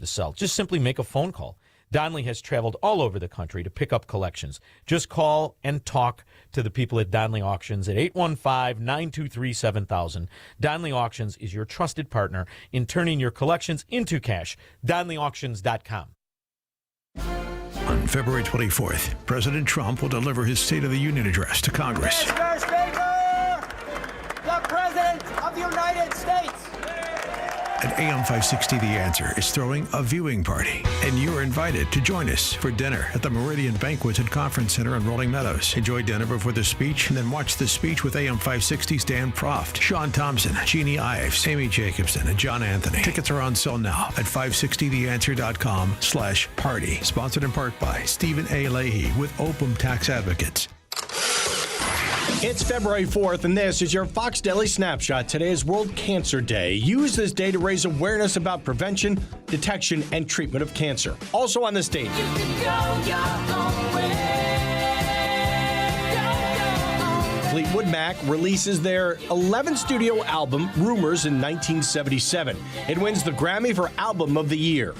to sell. Just simply make a phone call. Donley has traveled all over the country to pick up collections. Just call and talk to the people at Donley Auctions at 815-923-7000. Donley Auctions is your trusted partner in turning your collections into cash. DonleyAuctions.com. On February 24th, President Trump will deliver his State of the Union address to Congress. Mr. Speaker, the President of the United States. And AM 560 The Answer is throwing a viewing party, and you're invited to join us for dinner at the Meridian Banquets and Conference Center in Rolling Meadows. Enjoy dinner before the speech, and then watch the speech with AM 560's Dan Proft, Sean Thompson, Jeannie Ives, Amy Jacobson, and John Anthony. Tickets are on sale now at 560theanswer.com/party. Sponsored in part by Stephen A. Leahy with Opum Tax Advocates. It's February 4th, and this is your Fox Daily Snapshot. Today is World Cancer Day. Use this day to raise awareness about prevention, detection, and treatment of cancer. Also on this date, Fleetwood Mac releases their 11th studio album, Rumors, in 1977. It wins the Grammy for Album of the Year.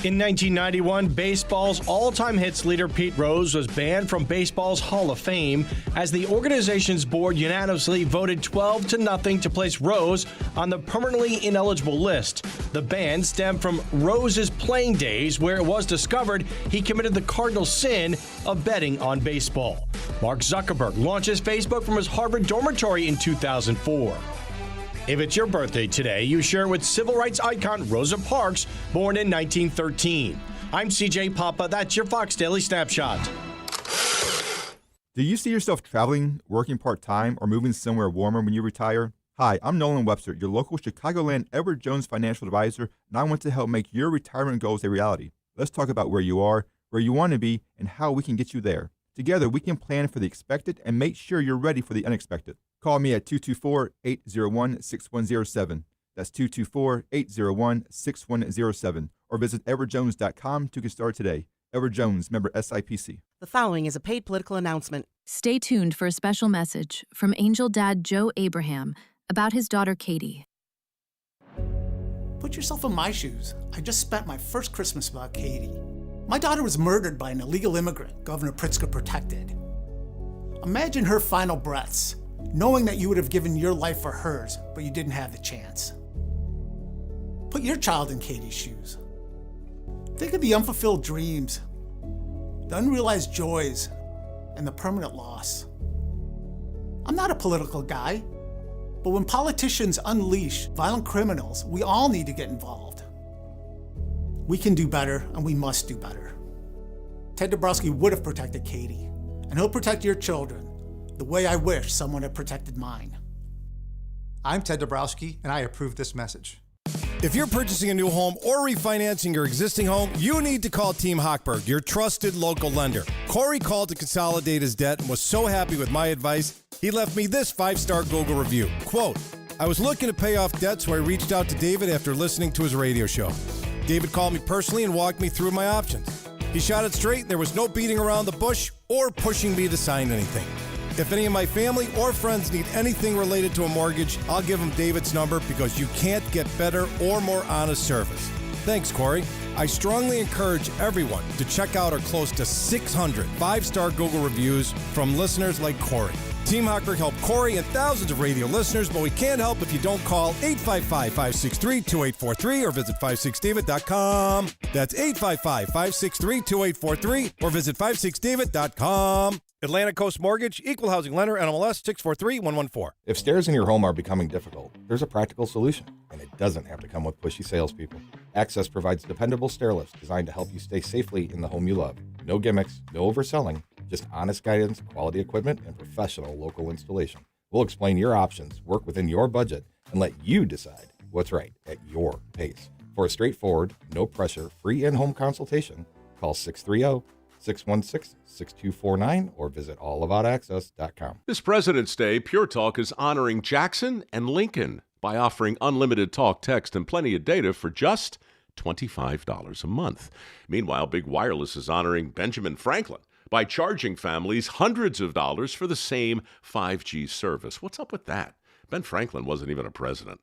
In 1991, baseball's all-time hits leader Pete Rose was banned from baseball's Hall of Fame as the organization's board unanimously voted 12-0 to place Rose on the permanently ineligible list. The ban stemmed from Rose's playing days, where it was discovered he committed the cardinal sin of betting on baseball. Mark Zuckerberg launches Facebook from his Harvard dormitory in 2004. If it's your birthday today, you share it with civil rights icon Rosa Parks, born in 1913. I'm CJ Papa. That's your Fox Daily Snapshot. Do you see yourself traveling, working part-time, or moving somewhere warmer when you retire? Hi, I'm Nolan Webster, your local Chicagoland Edward Jones financial advisor, and I want to help make your retirement goals a reality. Let's talk about where you are, where you want to be, and how we can get you there. Together, we can plan for the expected and make sure you're ready for the unexpected. Call me at 224-801-6107. That's 224-801-6107. Or visit edwardjones.com to get started today. Edward Jones, member SIPC. The following is a paid political announcement. Stay tuned for a special message from Angel Dad Joe Abraham about his daughter Katie. Put yourself in my shoes. I just spent my first Christmas without Katie. My daughter was murdered by an illegal immigrant Governor Pritzker protected. Imagine her final breaths, knowing that you would have given your life for hers, but you didn't have the chance. Put your child in Katie's shoes. Think of the unfulfilled dreams, the unrealized joys, and the permanent loss. I'm not a political guy, but when politicians unleash violent criminals, we all need to get involved. We can do better, and we must do better. Ted Dabrowski would have protected Katie, and he'll protect your children the way I wish someone had protected mine. I'm Ted Dabrowski, and I approve this message. If you're purchasing a new home or refinancing your existing home, you need to call Team Hochberg, your trusted local lender. Corey called to consolidate his debt and was so happy with my advice, he left me this 5-star Google review. Quote, I was looking to pay off debt, so I reached out to David after listening to his radio show. David called me personally and walked me through my options. He shot it straight. There was no beating around the bush or pushing me to sign anything. If any of my family or friends need anything related to a mortgage, I'll give them David's number because you can't get better or more honest service. Thanks, Corey. I strongly encourage everyone to check out our close to 600 5-star Google reviews from listeners like Corey. Team Hochberg helped Corey and thousands of radio listeners, but we can't help if you don't call 855-563-2843 or visit 56david.com. That's 855-563-2843 or visit 56david.com. Atlantic Coast Mortgage, Equal Housing Lender, NMLS 643114. If stairs in your home are becoming difficult, there's a practical solution, and it doesn't have to come with pushy salespeople. Access provides dependable stair lifts designed to help you stay safely in the home you love. No gimmicks, no overselling, just honest guidance, quality equipment, and professional local installation. We'll explain your options, work within your budget, and let you decide what's right at your pace. For a straightforward, no pressure, free in-home consultation, call 630-616-6249 or visit allaboutaccess.com. This President's Day, Pure Talk is honoring Jackson and Lincoln by offering unlimited talk, text, and plenty of data for just $25 a month. Meanwhile, Big Wireless is honoring Benjamin Franklin by charging families hundreds of dollars for the same 5G service. What's up with that? Ben Franklin wasn't even a president.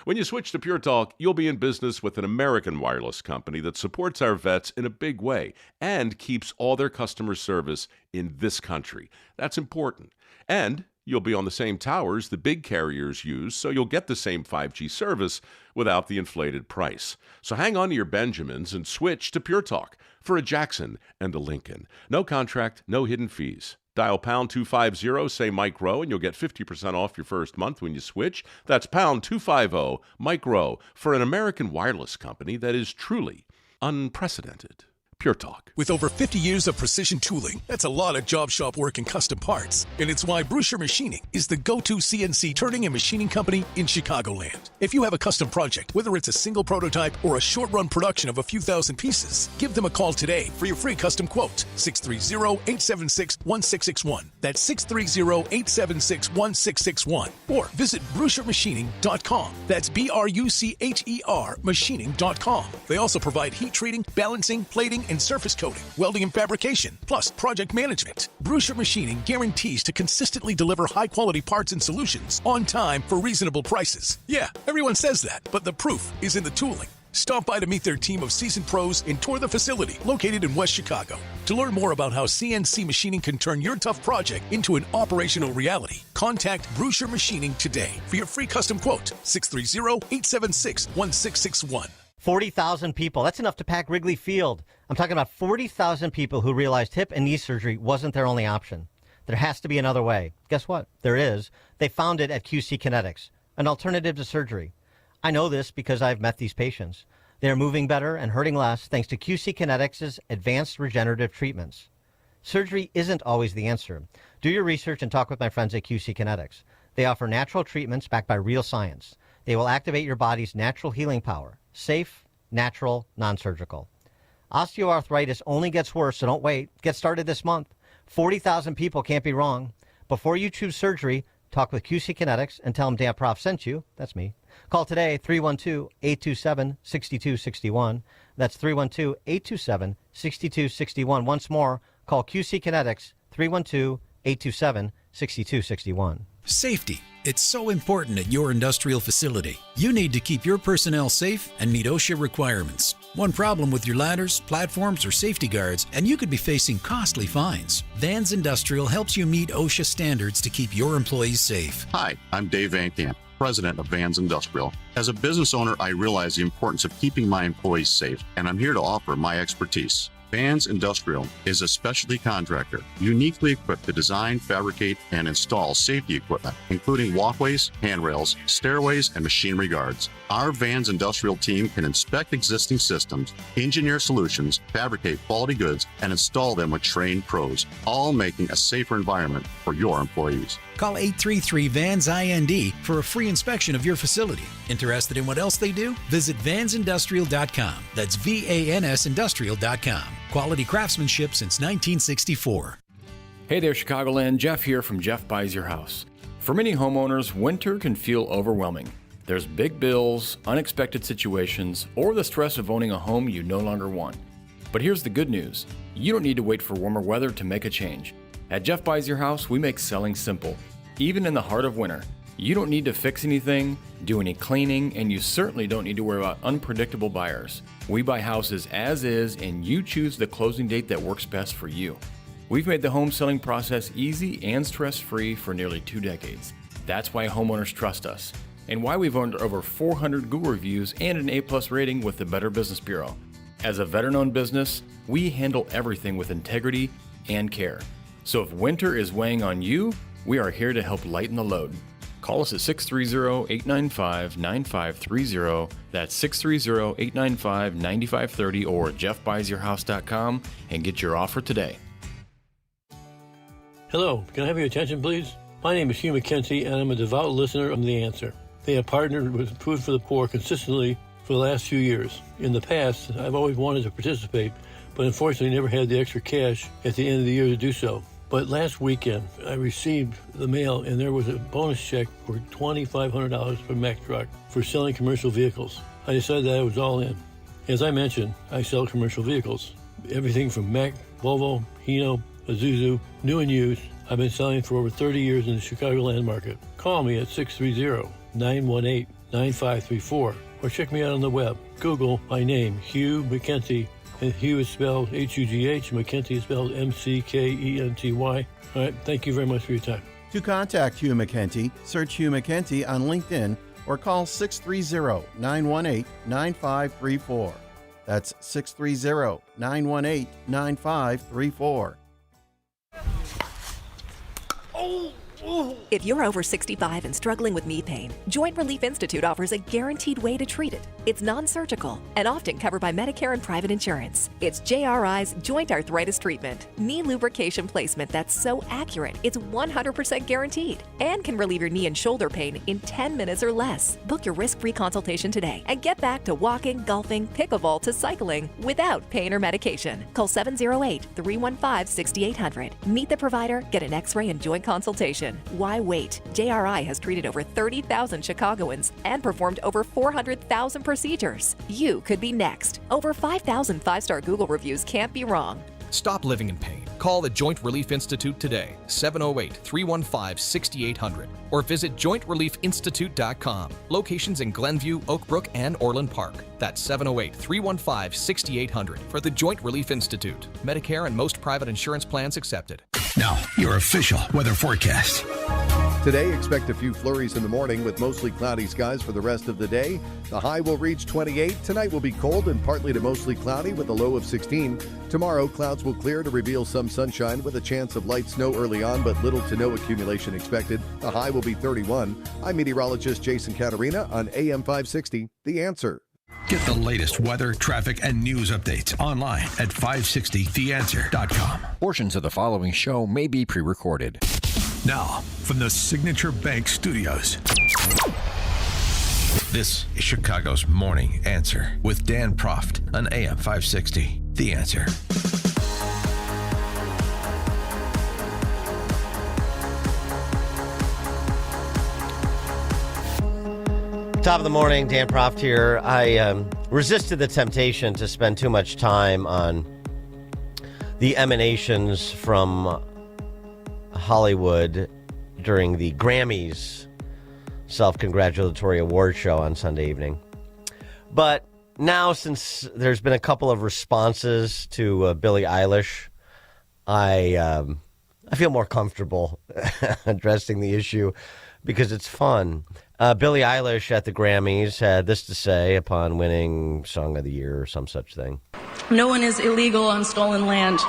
When you switch to Pure Talk, you'll be in business with an American wireless company that supports our vets in a big way and keeps all their customer service in this country. That's important. And you'll be on the same towers the big carriers use, so you'll get the same 5G service without the inflated price. So hang on to your Benjamins and switch to Pure Talk for a Jackson and a Lincoln. No contract, no hidden fees. Dial pound 250, say Mike Rowe, and you'll get 50% off your first month when you switch. That's pound 250, Mike Rowe, for an American wireless company that is truly unprecedented. Pure Talk. With over 50 years of precision tooling, that's a lot of job shop work and custom parts. And it's why Bruscher Machining is the go-to CNC turning and machining company in Chicagoland. If you have a custom project, whether it's a single prototype or a short-run production of a few thousand pieces, give them a call today for your free custom quote. 630-876-1661. That's 630-876-1661. Or visit BruscherMachining.com. That's BRUCHER Machining.com. They also provide heat treating, balancing, plating, and surface coating, welding and fabrication, plus project management. Bruscher Machining guarantees to consistently deliver high-quality parts and solutions on time for reasonable prices. Yeah, everyone says that, but the proof is in the tooling. Stop by to meet their team of seasoned pros and tour the facility located in West Chicago. To learn more about how CNC machining can turn your tough project into an operational reality, contact Bruscher Machining today for your free custom quote. 630-876-1661. 40,000 people. That's enough to pack Wrigley Field. I'm talking about 40,000 people who realized hip and knee surgery wasn't their only option. There has to be another way. Guess what? There is. They found it at QC Kinetics, an alternative to surgery. I know this because I've met these patients. They are moving better and hurting less thanks to QC Kinetics' advanced regenerative treatments. Surgery isn't always the answer. Do your research and talk with my friends at QC Kinetics. They offer natural treatments backed by real science. They will activate your body's natural healing power. Safe, natural, non-surgical. Osteoarthritis only gets worse, so don't wait. Get started this month. 40,000 people can't be wrong. Before you choose surgery, talk with QC Kinetics and tell them Dan Prof sent you. That's me. Call today, 312-827-6261. That's 312-827-6261. Once more, call QC Kinetics, 312-827-6261. Safety. It's so important at your industrial facility. You need to keep your personnel safe and meet OSHA requirements. One problem with your ladders, platforms, or safety guards, and you could be facing costly fines. Vans Industrial helps you meet OSHA standards to keep your employees safe. Hi, I'm Dave Van Camp, president of Vans Industrial. As a business owner, I realize the importance of keeping my employees safe, and I'm here to offer my expertise. Vans Industrial is a specialty contractor uniquely equipped to design, fabricate, and install safety equipment, including walkways, handrails, stairways, and machinery guards. Our Vans Industrial team can inspect existing systems, engineer solutions, fabricate quality goods, and install them with trained pros, all making a safer environment for your employees. Call 833-VANS-IND for a free inspection of your facility. Interested in what else they do? Visit vansindustrial.com. That's VANSindustrial.com. Quality craftsmanship since 1964. Hey there, Chicagoland. Jeff here from Jeff Buys Your House. For many homeowners, winter can feel overwhelming. There's big bills, unexpected situations, or the stress of owning a home you no longer want. But here's the good news. You don't need to wait for warmer weather to make a change. At Jeff Buys Your House, we make selling simple. Even in the heart of winter, you don't need to fix anything, do any cleaning, and you certainly don't need to worry about unpredictable buyers. We buy houses as is, and you choose the closing date that works best for you. We've made the home selling process easy and stress-free for nearly 2 decades. That's why homeowners trust us, and why we've earned over 400 Google reviews and an A+ rating with the Better Business Bureau. As a veteran-owned business, we handle everything with integrity and care. So if winter is weighing on you, we are here to help lighten the load. Call us at 630-895-9530. That's 630-895-9530 or jeffbuysyourhouse.com and get your offer today. Hello, can I have your attention, please? My name is Hugh McKenzie, and I'm a devout listener of The Answer. They have partnered with Food for the Poor consistently for the last few years. In the past, I've always wanted to participate, but unfortunately never had the extra cash at the end of the year to do so. But last weekend, I received the mail, and there was a bonus check for $2,500 from Mack Truck for selling commercial vehicles. I decided that I was all in. As I mentioned, I sell commercial vehicles. Everything from Mack, Volvo, Hino, Isuzu, new and used. I've been selling for over 30 years in the Chicagoland market. Call me at 630-918-9400. 9534. Or check me out on the web. Google my name, Hugh McKenty. And Hugh is spelled H-U-G-H. McKenty is spelled M-C-K-E-N-T-Y. All right, thank you very much for your time. To contact Hugh McKenty, search Hugh McKenty on LinkedIn or call 630-918-9534. That's 630-918-9534. If you're over 65 and struggling with knee pain, Joint Relief Institute offers a guaranteed way to treat it. It's non-surgical and often covered by Medicare and private insurance. It's JRI's Joint Arthritis Treatment, knee lubrication placement that's so accurate it's 100% guaranteed and can relieve your knee and shoulder pain in 10 minutes or less. Book your risk-free consultation today and get back to walking, golfing, pickleball to cycling without pain or medication. Call 708-315-6800. Meet the provider, get an x-ray and joint consultation. Why wait? JRI has treated over 30,000 Chicagoans and performed over 400,000 procedures. You could be next. Over 5,000 five-star Google reviews can't be wrong. Stop living in pain. Call the Joint Relief Institute today, 708-315-6800, or visit jointreliefinstitute.com. Locations in Glenview, Oak Brook, and Orland Park. That's 708-315-6800 for the Joint Relief Institute. Medicare and most private insurance plans accepted. Now, your official weather forecast. Today, expect a few flurries in the morning with mostly cloudy skies for the rest of the day. The high will reach 28. Tonight will be cold and partly to mostly cloudy with a low of 16. Tomorrow, clouds will clear to reveal some sunshine with a chance of light snow early on, but little to no accumulation expected. The high will be 31. I'm meteorologist Jason Caterina on AM 560, The Answer. Get the latest weather, traffic, and news updates online at 560theanswer.com. Portions of the following show may be pre-recorded. Now, from the Signature Bank Studios, this is Chicago's Morning Answer with Dan Proft on AM 560. The Answer. Top of the morning, Dan Proft here. I resisted the temptation to spend too much time on the emanations from Hollywood during the Grammys self-congratulatory award show on Sunday evening. But now, since there's been a couple of responses to Billie Eilish, I feel more comfortable addressing the issue because it's fun. Billie Eilish at the Grammys had this to say upon winning Song of the Year or some such thing. No one is illegal on stolen land.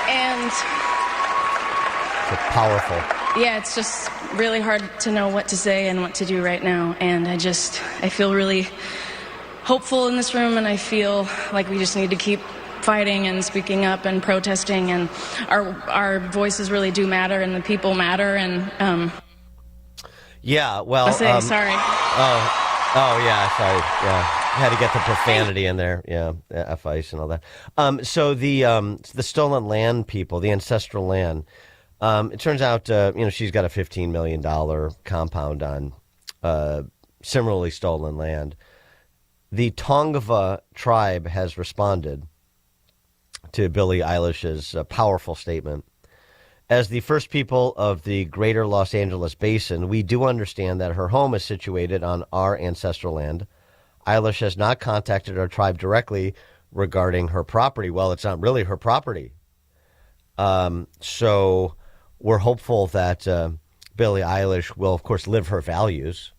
And so powerful. Yeah, it's just really hard to know what to say and what to do right now. And I feel really hopeful in this room, and I feel like we just need to keep fighting and speaking up and protesting, and our voices really do matter, and the people matter. And yeah, well, I'll say sorry. Oh yeah, sorry. Yeah, had to get the profanity in there. Yeah, F-ice and all that. So the stolen land people, the ancestral land. It turns out, she's got a $15 million compound on similarly stolen land. The Tongva tribe has responded to Billie Eilish's powerful statement. As the first people of the greater Los Angeles basin, we do understand that her home is situated on our ancestral land. Eilish has not contacted our tribe directly regarding her property. Well, it's not really her property. So we're hopeful that Billie Eilish will, of course, live her values,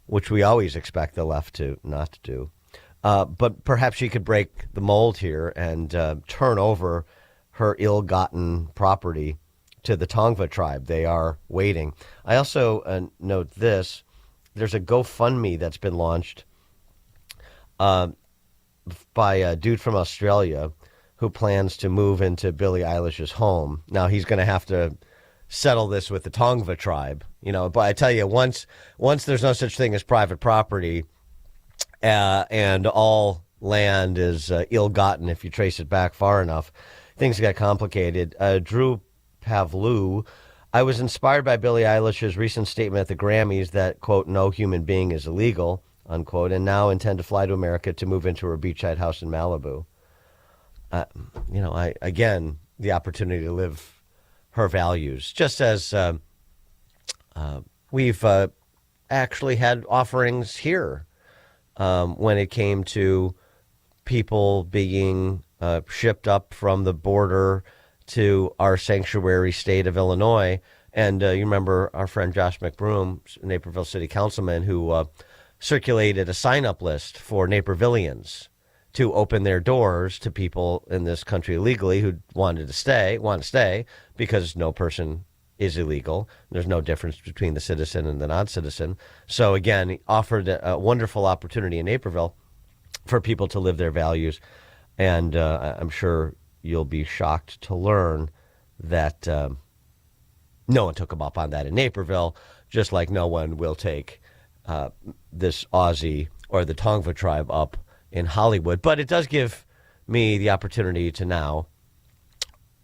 which we always expect the left to not do. But perhaps she could break the mold here and turn over her ill-gotten property to the Tongva tribe. They are waiting. I also note this. There's a GoFundMe that's been launched by a dude from Australia who plans to move into Billie Eilish's home. Now, he's going to have to settle this with the Tongva tribe, but I tell you, once there's no such thing as private property, and all land is ill-gotten if you trace it back far enough, things get complicated. Drew Pavlou, I was inspired by Billie Eilish's recent statement at the Grammys that, quote, no human being is illegal, unquote, and now intend to fly to America to move into her beachside house in Malibu. again, the opportunity to live her values, just as we've actually had offerings here when it came to people being shipped up from the border to our sanctuary state of Illinois. And you remember our friend Josh McBroom, Naperville City Councilman, who circulated a sign-up list for Napervillians to open their doors to people in this country illegally who want to stay, because no person is illegal. There's no difference between the citizen and the non-citizen. So again, he offered a wonderful opportunity in Naperville for people to live their values. And I'm sure you'll be shocked to learn that no one took him up on that in Naperville, just like no one will take this Aussie or the Tongva tribe up in Hollywood. But it does give me the opportunity to now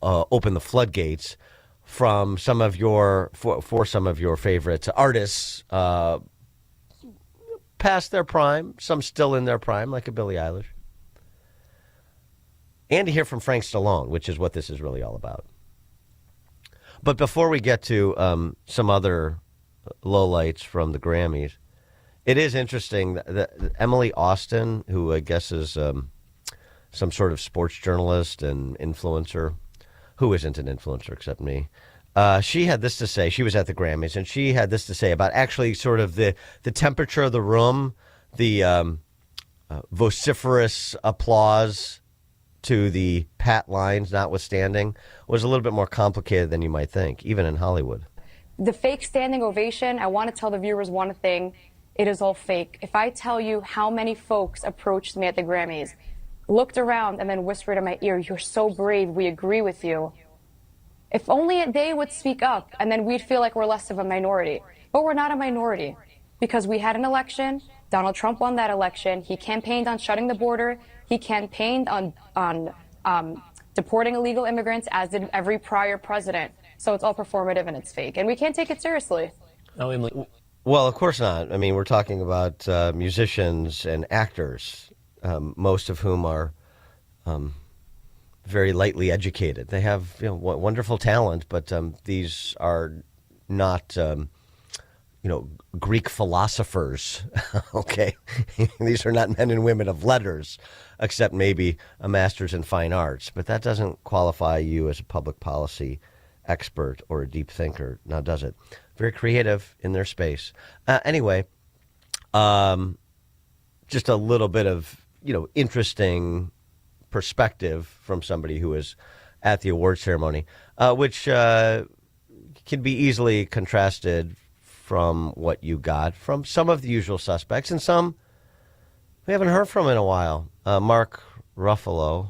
open the floodgates from some of your for some of your favorite artists past their prime, some still in their prime, like a Billie Eilish, and to hear from Frank Stallone, which is what this is really all about. But before we get to some other lowlights from the Grammys, it is interesting that Emily Austin, who I guess is some sort of sports journalist and influencer, who isn't an influencer except me, she had this to say. She was at the Grammys, and she had this to say about actually sort of the temperature of the room, the vociferous applause to the pat lines notwithstanding, was a little bit more complicated than you might think, even in Hollywood. The fake standing ovation, I want to tell the viewers one thing. It is all fake. If I tell you how many folks approached me at the Grammys, looked around, and then whispered in my ear, "You're so brave, we agree with you." If only they would speak up, and then we'd feel like we're less of a minority. But we're not a minority, because we had an election. Donald Trump won that election. He campaigned on shutting the border. He campaigned on deporting illegal immigrants, as did every prior president. So it's all performative and it's fake, and we can't take it seriously. Well, of course not. I mean, we're talking about musicians and actors, most of whom are very lightly educated. They have wonderful talent, but these are not Greek philosophers. Okay, these are not men and women of letters, except maybe a master's in fine arts. But that doesn't qualify you as a public policy expert or a deep thinker, now does it? Very creative in their space. Anyway, just a little bit of interesting perspective from somebody who was at the award ceremony, which can be easily contrasted from what you got from some of the usual suspects, and some we haven't heard from in a while. Mark Ruffalo.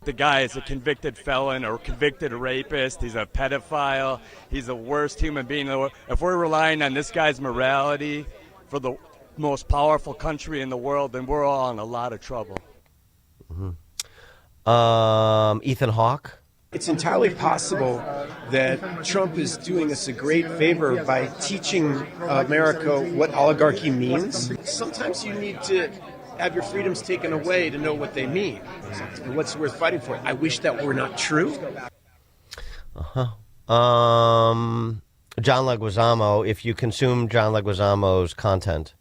The guy is a convicted felon or convicted rapist. He's a pedophile. He's the worst human being in the world. If we're relying on this guy's morality for the most powerful country in the world, then we're all in a lot of trouble. Mm-hmm. Ethan Hawke. It's entirely possible that Trump is doing us a great favor by teaching America what oligarchy means. Sometimes you need to have your freedoms taken away to know what they mean and what's worth fighting for. I wish that were not true. John Leguizamo, if you consume John Leguizamo's content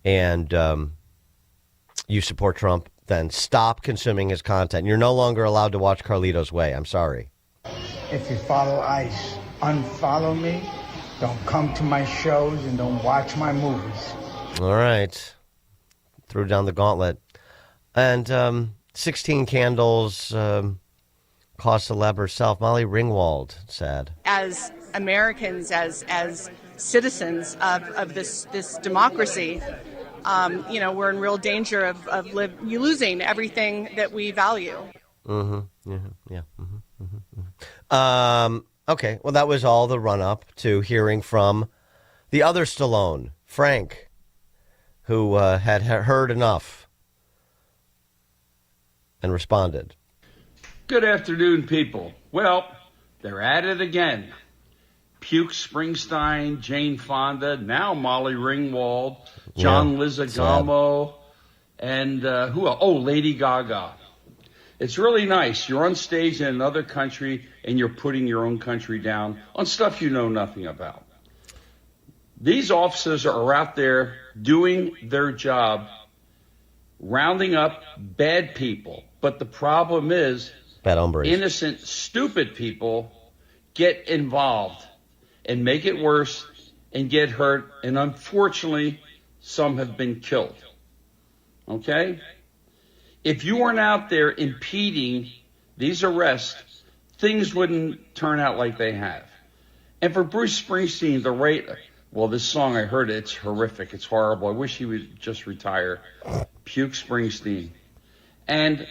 and you support Trump, then stop consuming his content. You're no longer allowed to watch Carlito's Way. I'm sorry. If you follow ICE, unfollow me. Don't come to my shows and don't watch my movies. All right. Threw down the gauntlet. And 16 Candles cost celeb herself. Molly Ringwald, sad. As Americans, as citizens of this democracy, we're in real danger of losing everything that we value. Mm-hmm. Yeah. Mm-hmm. Mm-hmm. Okay. Well, that was all the run-up to hearing from the other Stallone, Frank, who had heard enough and responded. Good afternoon, people. Well, they're at it again. Puke Springsteen, Jane Fonda, now Molly Ringwald, John Leguizamo, and who else? Oh, Lady Gaga. It's really nice. You're on stage in another country and you're putting your own country down on stuff you know nothing about. These officers are out there doing their job, rounding up bad people. But the problem is, bad hombres. Innocent, stupid people get involved and make it worse and get hurt. And unfortunately, some have been killed. Okay? If you weren't out there impeding these arrests, things wouldn't turn out like they have. And for Bruce Springsteen, this song, I heard it, it's horrific, it's horrible. I wish he would just retire. Puke Springsteen. And,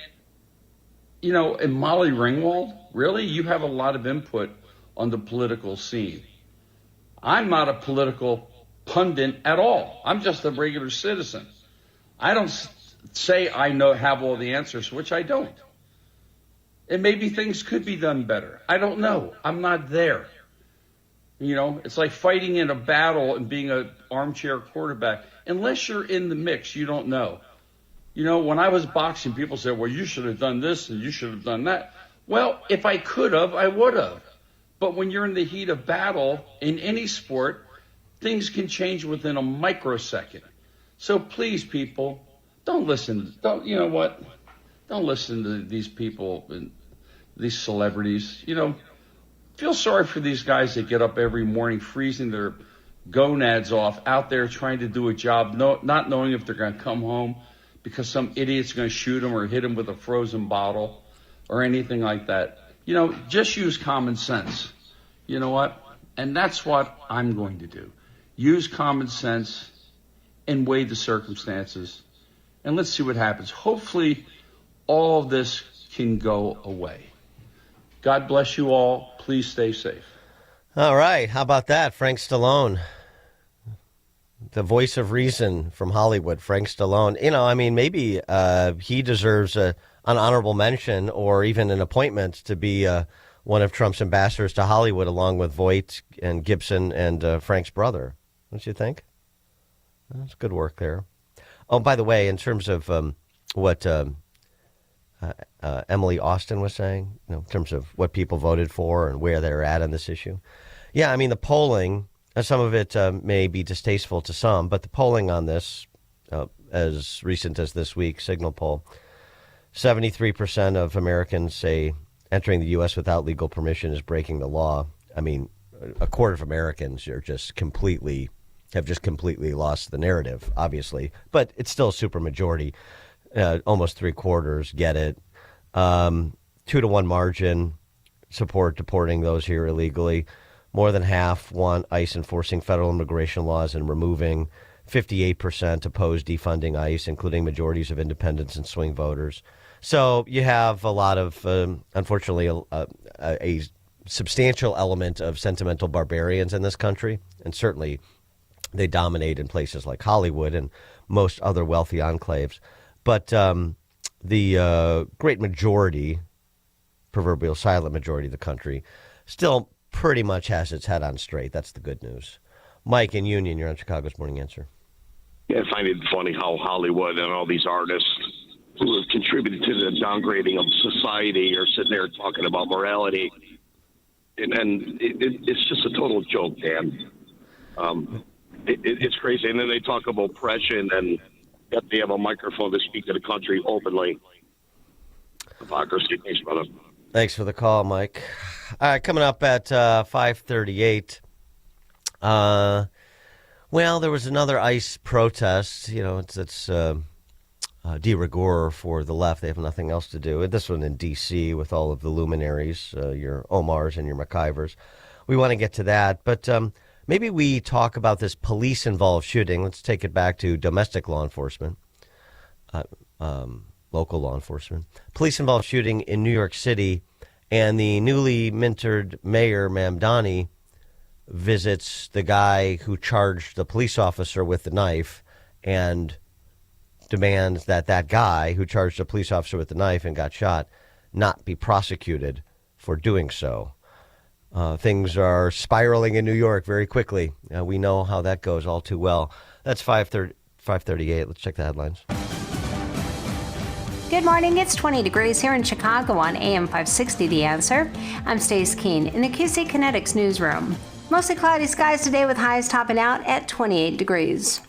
and Molly Ringwald, really? You have a lot of input on the political scene. I'm not a political pundit at all. I'm just a regular citizen. I don't say I have all the answers, which I don't. And maybe things could be done better. I don't know. I'm not there. It's like fighting in a battle and being an armchair quarterback. Unless you're in the mix, you don't know. When I was boxing, people said, well, you should have done this and you should have done that. Well, if I could have, I would have. But when you're in the heat of battle in any sport, things can change within a microsecond. So please, people, don't listen. Don't listen to these people and these celebrities. Feel sorry for these guys that get up every morning freezing their gonads off out there trying to do a job, not knowing if they're going to come home because some idiot's going to shoot them or hit them with a frozen bottle or anything like that. Just use common sense. You know what? And that's what I'm going to do. Use common sense and weigh the circumstances. And let's see what happens. Hopefully, all of this can go away. God bless you all. Please stay safe. All right. How about that? Frank Stallone, the voice of reason from Hollywood, Frank Stallone. Maybe he deserves an honorable mention or even an appointment to be one of Trump's ambassadors to Hollywood, along with Voight and Gibson and Frank's brother. Don't you think? That's good work there. Oh, by the way, in terms of what Emily Austin was saying, in terms of what people voted for and where they're at on this issue. Yeah, the polling, some of it may be distasteful to some, but the polling on this, as recent as this week, Signal poll, 73% of Americans say entering the U.S. without legal permission is breaking the law. A quarter of Americans are just completely lost the narrative, obviously, but it's still a supermajority. Almost 3/4 get it. 2-to-1 margin support deporting those here illegally. More than half want ICE enforcing federal immigration laws and removing. 58% oppose defunding ICE, including majorities of independents and swing voters. So you have a lot of, unfortunately, a substantial element of sentimental barbarians in this country, and certainly they dominate in places like Hollywood and most other wealthy enclaves. But the great majority, proverbial silent majority of the country, still pretty much has its head on straight. That's the good news. Mike in Union, you're on Chicago's Morning Answer. Yeah, I find it funny how Hollywood and all these artists who have contributed to the downgrading of society are sitting there talking about morality. And it's just a total joke, Dan. It's crazy. And then they talk about oppression and yet they have a microphone to speak to the country openly. Hypocrisy. Thanks, brother. Thanks for the call, Mike. All right, coming up at 5:38. Well, there was another ICE protest. It's de rigueur for the left. They have nothing else to do. This one in D.C. with all of the luminaries, your Omars and your McIvers. We want to get to that, but maybe we talk about this police-involved shooting. Let's take it back to domestic law enforcement, local law enforcement. Police-involved shooting in New York City, and the newly minted mayor, Mamdani, visits the guy who charged the police officer with the knife and demands that that guy who charged the police officer with the knife and got shot not be prosecuted for doing so. Things are spiraling in New York very quickly. We know how that goes all too well. That's 5:38. Let's check the headlines. Good morning. It's 20 degrees here in Chicago on AM 560, The Answer. I'm Stace Keene in the QC Kinetics newsroom. Mostly cloudy skies today with highs topping out at 28 degrees.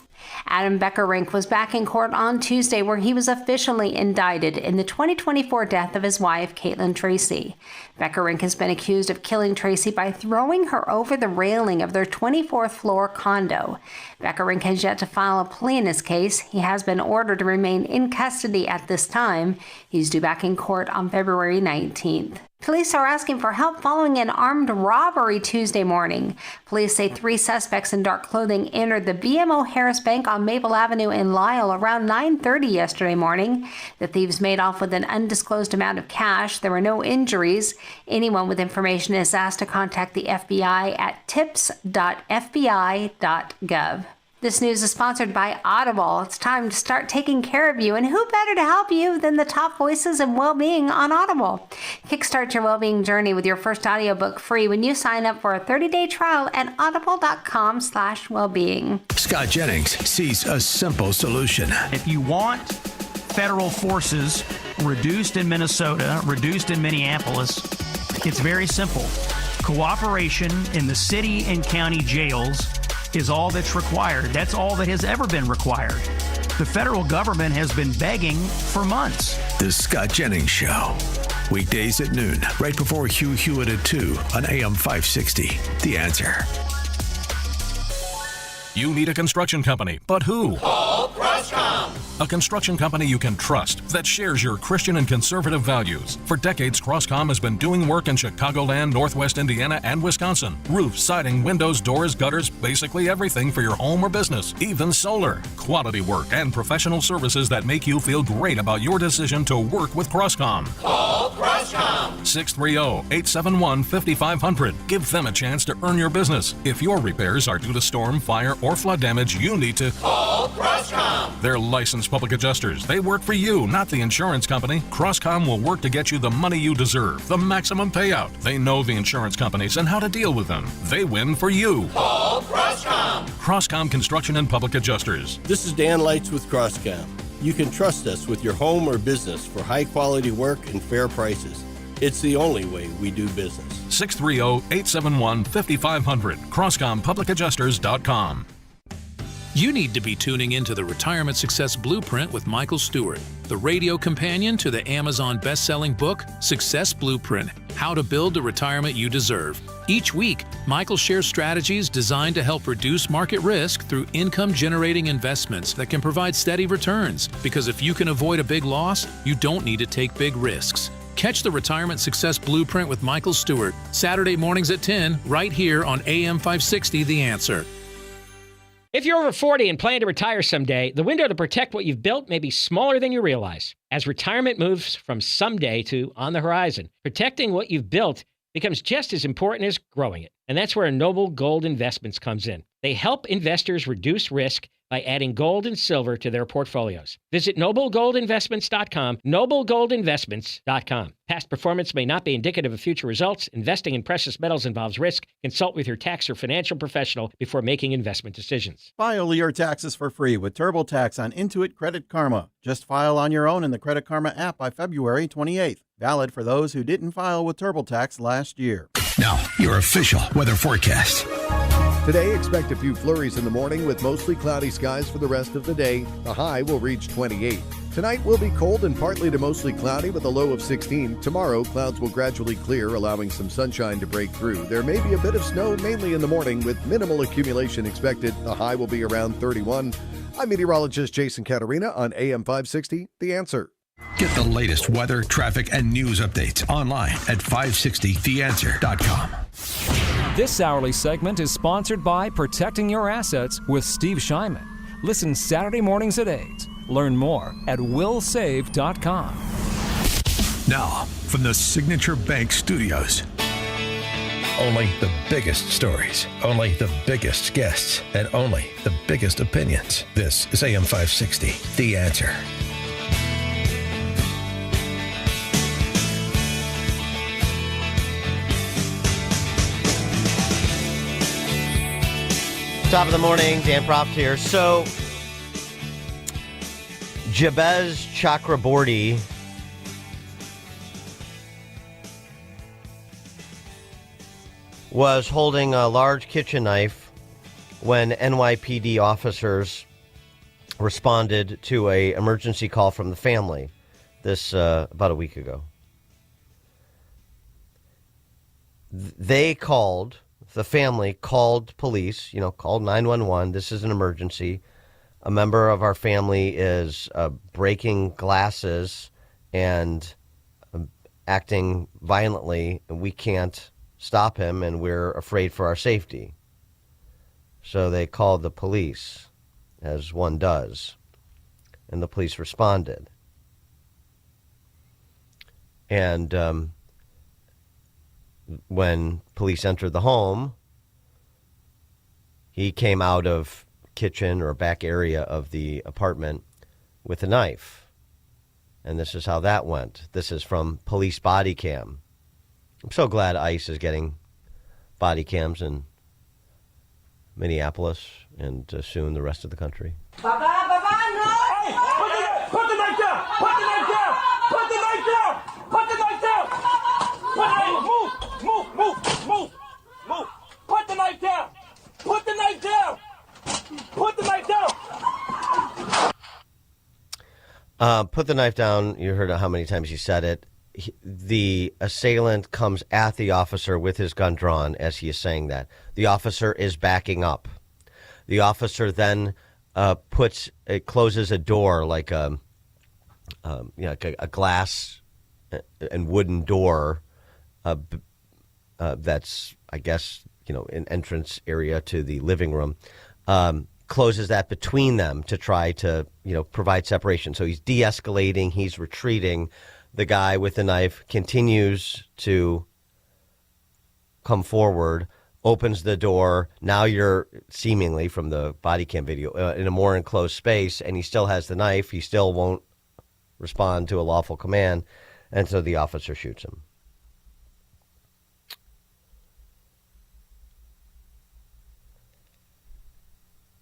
Adam Beckerink was back in court on Tuesday where he was officially indicted in the 2024 death of his wife, Caitlin Tracy. Beckerink has been accused of killing Tracy by throwing her over the railing of their 24th floor condo. Beckerink has yet to file a plea in his case. He has been ordered to remain in custody at this time. He's due back in court on February 19th. Police are asking for help following an armed robbery Tuesday morning. Police say 3 suspects in dark clothing entered the BMO Harris Bank on Maple Avenue in Lisle around 9:30 yesterday morning. The thieves made off with an undisclosed amount of cash. There were no injuries. Anyone with information is asked to contact the FBI at tips.fbi.gov. This news is sponsored by Audible. It's time to start taking care of you, and who better to help you than the top voices in well-being on Audible? Kickstart your well-being journey with your first audiobook free when you sign up for a 30-day trial at audible.com/wellbeing. Scott Jennings sees a simple solution. If you want federal forces reduced in Minnesota, reduced in Minneapolis, it's very simple. Cooperation in the city and county jails is all that's required. That's all that has ever been required. The federal government has been begging for months. The Scott Jennings Show. Weekdays at noon, right before Hugh Hewitt at 2 on AM 560. The Answer. You need a construction company, but who? Call Croscom. A construction company you can trust that shares your Christian and conservative values. For decades, Croscom has been doing work in Chicagoland, Northwest Indiana, and Wisconsin. Roofs, siding, windows, doors, gutters, basically everything for your home or business, even solar. Quality work and professional services that make you feel great about your decision to work with Croscom. Call Croscom. 630-871-5500. Give them a chance to earn your business. If your repairs are due to storm, fire, or flood damage, you need to call Croscom. They're licensed public adjusters. They work for you, not the insurance company. Croscom will work to get you the money you deserve, the maximum payout. They know the insurance companies and how to deal with them. They win for you. Call Croscom. Croscom Construction and Public Adjusters. This is Dan Lights with Croscom. You can trust us with your home or business for high-quality work and fair prices. It's the only way we do business. 630-871-5500. CroscomPublicAdjusters.com. You need to be tuning into the Retirement Success Blueprint with Michael Stewart, the radio companion to the Amazon best-selling book, Success Blueprint, How to Build the Retirement You Deserve. Each week, Michael shares strategies designed to help reduce market risk through income-generating investments that can provide steady returns. Because if you can avoid a big loss, you don't need to take big risks. Catch the Retirement Success Blueprint with Michael Stewart, Saturday mornings at 10, right here on AM 560, The Answer. If you're over 40 and plan to retire someday, the window to protect what you've built may be smaller than you realize. As retirement moves from someday to on the horizon, protecting what you've built becomes just as important as growing it. And that's where Noble Gold Investments comes in. They help investors reduce risk by adding gold and silver to their portfolios. Visit noblegoldinvestments.com, noblegoldinvestments.com. Past performance may not be indicative of future results. Investing in precious metals involves risk. Consult with your tax or financial professional before making investment decisions. File your taxes for free with TurboTax on Intuit Credit Karma. Just file on your own in the Credit Karma app by February 28th. Valid for those who didn't file with TurboTax last year. Now, your official weather forecast. Today, expect a few flurries in the morning with mostly cloudy skies for the rest of the day. The high will reach 28. Tonight will be cold and partly to mostly cloudy with a low of 16. Tomorrow, clouds will gradually clear, allowing some sunshine to break through. There may be a bit of snow, mainly in the morning, with minimal accumulation expected. The high will be around 31. I'm meteorologist Jason Caterina on AM 560, The Answer. Get the latest weather, traffic, and news updates online at 560theanswer.com. This hourly segment is sponsored by Protecting Your Assets with Steve Shyman. Listen Saturday mornings at 8. Learn more at willsave.com. Now, from the Signature Bank Studios. Only the biggest stories, only the biggest guests, and only the biggest opinions. This is AM 560, The Answer. Top of the morning, Dan Proft here. So, Jabez Chakraborty was holding a large kitchen knife when NYPD officers responded to an emergency call from the family. This about a week ago. The family called police, called 911. This is an emergency. A member of our family is breaking glasses and acting violently, and we can't stop him, and we're afraid for our safety. So they called the police, as one does, and the police responded. And when police entered the home, he came out of kitchen or back area of the apartment with a knife. And this is how that went. This is from police body cam. I'm so glad ICE is getting body cams in Minneapolis and soon the rest of the country. Baba, no! Hey, put the knife down! Put the knife down! Put the knife down! Put the knife down! Put the knife! Move! Put the knife down! Put the knife down! Put the knife down! Put the knife down. You heard how many times he said it. The assailant comes at the officer with his gun drawn as he is saying that. The officer is backing up. The officer then closes a door like a glass and wooden door that's, I guess, an entrance area to the living room. Closes that between them to try to, provide separation. So he's de-escalating, he's retreating. The guy with the knife continues to come forward, opens the door. Now you're seemingly, from the body cam video, in a more enclosed space, and he still has the knife. He still won't respond to a lawful command, and so the officer shoots him.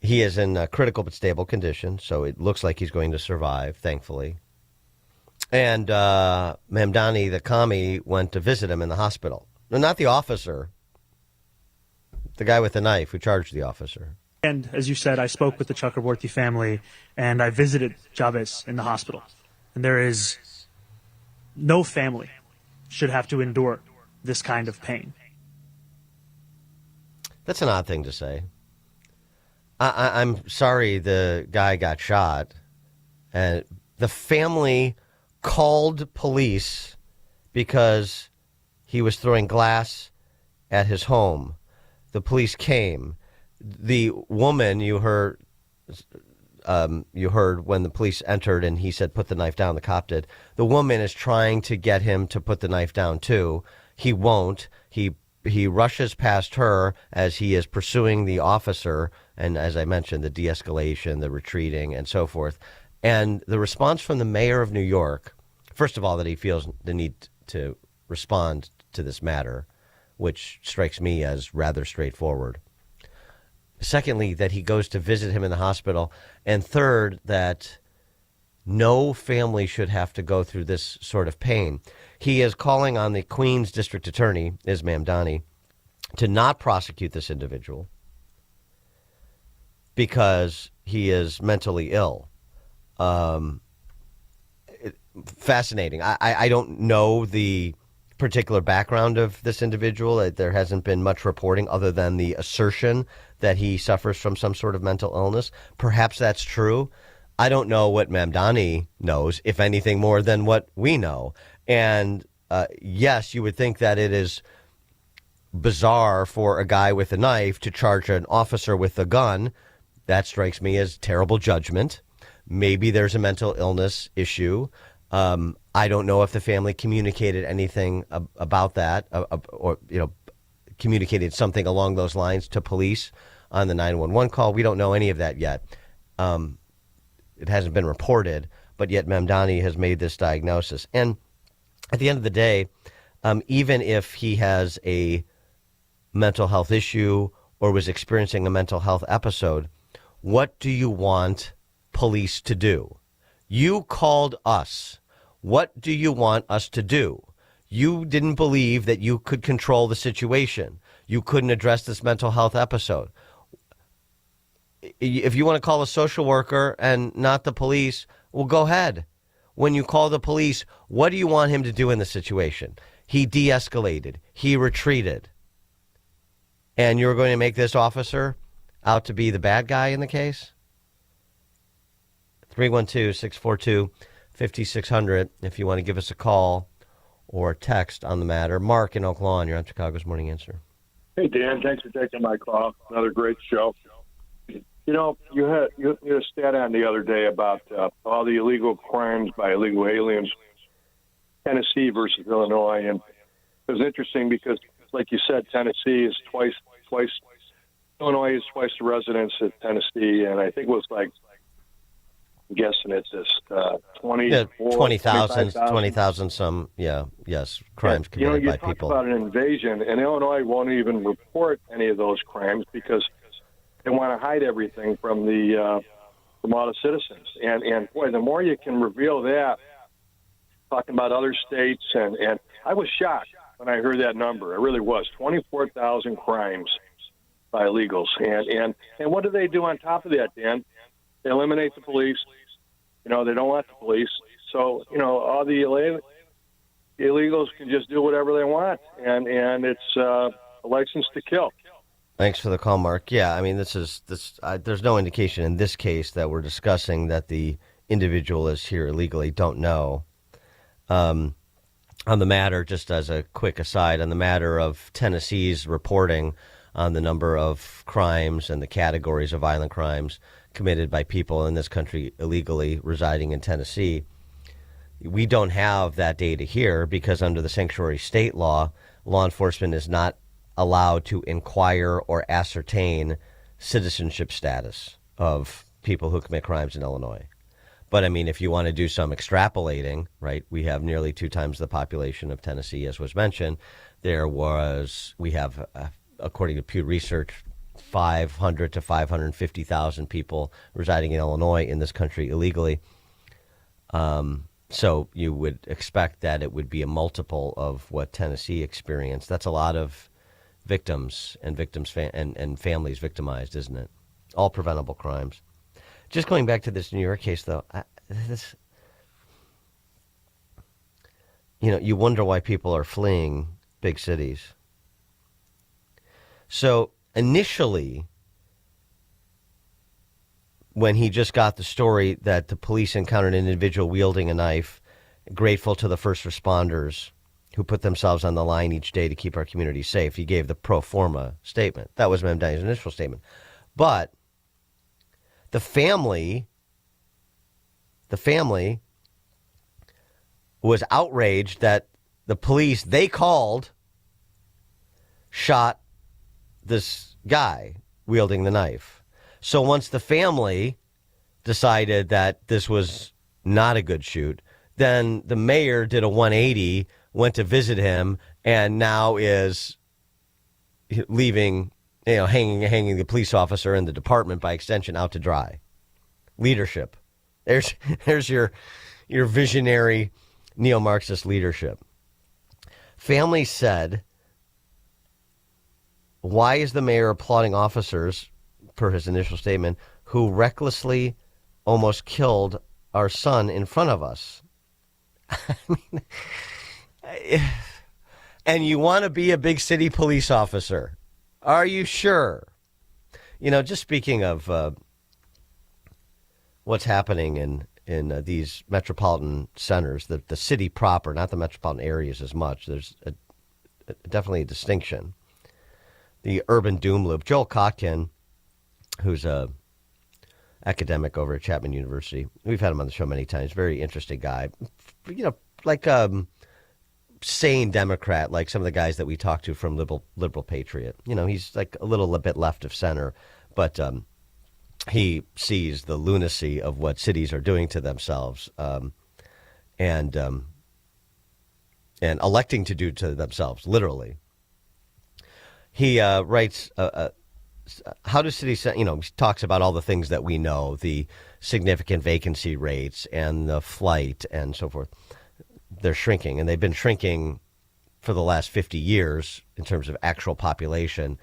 He is in critical but stable condition, so it looks like he's going to survive, thankfully. And Mamdani, the commie, went to visit him in the hospital. No, not the officer. The guy with the knife who charged the officer. And as you said, I spoke with the Chakraborty family, and I visited Jabez in the hospital. And there is no family should have to endure this kind of pain. That's an odd thing to say. I'm sorry the guy got shot. And the family called police because he was throwing glass at his home. The police came. The woman you heard when the police entered and he said, put the knife down, the cop did. The woman is trying to get him to put the knife down too. He won't. He rushes past her as he is pursuing the officer. And as I mentioned, the de-escalation, the retreating and so forth. And the response from the mayor of New York, first of all, that he feels the need to respond to this matter, which strikes me as rather straightforward. Secondly, that he goes to visit him in the hospital. And third, that no family should have to go through this sort of pain. He is calling on the Queens District Attorney, Is Mamdani, to not prosecute this individual because he is mentally ill. Fascinating. I don't know the particular background of this individual. There hasn't been much reporting other than the assertion that he suffers from some sort of mental illness. Perhaps that's true. I don't know what Mamdani knows, if anything more than what we know. And yes, you would think that it is bizarre for a guy with a knife to charge an officer with a gun. That strikes me as terrible judgment. Maybe there's a mental illness issue. I don't know if the family communicated anything about that or communicated something along those lines to police on the 911 call. We don't know any of that yet. It hasn't been reported, but yet Mamdani has made this diagnosis. And at the end of the day, even if he has a mental health issue or was experiencing a mental health episode, what do you want police to do? You called us. What do you want us to do? You didn't believe that you could control the situation. You couldn't address this mental health episode. If you want to call a social worker and not the police, well, go ahead. When you call the police, what do you want him to do in the situation? He de-escalated. He retreated. And you're going to make this officer out to be the bad guy in the case? 312-642-5600 if you want to give us a call or text on the matter. Mark in Oak Lawn, you're on Chicago's Morning Answer. Hey, Dan, thanks for taking my call. Another great show. You know, you had a stat on the other day about all the illegal crimes by illegal aliens, Tennessee versus Illinois. And it was interesting because, like you said, Tennessee is twice, Illinois is twice the residents of Tennessee. And I think it was like, I'm guessing it's this 20,000 some, crimes committed by people. You talk about an invasion, and Illinois won't even report any of those crimes because they want to hide everything from all the citizens. And boy, the more you can reveal that, talking about other states, and I was shocked when I heard that number. It really was 24,000 crimes by illegals. And what do they do on top of that, Dan? They eliminate the police. You know, they don't want the police. So, you know, all the illegals can just do whatever they want, and it's a license to kill. Thanks for the call, Mark. Yeah, I mean, there's no indication in this case that we're discussing that the individual is here illegally. Don't know. On the matter, just as a quick aside, on the matter of Tennessee's reporting on the number of crimes and the categories of violent crimes committed by people in this country illegally residing in Tennessee, we don't have that data here because under the sanctuary state law enforcement is not allowed to inquire or ascertain citizenship status of people who commit crimes in Illinois. But I mean, if you want to do some extrapolating, right, we have nearly 2 times the population of Tennessee, as was mentioned. We have, according to Pew Research, 500 to 550,000 people residing in Illinois in this country illegally. So you would expect that it would be a multiple of what Tennessee experienced. That's a lot of victims and and families victimized, isn't it? All preventable crimes. Just going back to this New York case, though, you wonder why people are fleeing big cities. So initially, when he just got the story that the police encountered an individual wielding a knife, grateful to the first responders who put themselves on the line each day to keep our community safe, he gave the pro forma statement. That was Mamdani's initial statement. But the family was outraged that the police they called shot this guy wielding the knife. So once the family decided that this was not a good shoot, then the mayor did a 180, went to visit him, and now is leaving, hanging the police officer and the department by extension out to dry. Leadership. There's your visionary neo-Marxist leadership. Family said, why is the mayor applauding officers, per his initial statement, who recklessly almost killed our son in front of us? And you want to be a big city police officer? Are you sure? Just speaking of what's happening in these metropolitan centers, the city proper, not the metropolitan areas as much. There's definitely a distinction. The urban doom loop. Joel Kotkin, who's a academic over at Chapman University, we've had him on the show many times. Very interesting guy. Like sane Democrat, like some of the guys that we talked to from Liberal Patriot. He's like a little bit left of center, but he sees the lunacy of what cities are doing to themselves, and electing to do to themselves, literally. He writes how do cities, he talks about all the things that we know, the significant vacancy rates and the flight and so forth. They're shrinking, and they've been shrinking for the last 50 years in terms of actual population.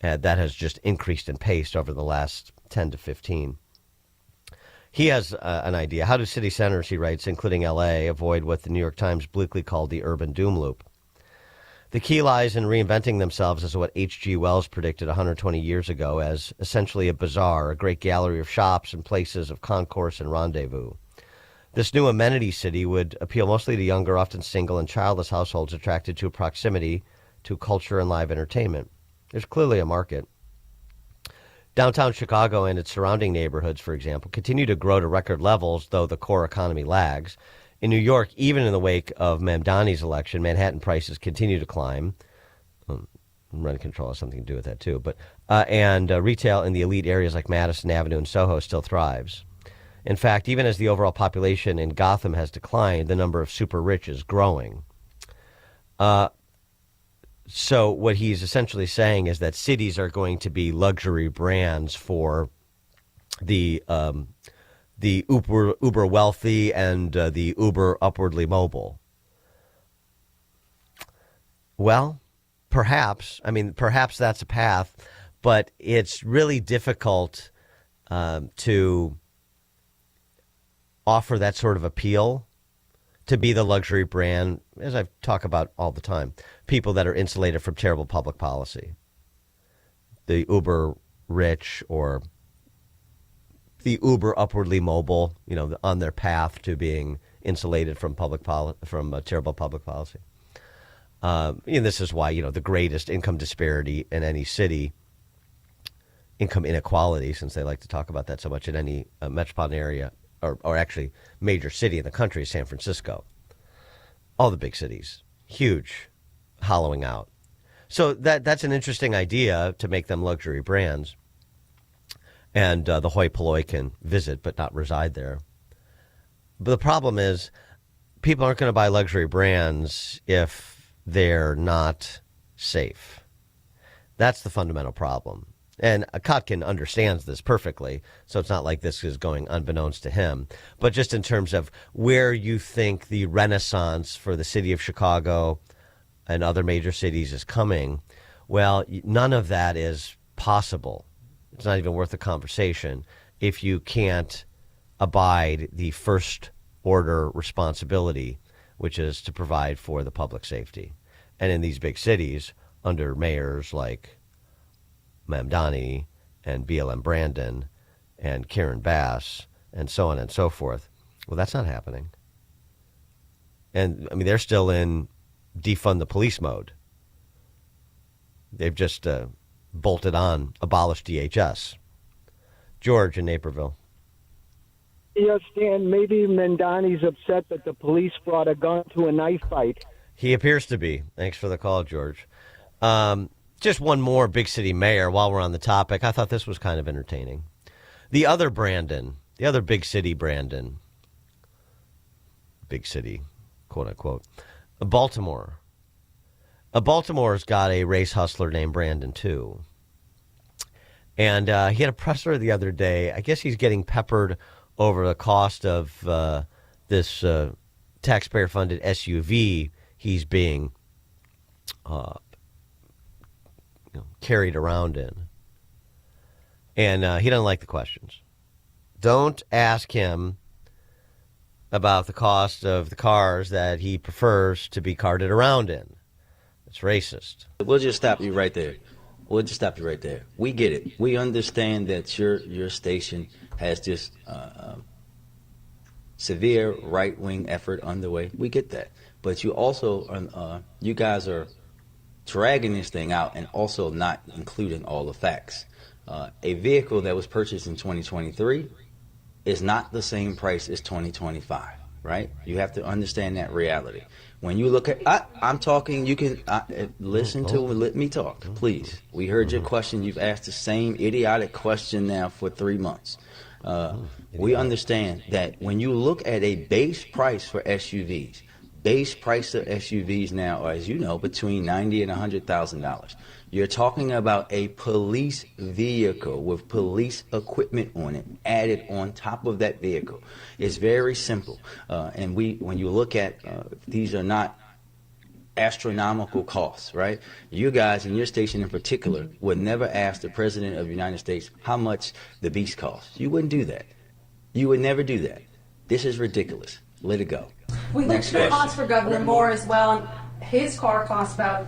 That has just increased in pace over the last 10 to 15. He has an idea. How do city centers, he writes, including L.A., avoid what the New York Times bleakly called the urban doom loop? The key lies in reinventing themselves as what H.G. Wells predicted 120 years ago as essentially a bazaar, a great gallery of shops and places of concourse and rendezvous. This new amenity city would appeal mostly to younger, often single and childless households attracted to proximity to culture and live entertainment. There's clearly a market. Downtown Chicago and its surrounding neighborhoods, for example, continue to grow to record levels, though the core economy lags. In New York, even in the wake of Mamdani's election, Manhattan prices continue to climb. Rent control has something to do with that, too. And retail in the elite areas like Madison Avenue and Soho still thrives. In fact, even as the overall population in Gotham has declined, the number of super rich is growing. So what he's essentially saying is that cities are going to be luxury brands for the uber wealthy and the uber upwardly mobile. Well, perhaps that's a path, but it's really difficult to offer that sort of appeal, to be the luxury brand, as I talk about all the time, people that are insulated from terrible public policy. The uber rich or the uber upwardly mobile, on their path to being insulated from terrible public policy. And this is why, the greatest income disparity in any city, income inequality, since they like to talk about that so much in any metropolitan area, or actually major city in the country, is San Francisco. All the big cities, huge, hollowing out. So that's an interesting idea, to make them luxury brands. And the hoi polloi can visit but not reside there. But the problem is, people aren't going to buy luxury brands if they're not safe. That's the fundamental problem. And Kotkin understands this perfectly, so it's not like this is going unbeknownst to him. But just in terms of where you think the renaissance for the city of Chicago and other major cities is coming, well, none of that is possible. It's not even worth the conversation if you can't abide the first order responsibility, which is to provide for the public safety. And in these big cities, under mayors like Mamdani and BLM Brandon and Karen Bass and so on and so forth, well, that's not happening. And, they're still in defund the police mode. They've just bolted on, abolish DHS. George in Naperville. Yes, Dan, maybe Mamdani's upset that the police brought a gun to a knife fight. He appears to be. Thanks for the call, George. Just one more big city mayor while we're on the topic. I thought this was kind of entertaining. The other Brandon, the other big city Brandon, big city, quote unquote, Baltimore. Baltimore's got a race hustler named Brandon, too. And he had a presser the other day. I guess he's getting peppered over the cost of this taxpayer-funded SUV he's being carried around in. And he doesn't like the questions. Don't ask him about the cost of the cars that he prefers to be carted around in. It's racist. We'll just stop you right there. We get it. We understand that your station has this severe right-wing effort underway. We get that. But you also, you guys are dragging this thing out and also not including all the facts. A vehicle that was purchased in 2023 is not the same price as 2025, right? You have to understand that reality. When you look at, I'm talking, you can listen to and let me talk, please. We heard your question. You've asked the same idiotic question now for 3 months. We understand that when you look at a base price for SUVs, base price of SUVs now are, as you know, between $90,000 and $100,000. You're talking about a police vehicle with police equipment on it added on top of that vehicle. It's very simple. And when you look at, these are not astronomical costs, right? You guys in your station in particular would never ask the President of the United States how much the beast costs. You wouldn't do that. You would never do that. This is ridiculous. Let it go. We looked at the cost for Governor Moore as well. His car costs about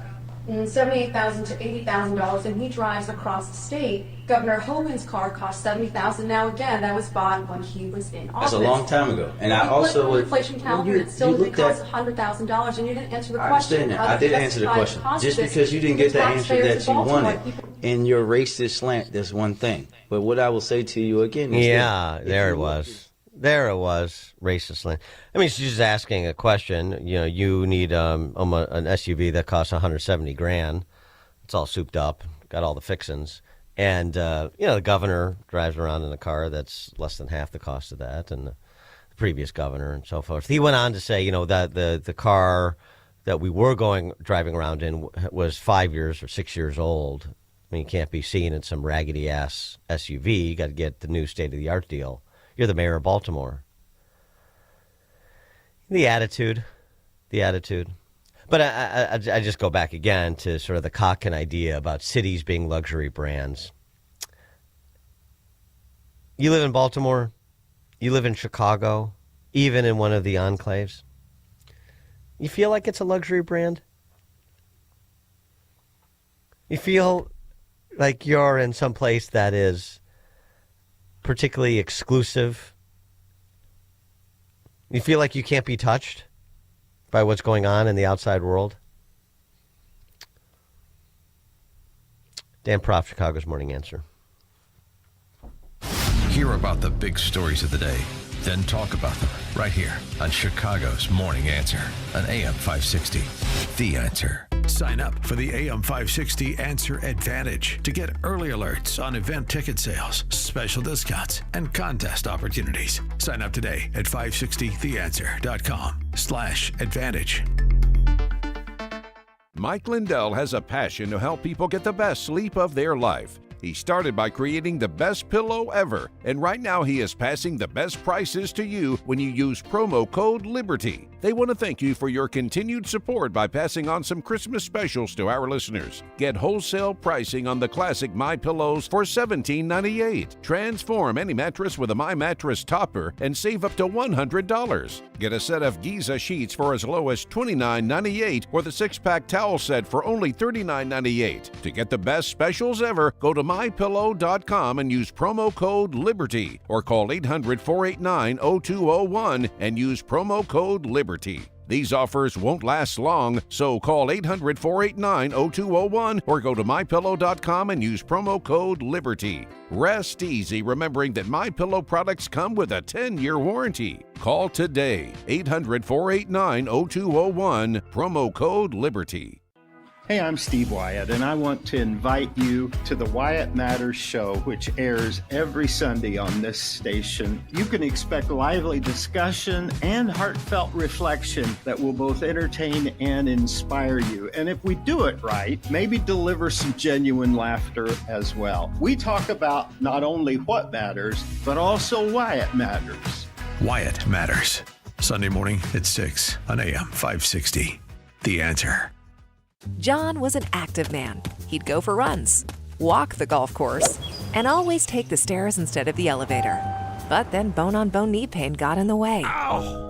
$78,000 to $80,000, and he drives across the state. Governor Hogan's car cost $70,000. Now, again, that was bought when he was in office. That's a long time ago. And I also would. Inflation calculator, it still didn't cost $100,000, and you didn't answer the question. I did answer the question. Just because you didn't get the answer that you wanted in your racist slant, that's one thing. But what I will say to you again is there it was. There it was, racist land. I mean, she's just asking a question. You know, you need an SUV that costs $170,000. It's all souped up, got all the fixins. And, the governor drives around in a car that's less than half the cost of that, and the previous governor and so forth. He went on to say, that the car that we were driving around in was 5 years or 6 years old. I mean, you can't be seen in some raggedy-ass SUV. You got to get the new state-of-the-art deal. You're the mayor of Baltimore. The attitude. But I just go back again to sort of the cock-and idea about cities being luxury brands. You live in Baltimore, you live in Chicago, even in one of the enclaves. You feel like it's a luxury brand? You feel like you're in some place that is particularly exclusive? You feel like you can't be touched by what's going on in the outside world? Dan Proft, Chicago's Morning Answer. Hear about the big stories of the day, then talk about them right here on Chicago's Morning Answer on AM 560. The Answer. Sign up for the AM 560 Answer Advantage to get early alerts on event ticket sales, special discounts, and contest opportunities. Sign up today at 560theanswer.com/advantage. Mike Lindell has a passion to help people get the best sleep of their life. He started by creating the best pillow ever, and right now he is passing the best prices to you when you use promo code LIBERTY. They want to thank you for your continued support by passing on some Christmas specials to our listeners. Get wholesale pricing on the classic My Pillows for $17.98. Transform any mattress with a My Mattress topper and save up to $100. Get a set of Giza sheets for as low as $29.98 or the 6-pack towel set for only $39.98. To get the best specials ever, go to MyPillow.com and use promo code LIBERTY or call 800-489-0201 and use promo code LIBERTY. These offers won't last long, so call 800-489-0201 or go to MyPillow.com and use promo code LIBERTY. Rest easy remembering that MyPillow products come with a 10-year warranty. Call today, 800-489-0201, promo code LIBERTY. Hey, I'm Steve Wyatt, and I want to invite you to the Wyatt Matters Show, which airs every Sunday on this station. You can expect lively discussion and heartfelt reflection that will both entertain and inspire you. And if we do it right, maybe deliver some genuine laughter as well. We talk about not only what matters, but also why it matters. Wyatt Matters. Sunday morning at 6 on AM 560. The Answer. John was an active man. He'd go for runs, walk the golf course, and always take the stairs instead of the elevator. But then bone-on-bone knee pain got in the way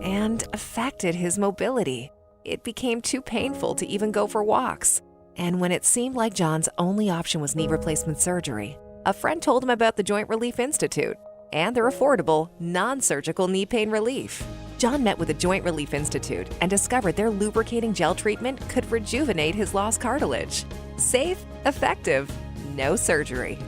and affected his mobility. It became too painful to even go for walks. And when it seemed like John's only option was knee replacement surgery, a friend told him about the Joint Relief Institute and their affordable, non-surgical knee pain relief. John met with the Joint Relief Institute and discovered their lubricating gel treatment could rejuvenate his lost cartilage. Safe, effective, no surgery.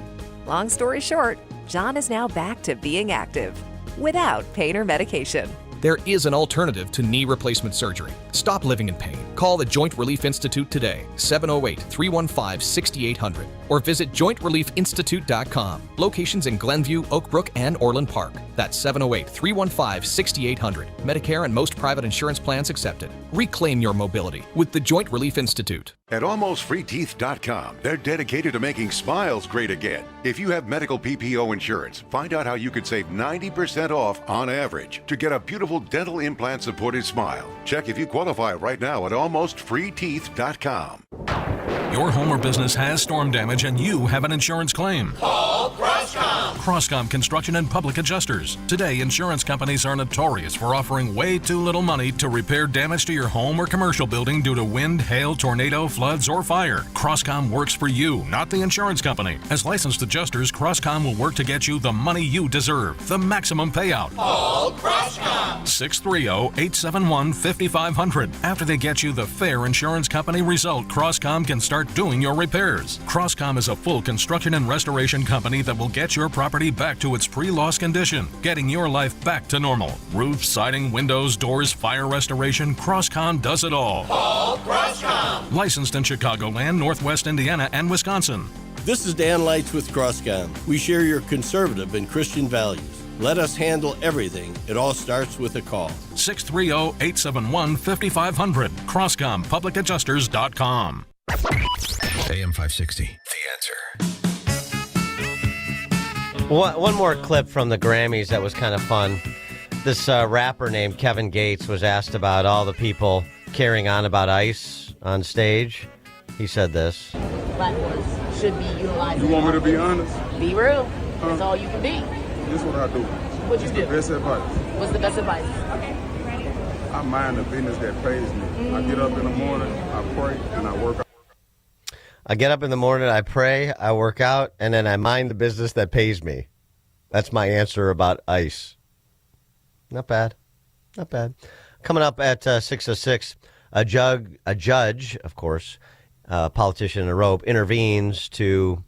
Long story short, John is now back to being active without pain or medication. There is an alternative to knee replacement surgery. Stop living in pain. Call the Joint Relief Institute today, 708-315-6800, or visit jointreliefinstitute.com. Locations in Glenview, Oak Brook, and Orland Park. That's 708-315-6800. Medicare and most private insurance plans accepted. Reclaim your mobility with the Joint Relief Institute. At AlmostFreeTeeth.com, they're dedicated to making smiles great again. If you have medical PPO insurance, find out how you could save 90% off on average to get a beautiful dental implant-supported smile. Check if you qualify right now at AlmostFreeTeeth.com. Your home or business has storm damage and you have an insurance claim. Call Crosscom. Crosscom Construction and Public Adjusters. Today, insurance companies are notorious for offering way too little money to repair damage to your home or commercial building due to wind, hail, tornado, floods, or fire. Crosscom works for you, not the insurance company. As licensed adjusters, Crosscom will work to get you the money you deserve, the maximum payout. Call Crosscom. 630-871-5500. After they get you the fair insurance company result, Crosscom can start doing your repairs. Crosscom is a full construction and restoration company that will get your property back to its pre-loss condition, getting your life back to normal. Roof, siding, windows, doors, fire restoration, Crosscom does it all. Call Crosscom. Licensed in Chicagoland, Northwest Indiana, and Wisconsin. This is Dan Lights with Crosscom. We share your conservative and Christian values. Let us handle everything. It all starts with a call. 630-871-5500. CrosscomPublicAdjusters.com. AM 560, The Answer. One more clip from the Grammys that was kind of fun. This rapper named Kevin Gates was asked about all the people carrying on about ICE on stage. He said this. Black boys should be utilized. You want me to be honest? Be real. That's all you can be. This is what I do. What you do? The best advice. What's the best advice? I mind the business that pays me. I get up in the morning, I pray, and I work out. I get up in the morning, I pray, I work out, and then I mind the business that pays me. That's my answer about ICE. Not bad. Not bad. Coming up at 6:06, a judge, of course, a politician in a robe, intervenes to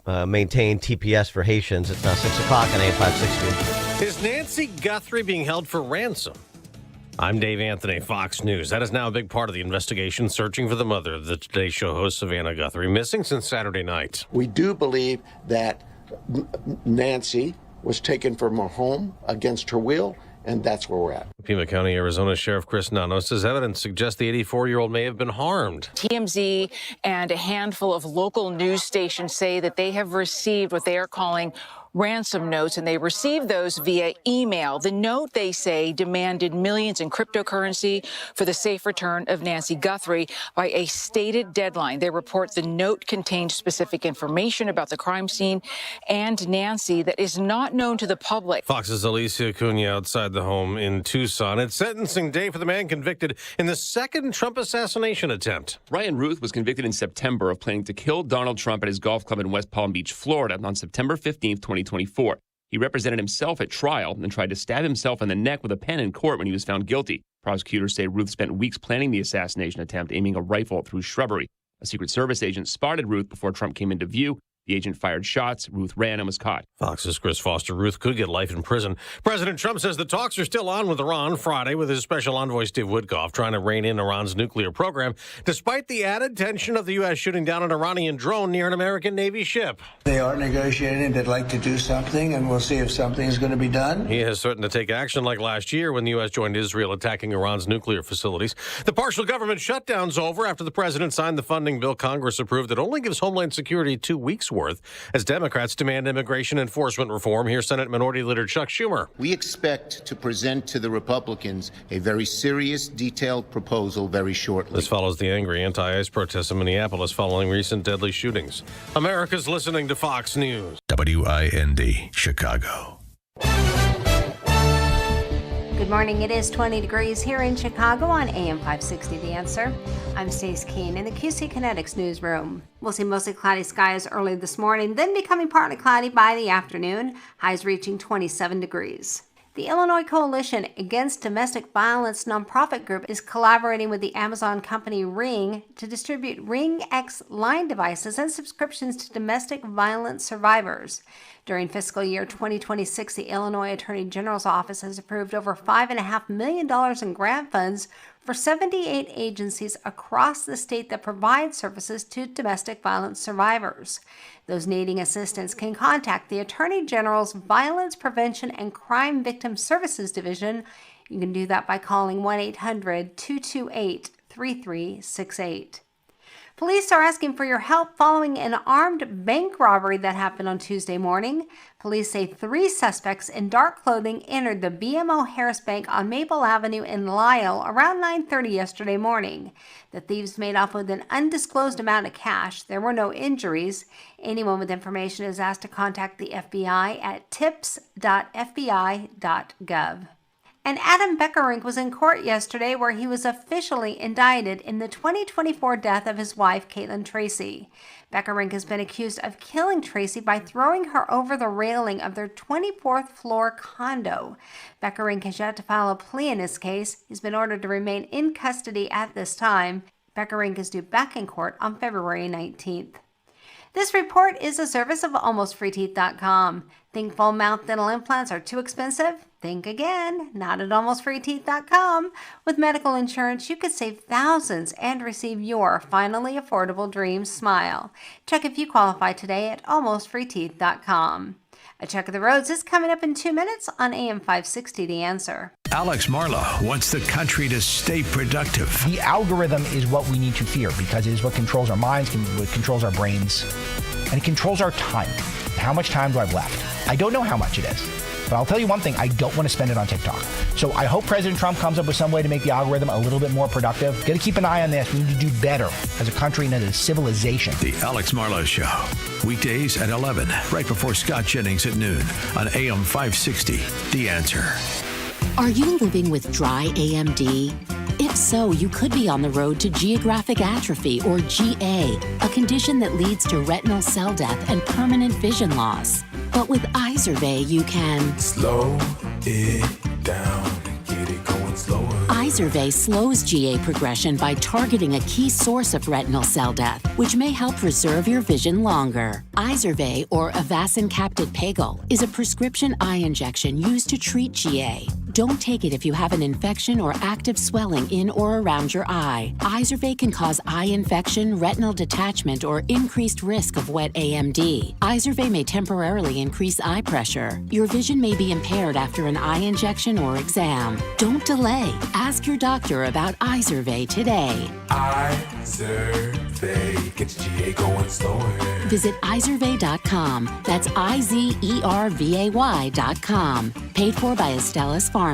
maintain TPS for Haitians. It's now 6 o'clock on AM 560. Is Nancy Guthrie being held for ransom? I'm Dave Anthony, Fox News. That is now a big part of the investigation, searching for the mother of the Today Show host, Savannah Guthrie, missing since Saturday night. We do believe that Nancy was taken from her home against her will, and that's where we're at. Pima County, Arizona Sheriff Chris Nano says evidence suggests the 84-year-old may have been harmed. TMZ and a handful of local news stations say that they have received what they are calling ransom notes, and they received those via email. The note, they say, demanded millions in cryptocurrency for the safe return of Nancy Guthrie by a stated deadline. They report the note contained specific information about the crime scene and Nancy that is not known to the public. Fox's Alicia Cunha outside the home in Tucson. It's sentencing day for the man convicted in the second Trump assassination attempt. Ryan Ruth was convicted in September of planning to kill Donald Trump at his golf club in West Palm Beach, Florida on September 15th, 2024. He represented himself at trial and tried to stab himself in the neck with a pen in court when he was found guilty. Prosecutors say Ruth spent weeks planning the assassination attempt, aiming a rifle through shrubbery. A Secret Service agent spotted Ruth before Trump came into view. The agent fired shots. Ruth ran and was caught. Fox's Chris Foster. Ruth could get life in prison. President Trump says the talks are still on with Iran Friday with his special envoy Steve Witkoff trying to rein in Iran's nuclear program, despite the added tension of the U.S. shooting down an Iranian drone near an American Navy ship. They are negotiating. They'd like to do something, and we'll see if something is going to be done. He has threatened to take action like last year when the U.S. joined Israel attacking Iran's nuclear facilities. The partial government shutdown's over after the president signed the funding bill Congress approved that only gives Homeland Security 2 weeks' worth as Democrats demand immigration enforcement reform. Here's Senate Minority Leader Chuck Schumer. We expect to present to the Republicans a very serious, detailed proposal very shortly. This follows the angry anti-ICE protests in Minneapolis following recent deadly shootings. America's listening to Fox News. WIND, Chicago. Good morning. It is 20 degrees here in Chicago on AM 560 The Answer. I'm Stace Keene in the QC Kinetics newsroom. We'll see mostly cloudy skies early this morning, then becoming partly cloudy by the afternoon, highs reaching 27 degrees. The Illinois Coalition Against Domestic Violence nonprofit group is collaborating with the Amazon company Ring to distribute Ring X line devices and subscriptions to domestic violence survivors. During fiscal year 2026, the Illinois Attorney General's office has approved over $5.5 million in grant funds for 78 agencies across the state that provide services to domestic violence survivors. Those needing assistance can contact the Attorney General's Violence Prevention and Crime Victim Services Division. You can do that by calling 1-800-228-3368. Police are asking for your help following an armed bank robbery that happened on Tuesday morning. Police say 3 suspects in dark clothing entered the BMO Harris Bank on Maple Avenue in Lisle around 9:30 yesterday morning. The thieves made off with an undisclosed amount of cash. There were no injuries. Anyone with information is asked to contact the FBI at tips.fbi.gov. And Adam Beckerink was in court yesterday where he was officially indicted in the 2024 death of his wife, Caitlin Tracy. Beckerink has been accused of killing Tracy by throwing her over the railing of their 24th floor condo. Beckerink has yet to file a plea in his case. He's been ordered to remain in custody at this time. Beckerink is due back in court on February 19th. This report is a service of AlmostFreeTeeth.com. Think full mouth dental implants are too expensive? Think again. Not at AlmostFreeTeeth.com. With medical insurance, you could save thousands and receive your finally affordable dream smile. Check if you qualify today at AlmostFreeTeeth.com. A check of the roads is coming up in 2 minutes on AM 560 The Answer. Alex Marlow wants the country to stay productive. The algorithm is what we need to fear because it is what controls our minds, what controls our brains, and it controls our time. How much time do I have left? I don't know how much it is, but I'll tell you one thing, I don't want to spend it on TikTok. So I hope President Trump comes up with some way to make the algorithm a little bit more productive. Got to keep an eye on this. We need to do better as a country and as a civilization. The Alex Marlow Show, weekdays at 11, right before Scott Jennings at noon on AM 560, The Answer. Are you living with dry AMD? If so, you could be on the road to geographic atrophy, or GA, a condition that leads to retinal cell death and permanent vision loss. But with Izervay, you can slow it down and get it going slower. Izervay slows GA progression by targeting a key source of retinal cell death, which may help preserve your vision longer. Izervay, or Avastin Captid Pagel, is a prescription eye injection used to treat GA. Don't take it if you have an infection or active swelling in or around your eye. Izervay can cause eye infection, retinal detachment, or increased risk of wet AMD. Izervay may temporarily increase eye pressure. Your vision may be impaired after an eye injection or exam. Don't delay. Ask your doctor about Izervay today. Izervay gets GA going slower. Visit Izervay.com. That's IZERVAY.com. Paid for by Astellas Pharma.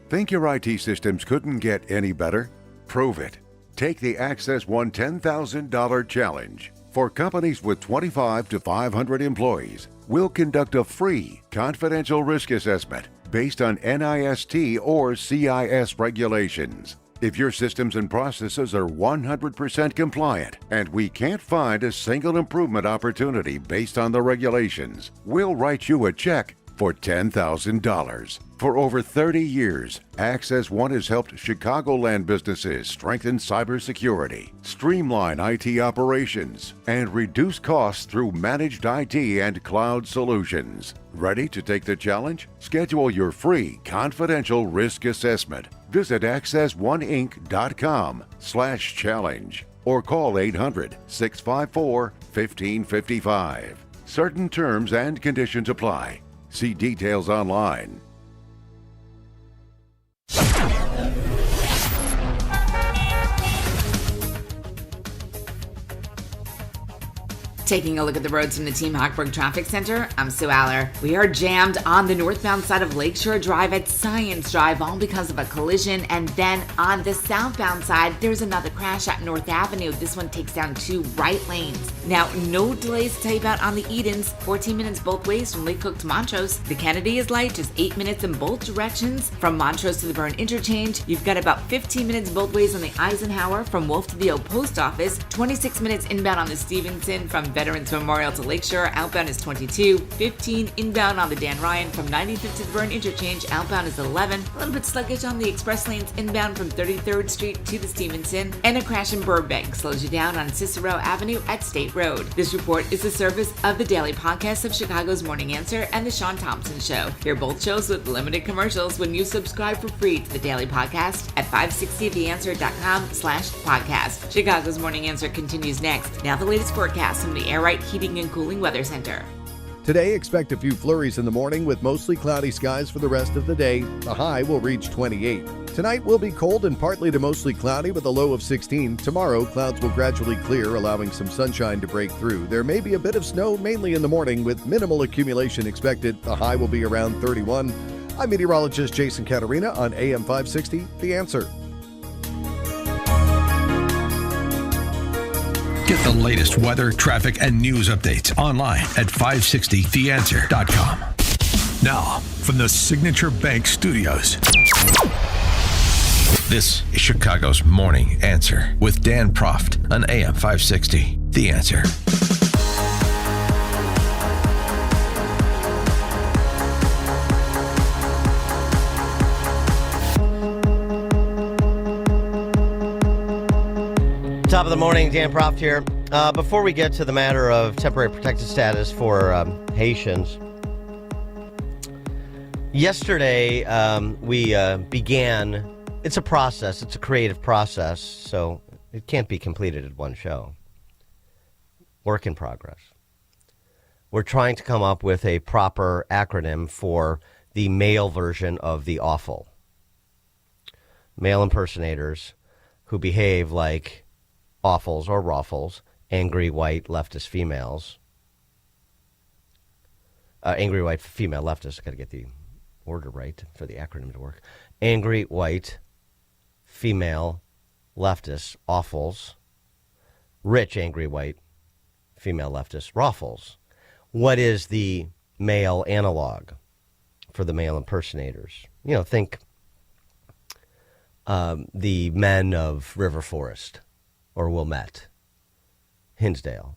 Think your IT systems couldn't get any better? Prove it. Take the Access One $10,000 challenge. For companies with 25 to 500 employees, we'll conduct a free, confidential risk assessment based on NIST or CIS regulations. If your systems and processes are 100% compliant and we can't find a single improvement opportunity based on the regulations, we'll write you a check for $10,000. For over 30 years, Access One has helped Chicagoland businesses strengthen cybersecurity, streamline IT operations, and reduce costs through managed IT and cloud solutions. Ready to take the challenge? Schedule your free confidential risk assessment. Visit accessoneInc.com/challenge or call 800-654-1555. Certain terms and conditions apply. See details online. Taking a look at the roads from the Team Hochberg Traffic Center, I'm Sue Aller. We are jammed on the northbound side of Lakeshore Drive at Science Drive, all because of a collision. And then on the southbound side, there's another crash at North Avenue. This one takes down 2 right lanes. Now, no delays to tell you about on the Edens, 14 minutes both ways from Lake Cook to Montrose. The Kennedy is light, just 8 minutes in both directions. From Montrose to the Byrne Interchange, you've got about 15 minutes both ways on the Eisenhower from Wolf to the Old Post Office, 26 minutes inbound on the Stevenson from Veterans Memorial to Lakeshore, outbound is 22, 15 inbound on the Dan Ryan from 95th to the Burn Interchange, outbound is 11, a little bit sluggish on the express lanes inbound from 33rd Street to the Stevenson, and a crash in Burbank slows you down on Cicero Avenue at State Road. This report is the service of the daily podcast of Chicago's Morning Answer and the Sean Thompson Show. Hear both shows with limited commercials when you subscribe for free to the daily podcast at 560theanswer.com/podcast. Chicago's Morning Answer continues next. Now the latest forecast from the Air Right Heating and Cooling Weather Center. Today, expect a few flurries in the morning with mostly cloudy skies for the rest of the day. The high will reach 28. Tonight will be cold and partly to mostly cloudy with a low of 16. Tomorrow, clouds will gradually clear, allowing some sunshine to break through. There may be a bit of snow, mainly in the morning, with minimal accumulation expected. The high will be around 31. I'm meteorologist Jason Catarina on AM 560, The Answer. Get the latest weather, traffic, and news updates online at 560theanswer.com. Now, from the Signature Bank Studios, this is Chicago's Morning Answer with Dan Proft on AM 560, The Answer. Top of the morning, Dan Proft here. Before we get to the matter of temporary protected status for Haitians, yesterday we began, it's a process, it's a creative process, so it can't be completed at one show. Work in progress. We're trying to come up with a proper acronym for the male version of the awful. Male impersonators who behave like awfuls or raffles, angry white leftist females. Angry white female leftists. Got to get the order right for the acronym to work. Angry white female leftists, awfuls. Rich angry white female leftists, raffles. What is the male analog for the male impersonators? You know, think the men of River Forest. Or Wilmette, Hinsdale.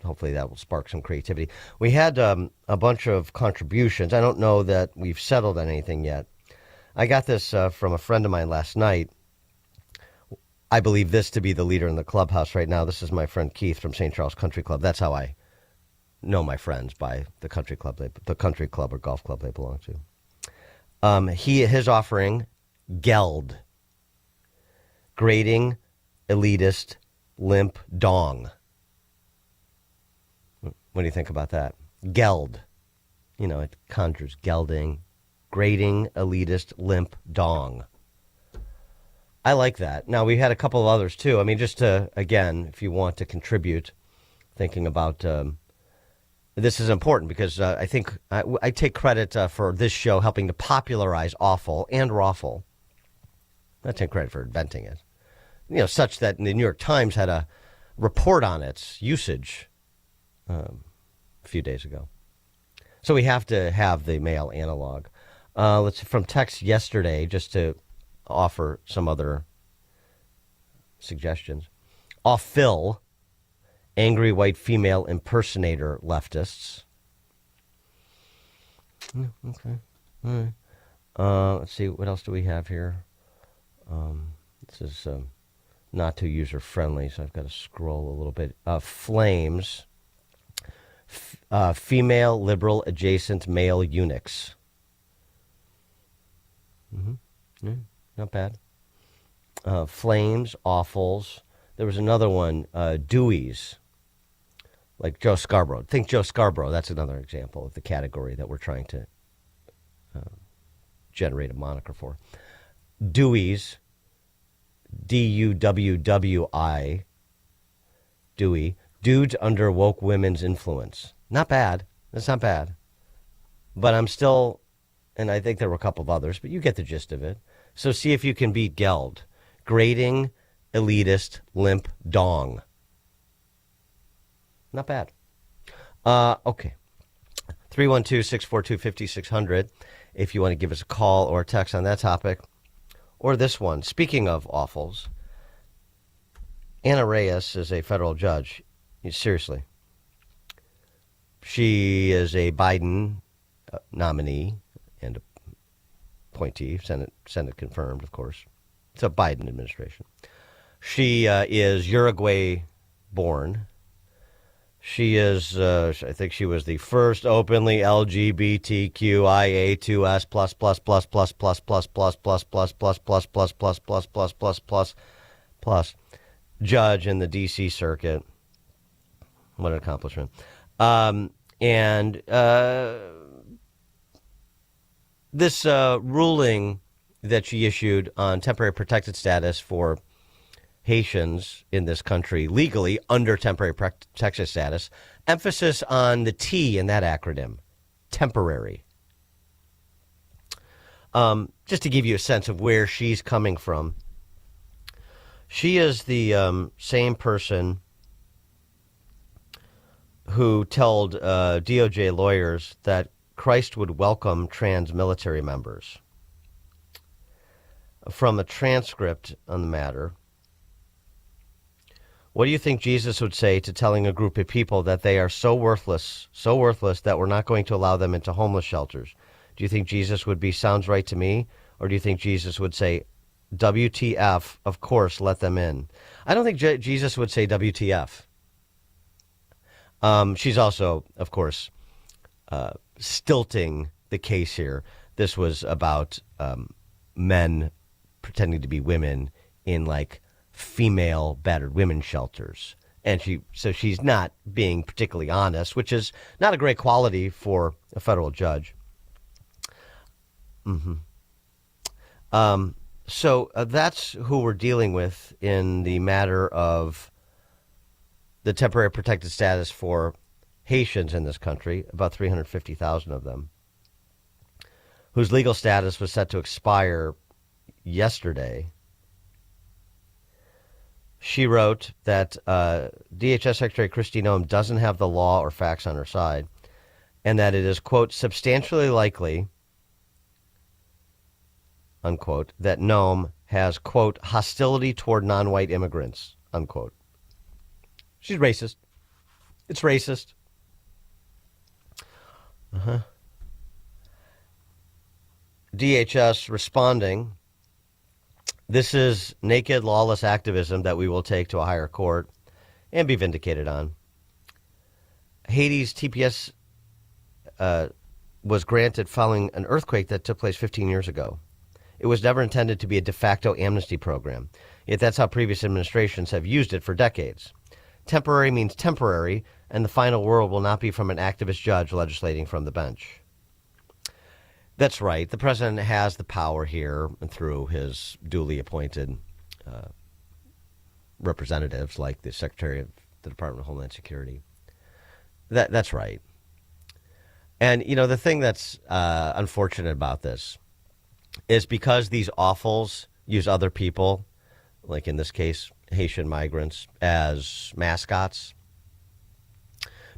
Hopefully that will spark some creativity. We had a bunch of contributions. I don't know that we've settled on anything yet. I got this from a friend of mine last night. I believe this to be the leader in the clubhouse right now. This is my friend Keith from St. Charles Country Club. That's how I know my friends, by the country club or golf club they belong to. His offering, Geld. Grading, elitist, limp, dong. What do you think about that? Geld. You know, it conjures gelding. Grading, elitist, limp, dong. I like that. Now, we had a couple of others, too. I mean, just to, again, if you want to contribute, thinking about, this is important because I think I take credit for this show helping to popularize awful and raffle. I take credit for inventing it. You know, such that the New York Times had a report on its usage a few days ago. So we have to have the male analog. Let's see, from text yesterday, just to offer some other suggestions. Awful, angry white female impersonator leftists. Okay. All right. Let's see, what else do we have here? This is not too user-friendly, so I've got to scroll a little bit. Flames, female liberal adjacent male eunuchs. Mm-hmm. Not bad. Flames, awfuls. There was another one, Deweys, like Joe Scarborough. Think Joe Scarborough. That's another example of the category that we're trying to generate a moniker for. Deweys, D-U-W-W-I, Dewey, dudes under woke women's influence. Not bad. That's not bad. But I'm still, and I think there were a couple of others, but you get the gist of it. So see if you can beat Geld. Grading, elitist, limp, dong. Not bad. Okay. 312-642-5600 if you want to give us a call or a text on that topic. Or this one. Speaking of awfuls, Anna Reyes is a federal judge. Seriously. She is a Biden nominee and appointee, Senate confirmed, of course. It's a Biden administration. She is Uruguay born. She is, I think she was the first openly LGBTQIA2S plus plus plus plus plus plus plus plus plus plus plus plus plus plus plus plus plus plus judge in the D.C. Circuit. What an accomplishment. And this ruling that she issued on temporary protected status for Haitians in this country legally under temporary protected status, emphasis on the T in that acronym, temporary. Just to give you a sense of where she's coming from, she is the same person who told DOJ lawyers that Christ would welcome trans military members. From a transcript on the matter, what do you think Jesus would say to telling a group of people that they are so worthless that we're not going to allow them into homeless shelters? Do you think Jesus would be, sounds right to me? Or do you think Jesus would say, WTF, of course, let them in? I don't think Jesus would say WTF. She's also, of course, stilting the case here. This was about men pretending to be women in like female battered women shelters. And she's not being particularly honest, which is not a great quality for a federal judge. So that's who we're dealing with in the matter of the temporary protected status for Haitians in this country, about 350,000 of them, whose legal status was set to expire yesterday. She wrote that DHS Secretary Kristi Noem doesn't have the law or facts on her side, and that it is, quote, substantially likely, unquote, that Noem has, quote, hostility toward non-white immigrants, unquote. She's racist. It's racist. DHS responding, this is naked, lawless activism that we will take to a higher court and be vindicated on. Haiti's TPS was granted following an earthquake that took place 15 years ago. It was never intended to be a de facto amnesty program, yet that's how previous administrations have used it for decades. Temporary means temporary, and the final word will not be from an activist judge legislating from the bench. That's right. The president has the power here through his duly appointed representatives, like the Secretary of the Department of Homeland Security. That's right. And, you know, the thing that's unfortunate about this is because these awfuls use other people, like in this case, Haitian migrants, as mascots,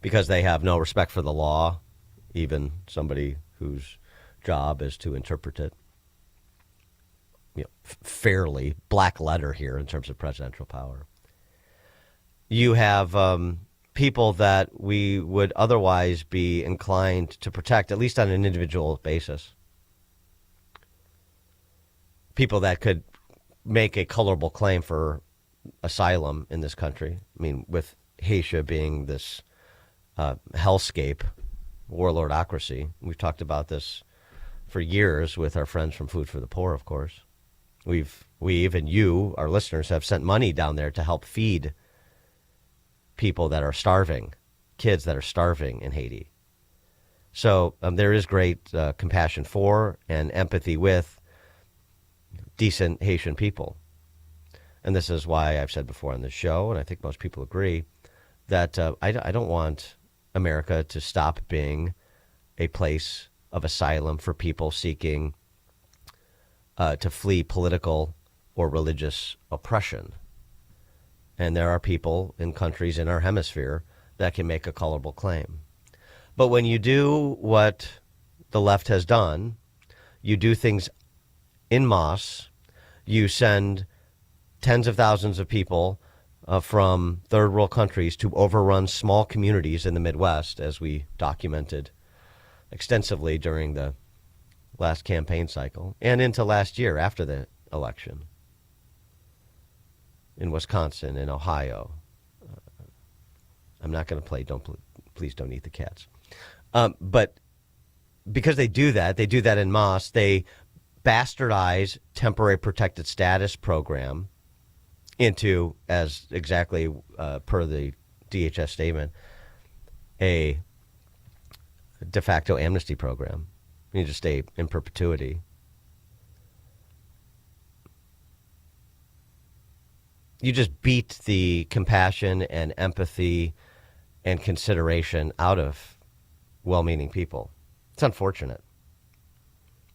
because they have no respect for the law, even somebody whose job is to interpret it, you know, fairly, black letter here in terms of presidential power. You have people that we would otherwise be inclined to protect, at least on an individual basis. People that could make a colorable claim for asylum in this country. I mean, with Haitian being this hellscape, warlordocracy. We've talked about this for years with our friends from Food for the Poor, of course. We've and you, our listeners, have sent money down there to help feed people that are starving, kids that are starving in Haiti. So there is great compassion for and empathy with decent Haitian people. And this is why I've said before on this show, and I think most people agree, that I don't want America to stop being a place of asylum for people seeking to flee political or religious oppression. And there are people in countries in our hemisphere that can make a colorable claim. But when you do what the left has done, you do things en masse, you send tens of thousands of people from third world countries to overrun small communities in the Midwest, as we documented extensively during the last campaign cycle and into last year after the election in Wisconsin and Ohio. I'm not going to play Please Don't Eat the Cats. But because they do that en masse. They bastardize temporary protected status program into, as exactly per the DHS statement, a de facto amnesty program. You just stay in perpetuity. You just beat the compassion and empathy and consideration out of well-meaning people. It's unfortunate.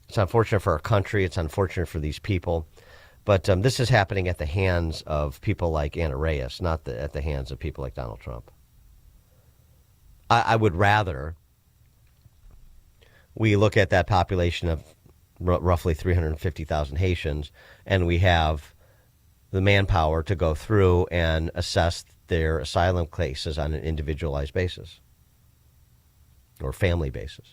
It's unfortunate for our country. It's unfortunate for these people. But this is happening at the hands of people like Anna Reyes, not at the hands of people like Donald Trump. I would rather we look at that population of roughly 350,000 Haitians, and we have the manpower to go through and assess their asylum cases on an individualized basis or family basis.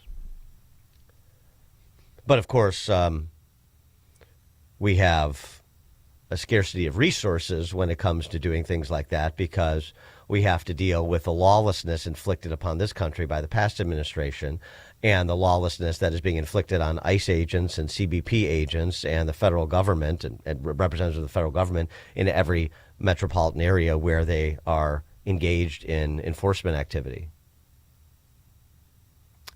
But of course, we have a scarcity of resources when it comes to doing things like that, because we have to deal with the lawlessness inflicted upon this country by the past administration and the lawlessness that is being inflicted on ICE agents and CBP agents and the federal government and representatives of the federal government in every metropolitan area where they are engaged in enforcement activity.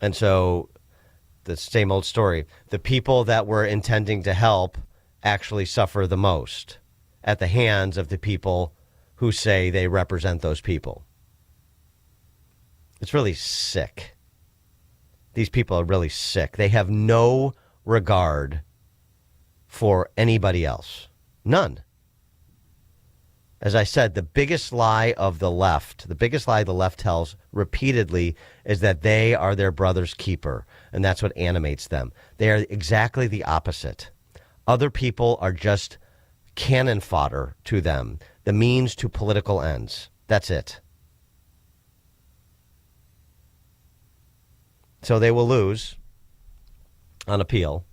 And so the same old story. The people that we're intending to help actually suffer the most at the hands of the people who say they represent those people. It's really sick. These people are really sick. They have no regard for anybody else. None. As I said, the biggest lie of the left, the biggest lie the left tells repeatedly is that they are their brother's keeper, and that's what animates them. They are exactly the opposite. Other people are just cannon fodder to them, the means to political ends. That's it. So they will lose on appeal,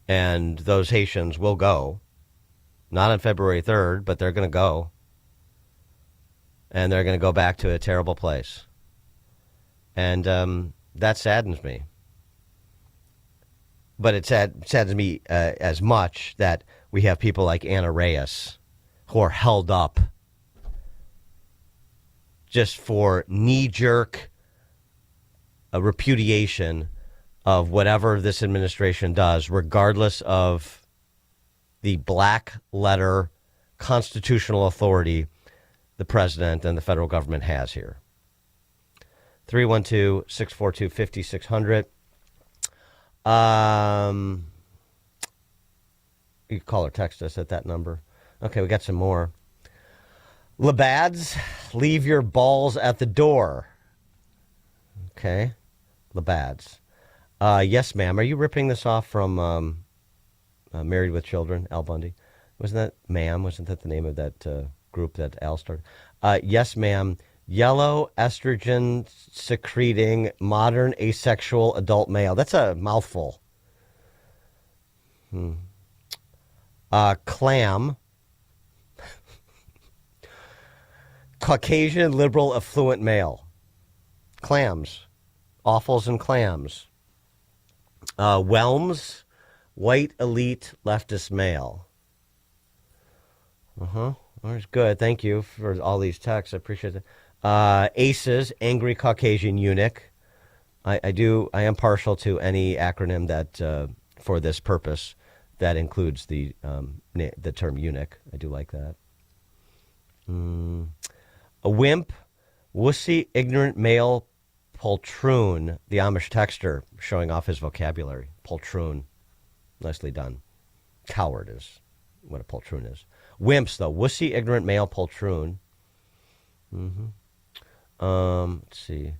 and those Haitians will go. Not on February 3rd, but they're going to go. And they're going to go back to a terrible place. And that saddens me. But it saddens me as much that we have people like Anna Reyes who are held up just for knee-jerk repudiation of whatever this administration does, regardless of the black letter constitutional authority the president and the federal government has here. 312-642-5600. You can call or text us at that number. Okay, we got some more. Labads, leave your balls at the door. Okay, Labads. Yes, ma'am. Are you ripping this off from Married with Children, Al Bundy? Wasn't that, ma'am? Wasn't that the name of that group that Al started? Yes, ma'am. Yellow estrogen secreting modern asexual adult male. That's a mouthful. Clam. Caucasian liberal affluent male. Clams. Offals and clams. Whelms. White elite leftist male. That's good. Thank you for all these texts. I appreciate it. ACEs, angry Caucasian eunuch. I am partial to any acronym that for this purpose that includes the term eunuch. I do like that. A wimp, wussy, ignorant male poltroon. The Amish texter showing off his vocabulary. Poltroon. Nicely done. Coward is what a poltroon is. Wimps, though. Wussy, ignorant male poltroon. Let's see.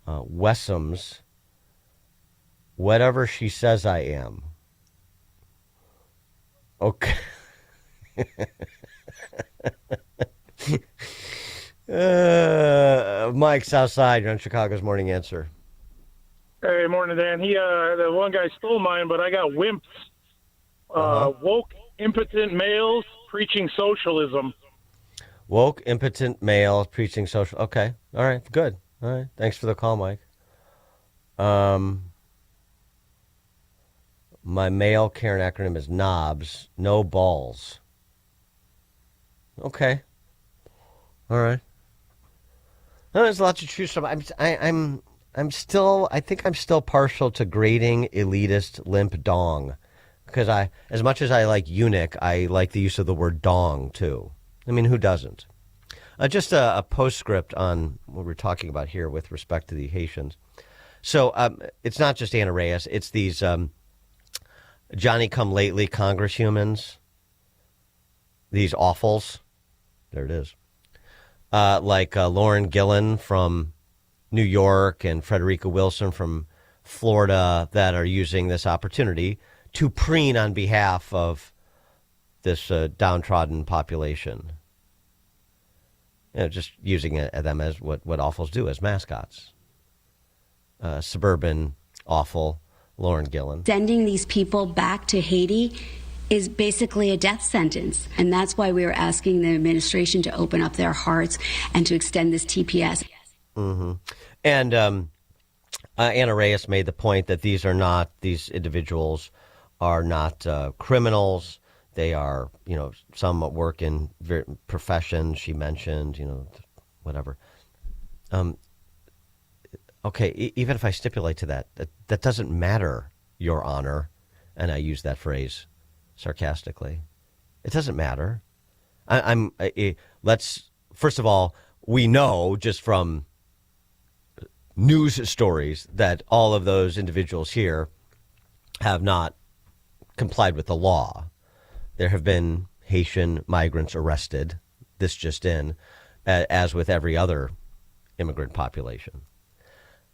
Wessams. Whatever she says I am. Okay. Mike, Southside, you're on Chicago's Morning Answer. Hey, morning, Dan. The one guy stole mine, but I got wimps. Woke, impotent males preaching socialism. Woke, impotent male preaching social. Okay. All right. Good. All right. Thanks for the call, Mike. My male Karen acronym is NOBS. No balls. Okay. All right. No, there's a lot to choose from. I think I'm still partial to grading elitist limp dong, because as much as I like eunuch, I like the use of the word dong too. I mean, who doesn't? Just a postscript on what we're talking about here with respect to the Haitians. So it's not just Anna Reyes; it's these Johnny-come-lately Congress humans, these awfuls. There it is. Like Lauren Gillen from New York and Frederica Wilson from Florida that are using this opportunity to preen on behalf of this downtrodden population. You know, just using them as what awfuls do, as mascots. Suburban awful Lauren Gillen. Sending these people back to Haiti is basically a death sentence. And that's why we were asking the administration to open up their hearts and to extend this TPS. Mm-hmm. And Anna Reyes made the point that these individuals are not criminals. They are, some work in professions she mentioned, whatever. Okay, even if I stipulate to that doesn't matter, Your Honor. And I use that phrase sarcastically. It doesn't matter. First of all, we know just from news stories that all of those individuals here have not complied with the law. There have been Haitian migrants arrested, this just in, as with every other immigrant population.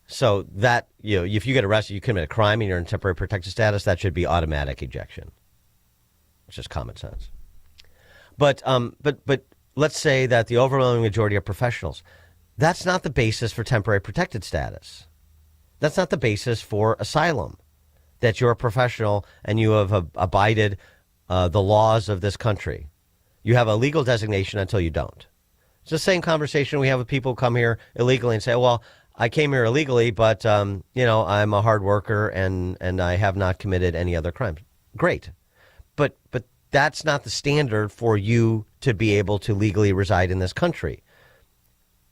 So that, if you get arrested, you commit a crime and you're in temporary protected status, that should be automatic ejection. It's just common sense. But let's say that the overwhelming majority are professionals. That's not the basis for temporary protected status. That's not the basis for asylum, that you're a professional and you have abided the laws of this country. You have a legal designation until you don't. It's the same conversation we have with people who come here illegally and say, well, I came here illegally, but, I'm a hard worker and I have not committed any other crimes. Great. But that's not the standard for you to be able to legally reside in this country.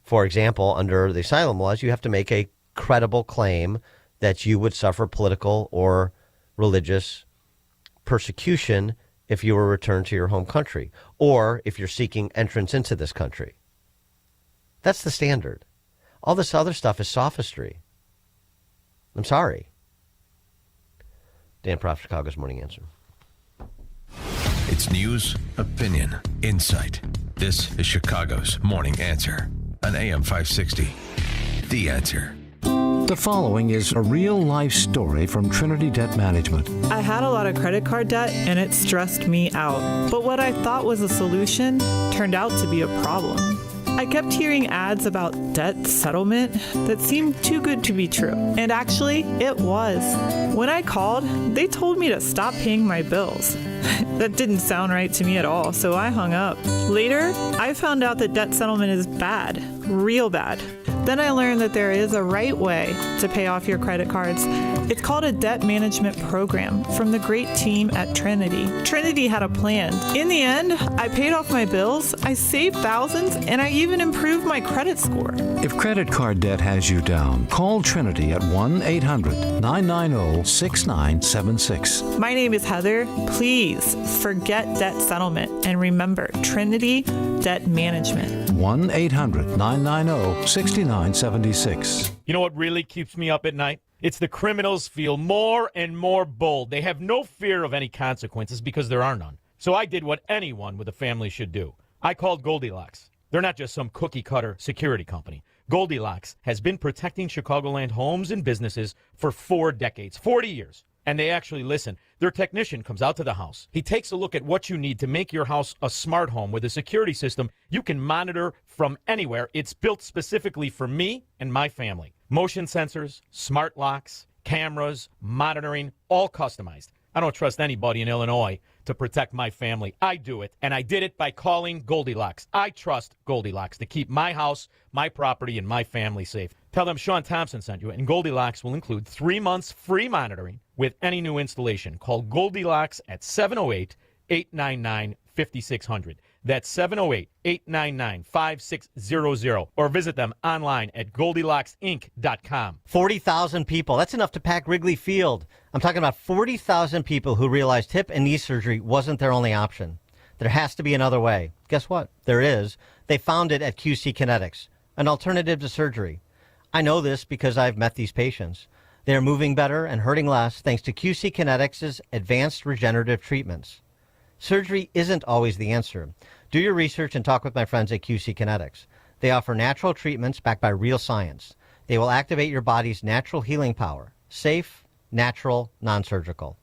For example, under the asylum laws, you have to make a credible claim that you would suffer political or religious persecution if you were returned to your home country, or if you're seeking entrance into this country. That's the standard. All this other stuff is sophistry. I'm sorry. Dan Proft, Chicago's Morning Answer. It's news, opinion, insight. This is Chicago's Morning Answer on AM 560. The Answer. The following is a real-life story from Trinity Debt Management. I had a lot of credit card debt, and it stressed me out. But what I thought was a solution turned out to be a problem. I kept hearing ads about debt settlement that seemed too good to be true. And actually, it was. When I called, they told me to stop paying my bills. That didn't sound right to me at all, so I hung up. Later, I found out that debt settlement is bad, real bad. Then I learned that there is a right way to pay off your credit cards. It's called a debt management program from the great team at Trinity. Trinity had a plan. In the end, I paid off my bills, I saved thousands, and I even improved my credit score. If credit card debt has you down, call Trinity at 1-800-990-6976. My name is Heather. Please forget debt settlement and remember Trinity Debt Management. 1-800-990-6976. You know what really keeps me up at night? It's the criminals feel more and more bold. They have no fear of any consequences because there are none. So I did what anyone with a family should do. I called Goldilocks. They're not just some cookie-cutter security company. Goldilocks has been protecting Chicagoland homes and businesses for 4 decades, 40 years. And they actually listen. Their technician comes out to the house. He takes a look at what you need to make your house a smart home with a security system you can monitor from anywhere. It's built specifically for me and my family. Motion sensors, smart locks, cameras, monitoring, all customized. I don't trust anybody in Illinois to protect my family. I do it, and I did it by calling Goldilocks. I trust Goldilocks to keep my house, my property, and my family safe. Tell them Sean Thompson sent you, and Goldilocks will include 3 months free monitoring with any new installation. Call Goldilocks at 708-899-5600. That's 708-899-5600. Or visit them online at GoldilocksInc.com. 40,000 people. That's enough to pack Wrigley Field. I'm talking about 40,000 people who realized hip and knee surgery wasn't their only option. There has to be another way. Guess what? There is. They found it at QC Kinetics, an alternative to surgery. I know this because I've met these patients. They are moving better and hurting less thanks to QC Kinetics' advanced regenerative treatments. Surgery isn't always the answer. Do your research and talk with my friends at QC Kinetics. They offer natural treatments backed by real science. They will activate your body's natural healing power. Safe, natural, non-surgical.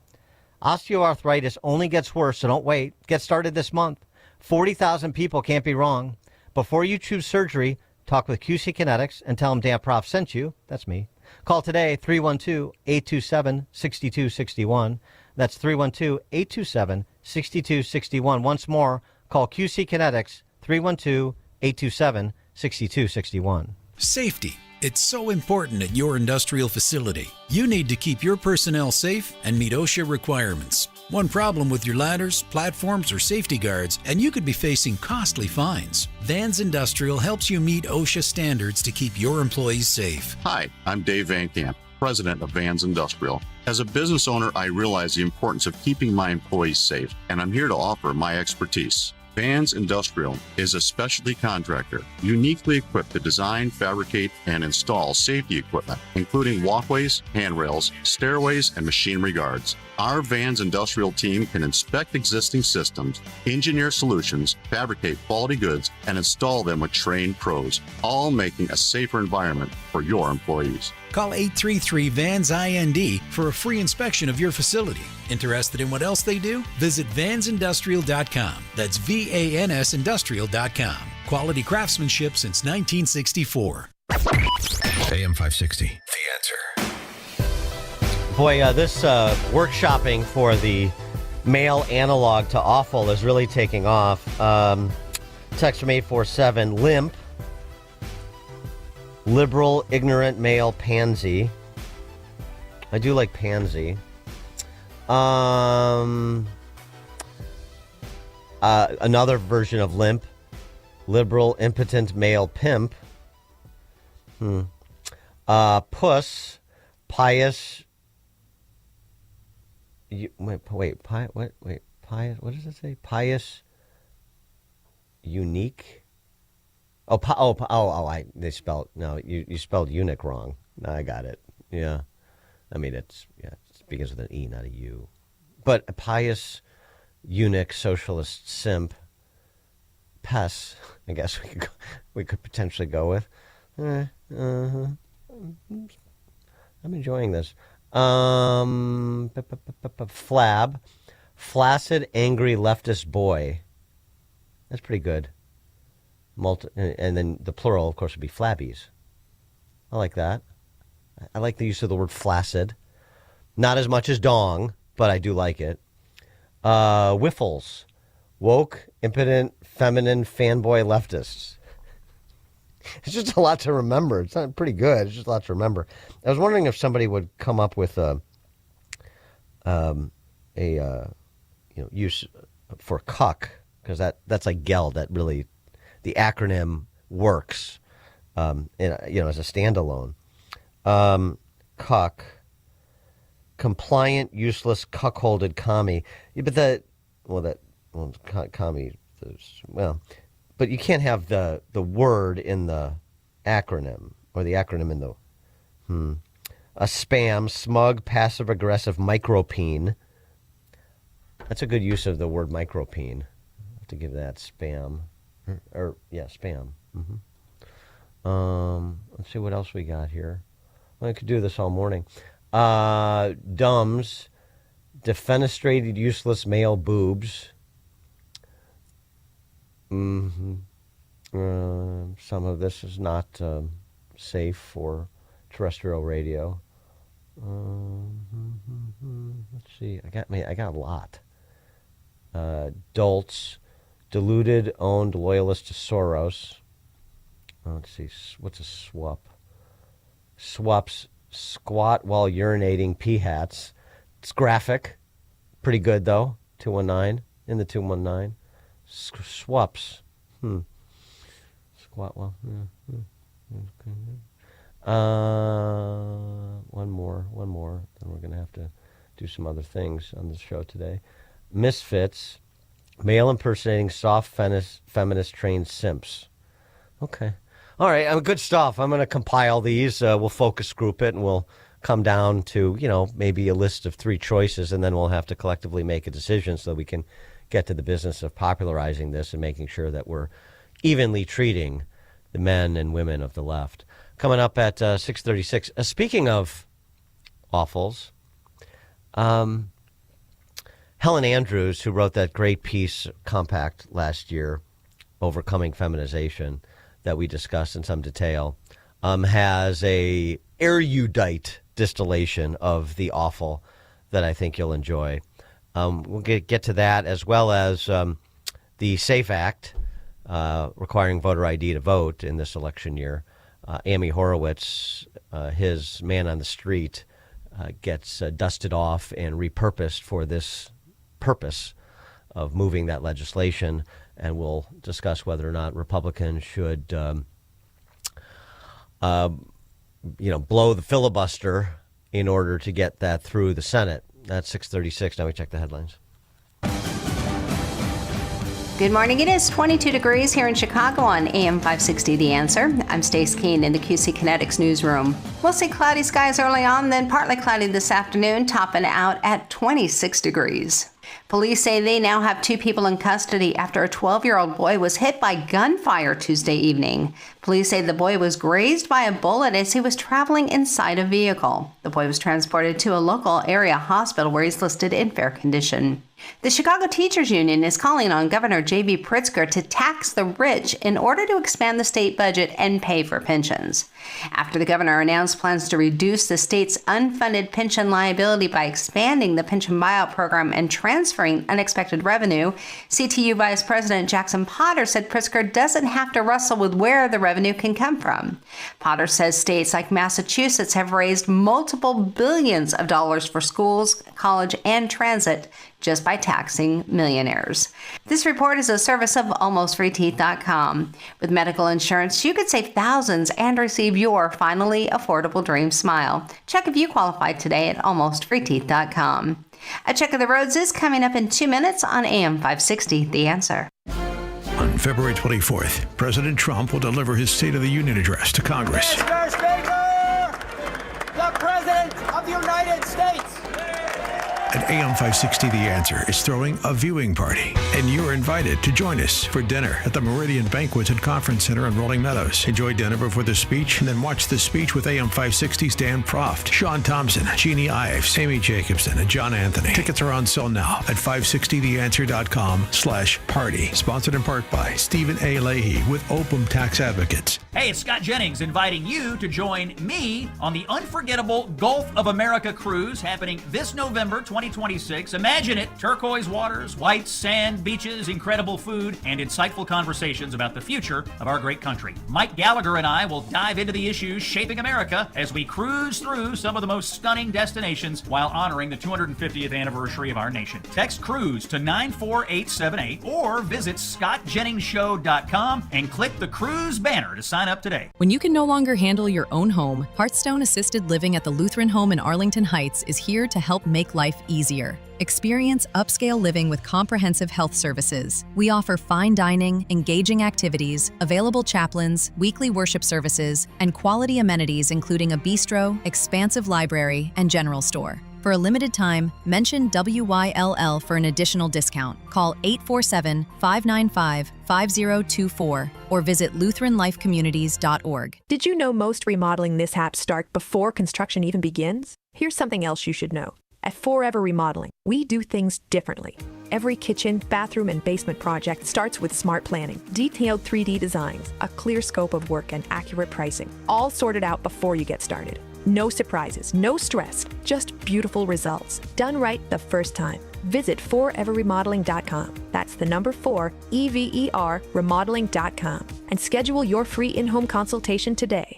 Osteoarthritis only gets worse, so don't wait. Get started this month. 40,000 people can't be wrong. Before you choose surgery, talk with QC Kinetics and tell them Dan Prof sent you. That's me. Call today, 312-827-6261. That's 312-827-6261. Once more, call QC Kinetics, 312-827-6261. Safety. It's so important at your industrial facility. You need to keep your personnel safe and meet OSHA requirements. One problem with your ladders, platforms, or safety guards, and you could be facing costly fines. Vans Industrial helps you meet OSHA standards to keep your employees safe. Hi, I'm Dave Van Camp, president of Vans Industrial. As a business owner, I realize the importance of keeping my employees safe, and I'm here to offer my expertise. Vans Industrial is a specialty contractor uniquely equipped to design, fabricate, and install safety equipment, including walkways, handrails, stairways, and machinery guards. Our Vans Industrial team can inspect existing systems, engineer solutions, fabricate quality goods, and install them with trained pros, all making a safer environment for your employees. Call 833-VANS-IND for a free inspection of your facility. Interested in what else they do? Visit vansindustrial.com. That's VANS Industrial.com. Quality craftsmanship since 1964. AM 560. The Answer. Boy, this workshopping for the mail analog to awful is really taking off. Text from 847, limp. Liberal, ignorant male pansy. I do like pansy. Another version of limp. Liberal, impotent male pimp. Puss. Pious. Pious. What does it say? Pious. Unique. They spelled, no, you spelled eunuch wrong. No, I got it. Yeah. I mean, it begins with an E, not a U. But a pious eunuch, socialist simp, Pess, I guess we could potentially go with. I'm enjoying this. Flab, flaccid, angry leftist boy. That's pretty good. And then the plural, of course, would be flabbies. I like that. I like the use of the word flaccid. Not as much as dong, but I do like it. Wiffles. Woke, impotent, feminine, fanboy leftists. It's just a lot to remember. It's not pretty good. It's just a lot to remember. I was wondering if somebody would come up with a use for cuck, because that's like geld. That really, the acronym works, as a standalone. Cuck, compliant, useless, cuckolded commie. Yeah, but commie. But you can't have the word in the acronym, or the acronym in the a spam, smug, passive aggressive, micropene. That's a good use of the word micropene. I have to give that spam. Spam. Let's see what else we got here. Well, I could do this all morning. Dumbs, defenestrated useless male boobs. Some of this is not safe for terrestrial radio. Let's see. I got a lot. Dolts, deluded, owned, loyalist to Soros. Let's see. What's a swap? Swaps, squat while urinating pea hats. It's graphic. Pretty good, though. 219 in the 219. Swaps. Squat while. One more. Then we're going to have to do some other things on the show today. Misfits, male impersonating soft feminist trained simps. Okay. All right, good stuff. I'm going to compile these. We'll focus group it, and we'll come down to, maybe a list of 3 choices, and then we'll have to collectively make a decision so we can get to the business of popularizing this and making sure that we're evenly treating the men and women of the left. Coming up at 6:36. Speaking of awfuls, Helen Andrews, who wrote that great piece, Compact, last year, Overcoming Feminization, that we discussed in some detail, has a erudite distillation of the awful that I think you'll enjoy. We'll get to that, as well as the SAFE Act, requiring voter ID to vote in this election year. Amy Horowitz, his man on the street, gets dusted off and repurposed for this purpose of moving that legislation, and we'll discuss whether or not Republicans should, blow the filibuster in order to get that through the Senate. That's 6:36. Now we check the headlines. Good morning. It is 22 degrees here in Chicago on AM 560 The Answer. I'm Stace Keene in the QC Kinetics newsroom. Mostly cloudy skies early on, then partly cloudy this afternoon, topping out at 26 degrees. Police say they now have 2 people in custody after a 12-year-old boy was hit by gunfire Tuesday evening. Police say the boy was grazed by a bullet as he was traveling inside a vehicle. The boy was transported to a local area hospital where he's listed in fair condition. The Chicago Teachers Union is calling on Governor J.B. Pritzker to tax the rich in order to expand the state budget and pay for pensions. After the governor announced plans to reduce the state's unfunded pension liability by expanding the pension buyout program and transferring unexpected revenue, CTU Vice President Jackson Potter said Pritzker doesn't have to wrestle with where the revenue can come from. Potter says states like Massachusetts have raised multiple billions of dollars for schools, college, and transit just by taxing millionaires. This report is a service of AlmostFreeTeeth.com. With medical insurance, you could save thousands and receive your finally affordable dream smile. Check if you qualify today at AlmostFreeTeeth.com. A check of the roads is coming up in 2 minutes on AM 560, The Answer. On February 24th, President Trump will deliver his State of the Union address to Congress. Mr. Speaker, the President of the United States. And AM 560 The Answer is throwing a viewing party, and you're invited to join us for dinner at the Meridian Banquets and Conference Center in Rolling Meadows. Enjoy dinner before the speech, and then watch the speech with AM 560's Dan Proft, Sean Thompson, Jeannie Ives, Amy Jacobson, and John Anthony. Tickets are on sale now at 560theanswer.com/party. Sponsored in part by Stephen A. Leahy with Opum Tax Advocates. Hey, it's Scott Jennings inviting you to join me on the unforgettable Gulf of America cruise happening this November 2026. Imagine it. Turquoise waters, white sand, beaches, incredible food, and insightful conversations about the future of our great country. Mike Gallagher and I will dive into the issues shaping America as we cruise through some of the most stunning destinations while honoring the 250th anniversary of our nation. Text CRUISE to 94878 or visit scottjenningsshow.com and click the cruise banner to sign up today. When you can no longer handle your own home, Hearthstone Assisted Living at the Lutheran Home in Arlington Heights is here to help make life easier. Experience upscale living with comprehensive health services. We offer fine dining, engaging activities, available chaplains, weekly worship services, and quality amenities including a bistro, expansive library, and general store. For a limited time, mention WYLL for an additional discount. Call 847-595-5024 or visit LutheranLifeCommunities.org. Did you know most remodeling mishaps start before construction even begins? Here's something else you should know. At Forever Remodeling, we do things differently. Every kitchen, bathroom, and basement project starts with smart planning, detailed 3D designs, a clear scope of work, and accurate pricing, all sorted out before you get started. No surprises, no stress, just beautiful results, done right the first time. Visit foreverremodeling.com. That's the number 4, EVER, remodeling.com, and schedule your free in-home consultation today.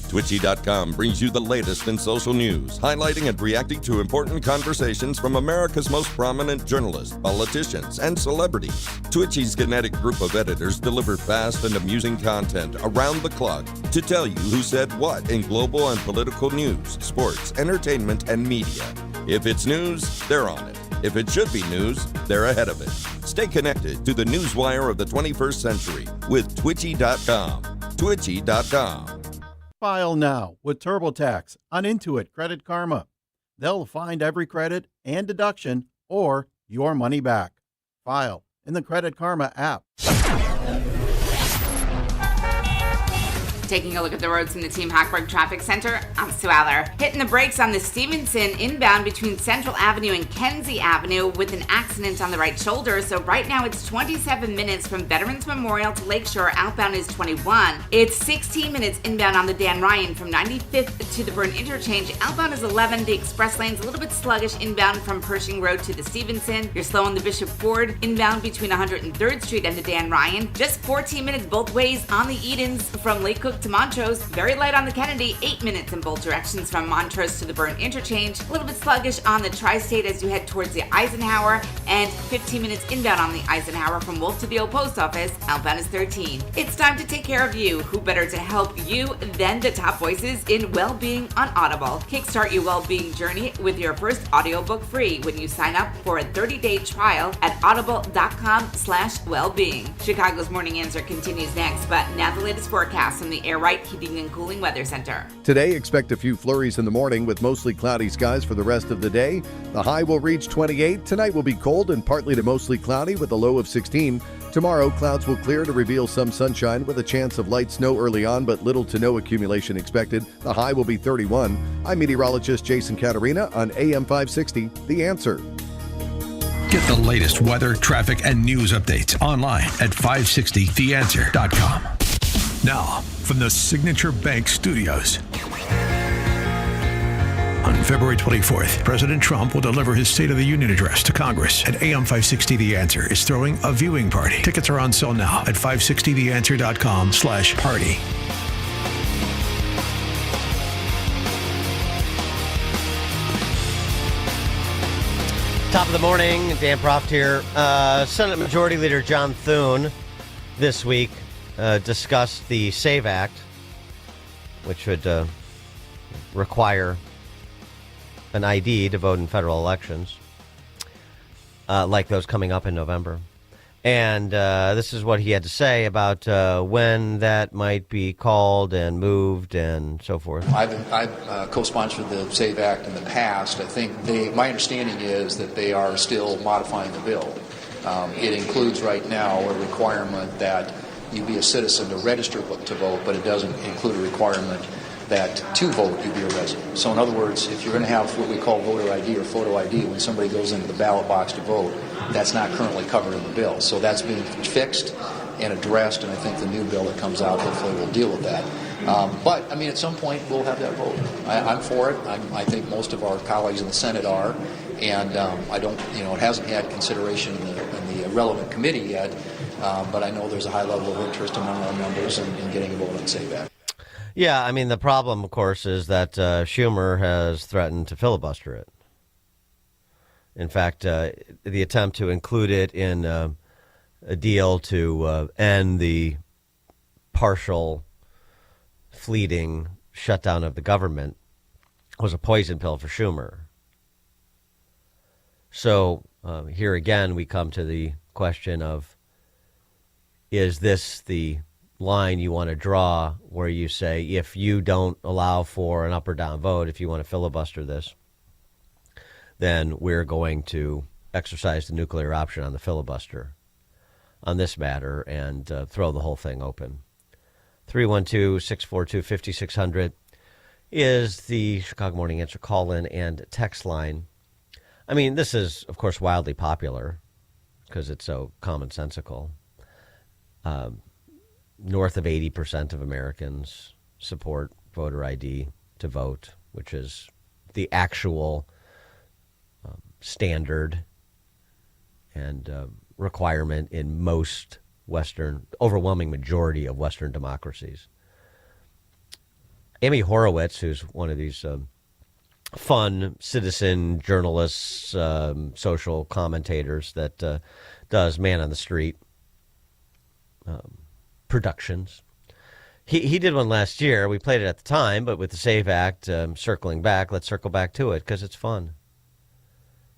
Twitchy.com brings you the latest in social news, highlighting and reacting to important conversations from America's most prominent journalists, politicians, and celebrities. Twitchy's kinetic group of editors deliver fast and amusing content around the clock to tell you who said what in global and political news, sports, entertainment, and media. If it's news, they're on it. If it should be news, they're ahead of it. Stay connected to the newswire of the 21st century with Twitchy.com. Twitchy.com. File now with TurboTax on Intuit Credit Karma. They'll find every credit and deduction or your money back. File in the Credit Karma app. Taking a look at the roads in the Team Hackberg Traffic Center, I'm Sue Aller. Hitting the brakes on the Stevenson inbound between Central Avenue and Kenzie Avenue with an accident on the right shoulder. So right now it's 27 minutes from Veterans Memorial to Lakeshore. Outbound is 21. It's 16 minutes inbound on the Dan Ryan from 95th to the Burn Interchange. Outbound is 11. The express lane's a little bit sluggish inbound from Pershing Road to the Stevenson. You're slow on the Bishop Ford inbound between 103rd Street and the Dan Ryan. Just 14 minutes both ways on the Edens from Lake Cook to Montrose. Very light on the Kennedy, 8 minutes in both directions from Montrose to the Burn Interchange. A little bit sluggish on the Tri-State as you head towards the Eisenhower, and 15 minutes inbound on the Eisenhower from Wolf to the old post office. Outbound is 13. It's time to take care of you. Who better to help you than the top voices in well-being on Audible? Kickstart your well-being journey with your first audiobook free when you sign up for a 30-day trial at audible.com/wellbeing. Chicago's Morning Answer continues next, but now the latest forecast from the Air Right Heating and Cooling Weather Center. Today, expect a few flurries in the morning with mostly cloudy skies for the rest of the day. The high will reach 28. Tonight will be cold and partly to mostly cloudy with a low of 16. Tomorrow, clouds will clear to reveal some sunshine with a chance of light snow early on, but little to no accumulation expected. The high will be 31. I'm meteorologist Jason Caterina on AM 560, The Answer. Get the latest weather, traffic, and news updates online at 560theanswer.com. Now, from the Signature Bank Studios. On February 24th, President Trump will deliver his State of the Union address to Congress, and AM 560 The Answer is throwing a viewing party. Tickets are on sale now at 560theanswer.com/party. Top of the morning, Dan Proft here. Senate Majority Leader John Thune this week discussed the SAVE Act, which would require an ID to vote in federal elections, like those coming up in November. And this is what he had to say about when that might be called and moved and so forth. I've co-sponsored the SAVE Act in the past. I think my understanding is that they are still modifying the bill. It includes right now a requirement that you be a citizen to register to vote, but it doesn't include a requirement that to vote you be a resident. So in other words, if you're going to have what we call voter ID or photo ID when somebody goes into the ballot box to vote, that's not currently covered in the bill. So that's being fixed and addressed, and I think the new bill that comes out hopefully will deal with that. But, I mean, at some point we'll have that vote. I'm for it. I think most of our colleagues in the Senate are, and I don't, it hasn't had consideration in the relevant committee yet, but I know there's a high level of interest among our members in getting a vote on SAVE Act. Yeah, I mean, the problem, of course, is that Schumer has threatened to filibuster it. In fact, the attempt to include it in a deal to end the partial, fleeting shutdown of the government was a poison pill for Schumer. So here again, we come to the question of, is this the line you want to draw where you say, if you don't allow for an up or down vote, if you want to filibuster this, then we're going to exercise the nuclear option on the filibuster on this matter and throw the whole thing open. 312-642-5600 is the Chicago Morning Answer call-in and text line. I mean, this is, of course, wildly popular because it's so commonsensical. North of 80% of Americans support voter ID to vote, which is the actual standard and requirement in most overwhelming majority of Western democracies. Amy Horowitz, who's one of these fun citizen journalists, social commentators that does Man on the Street productions. He did one last year. We played it at the time, but with the SAVE Act circling back, let's circle back to it because it's fun.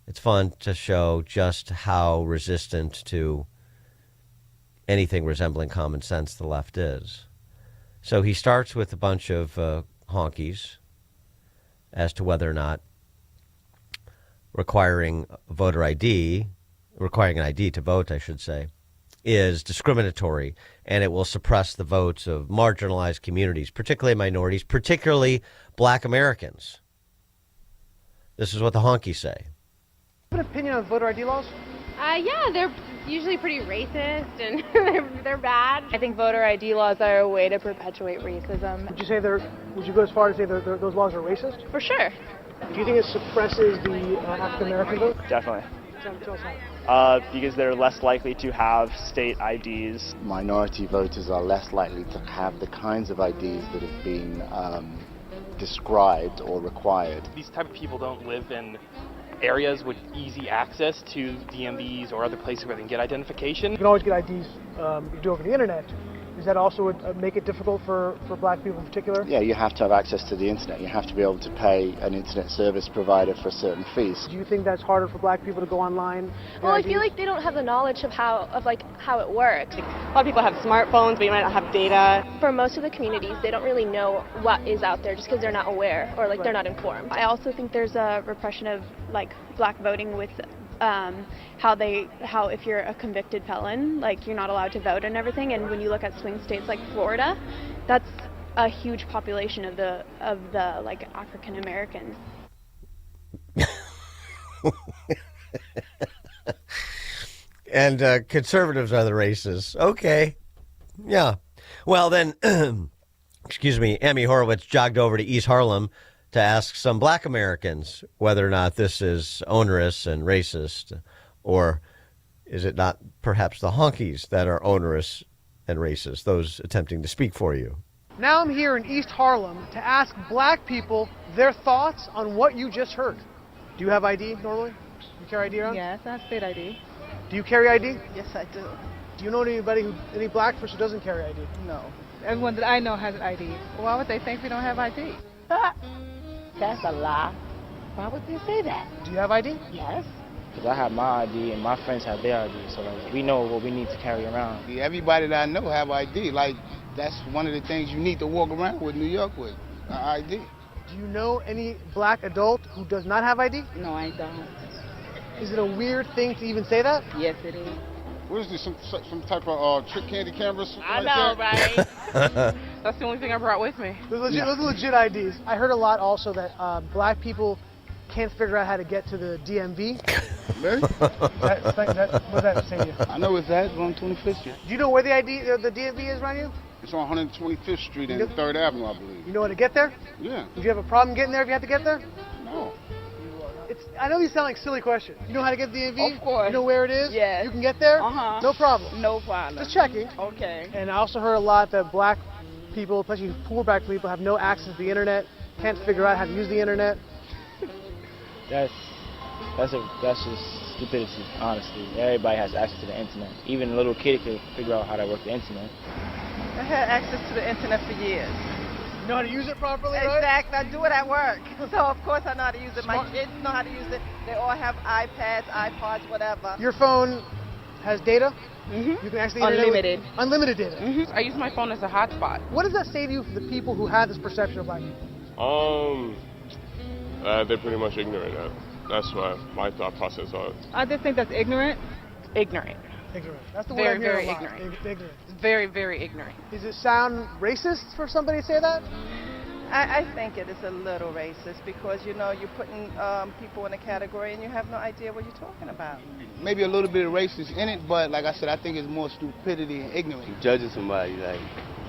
It's fun to show just how resistant to anything resembling common sense the left is. So he starts with a bunch of honkies as to whether or not requiring an ID to vote, I should say, is discriminatory, and it will suppress the votes of marginalized communities, particularly minorities, particularly Black Americans. This is what the honkies say. An opinion on voter ID laws? Yeah, they're usually pretty racist and they're bad. I think voter ID laws are a way to perpetuate racism. Would you go as far as say those laws are racist? For sure. Do you think it suppresses the African American vote? Definitely. Tell us how. Because they're less likely to have state IDs. Minority voters are less likely to have the kinds of IDs that have been described or required. These type of people don't live in areas with easy access to DMVs or other places where they can get identification. You can always get IDs you do over the internet. Does that also make it difficult for Black people in particular? Yeah, you have to have access to the internet. You have to be able to pay an internet service provider for certain fees. Do you think that's harder for Black people to go online? Well, I feel like they don't have the knowledge of how it works. A lot of people have smartphones, but you might not have data. For most of the communities, they don't really know what is out there just because they're not aware or they're not informed. I also think there's a repression of Black voting with how if you're a convicted felon, you're not allowed to vote and everything. And when you look at swing states like Florida, that's a huge population of the African Americans. And conservatives are the racists. Okay. Yeah. Well, then, excuse me, Amy Horowitz jogged over to East Harlem to ask some Black Americans whether or not this is onerous and racist, or is it not perhaps the honkies that are onerous and racist, those attempting to speak for you? Now I'm here in East Harlem to ask Black people their thoughts on what you just heard. Do you have ID normally? You carry ID around? Yes, I have state ID. Do you carry ID? Yes, I do. Do you know any Black person who doesn't carry ID? No. Everyone that I know has an ID. Why would they think we don't have ID? That's a lie. Why would they say that? Do you have ID? Yes. Because I have my ID and my friends have their ID, so we know what we need to carry around. Everybody that I know have ID. That's one of the things you need to walk around with New York with, ID. Do you know any Black adult who does not have ID? No, I don't. Is it a weird thing to even say that? Yes, it is. What is this, some type of trick candy cameras? I know, right? That's the only thing I brought with me. Those are legit IDs. I heard a lot also that Black people can't figure out how to get to the DMV. Really? What does that say to you? I know it's that. It's on 25th Street. Do you know where the DMV is around you? It's on 125th Street and 3rd Avenue, I believe. You know how to get there? Yeah. Would you have a problem getting there if you had to get there? No. I know these sound like silly questions. You know how to get to the DMV? Of course. You know where it is? Yes. You can get there? Uh-huh. No problem. No problem. Just checking. Okay. And I also heard a lot that Black people, especially poor Black people, have no access to the internet, can't figure out how to use the internet. That's just stupidity, honestly. Everybody has access to the internet. Even a little kid can figure out how to work the internet. I had access to the internet for years. You know how to use it properly, right? Exactly. I do it at work. So, of course, I know how to use it. My kids know how to use it. They all have iPads, iPods, whatever. Your phone has data? Mm-hmm. You can actually unlimited. Unlimited data. Mm-hmm. I use my phone as a hotspot. What does that say to you for the people who have this perception of Black people? They're pretty much ignorant. That's what my thought process was. I just think that's ignorant. Ignorant. Ignorant. That's the word I'm hearing a lot. Ignorant. Ignorant. Very, very ignorant. Does it sound racist for somebody to say that? I think it is a little racist because, you're putting people in a category and you have no idea what you're talking about. Maybe a little bit of racist in it, but like I said, I think it's more stupidity and ignorance. You're judging somebody,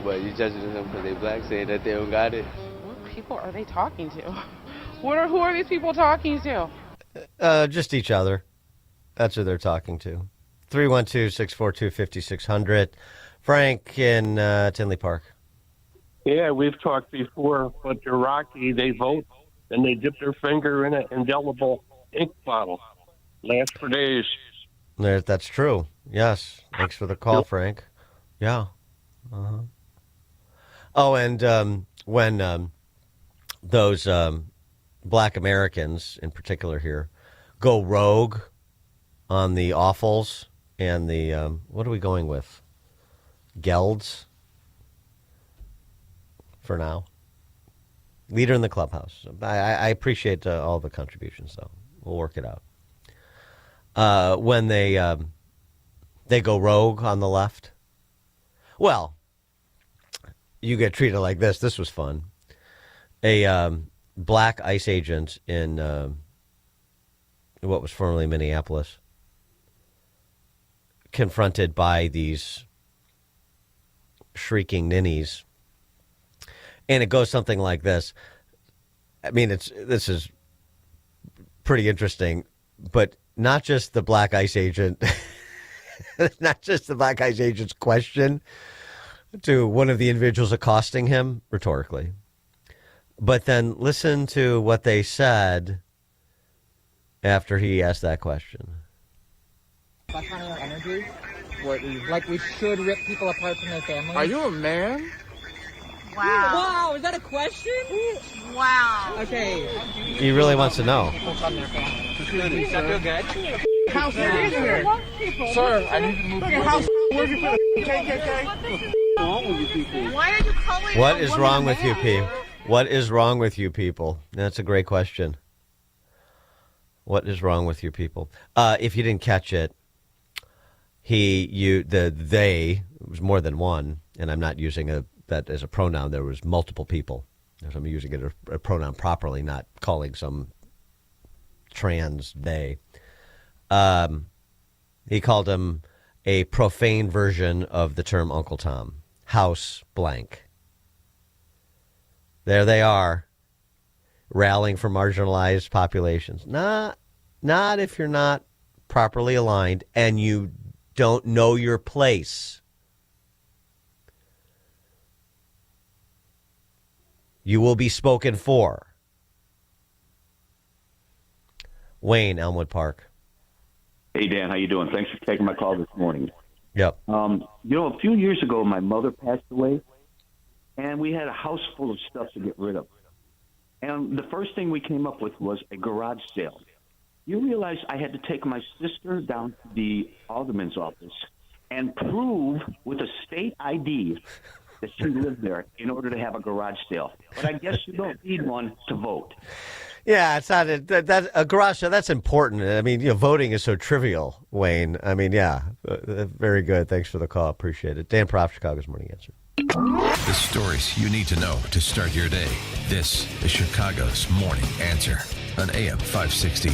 but you're judging them because they black, saying that they don't got it. What people are they talking to? Who are these people talking to? Just each other. That's who they're talking to. 312-642-5600. Frank in Tinley Park. Yeah, we've talked before, but they're Rocky. They vote, and they dip their finger in an indelible ink bottle. Lasts for days. That's true. Yes. Thanks for the call, Frank. Yeah. Uh-huh. Oh, and when those black Americans, in particular here, go rogue on the awfuls and the, what are we going with? Gelds? For now. Leader in the clubhouse. I appreciate all the contributions, though. We'll work it out. When they go rogue on the left, well, you get treated like this. This was fun. A black ICE agent in what was formerly Minneapolis, confronted by these shrieking ninnies. And it goes something like this. I mean, this is pretty interesting, but not just the black ICE agent, not just the black ICE agent's question to one of the individuals accosting him rhetorically, but then listen to what they said after he asked that question. That's kind of your energy. Like we should rip people apart from their families. Are you a man? Wow. Wow, is that a question? Wow. Okay. He really wants to know. Is that feel good? How serious here? Sir, I need to move. How where'd you put the KKK? What's wrong with you people? Why are you calling? What is wrong with you people? What is wrong with you people? That's a great question. What is wrong with you people? If you didn't catch it, they, it was more than one, and I'm not using that as a pronoun. There was multiple people. I'm using it a pronoun properly, not calling some trans they. He called him a profane version of the term Uncle Tom. House blank. There they are, rallying for marginalized populations. Not if you're not properly aligned and you don't know your place. You will be spoken for. Wayne, Elmwood Park. Hey, Dan, how you doing? Thanks for taking my call this morning. Yep. A few years ago, my mother passed away, and we had a house full of stuff to get rid of. And the first thing we came up with was a garage sale. You realize I had to take my sister down to the alderman's office and prove with a state ID that she lived there in order to have a garage sale. But I guess you don't need one to vote. Yeah, it's not a garage sale. That's important. I mean, voting is so trivial, Wayne. I mean, yeah, very good. Thanks for the call. Appreciate it. Dan Proft, Chicago's Morning Answer. The stories you need to know to start your day. This is Chicago's Morning Answer on AM 560.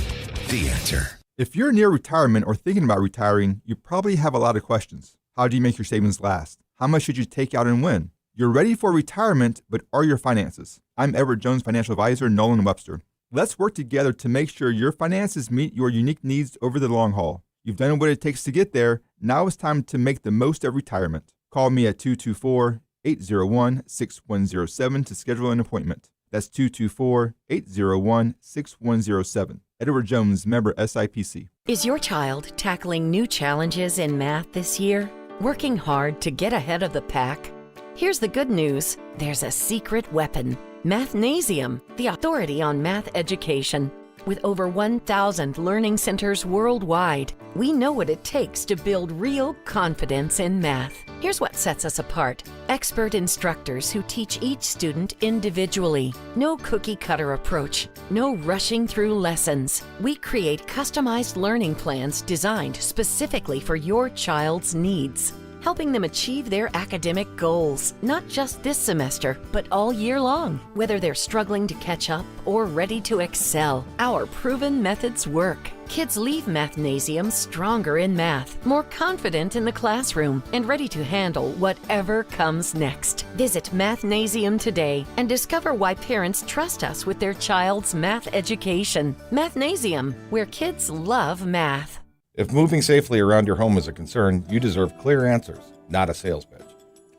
The Answer. If you're near retirement or thinking about retiring, you probably have a lot of questions. How do you make your savings last? How much should you take out and when? You're ready for retirement, but are your finances? I'm Edward Jones financial advisor, Nolan Webster. Let's work together to make sure your finances meet your unique needs over the long haul. You've done what it takes to get there. Now it's time to make the most of retirement. Call me at 224-801-6107 to schedule an appointment. That's 224-801-6107. Edward Jones, member SIPC. Is your child tackling new challenges in math this year? Working hard to get ahead of the pack? Here's the good news. There's a secret weapon. Mathnasium, the authority on math education. With over 1,000 learning centers worldwide, we know what it takes to build real confidence in math. Here's what sets us apart. Expert instructors who teach each student individually. No cookie-cutter approach. No rushing through lessons. We create customized learning plans designed specifically for your child's needs. helping them achieve their academic goals, not just this semester, but all year long. Whether they're struggling to catch up or ready to excel, our proven methods work. Kids leave Mathnasium stronger in math, more confident in the classroom, and ready to handle whatever comes next. Visit Mathnasium today and discover why parents trust us with their child's math education. Mathnasium, where kids love math. If moving safely around your home is a concern, you deserve clear answers, not a sales pitch.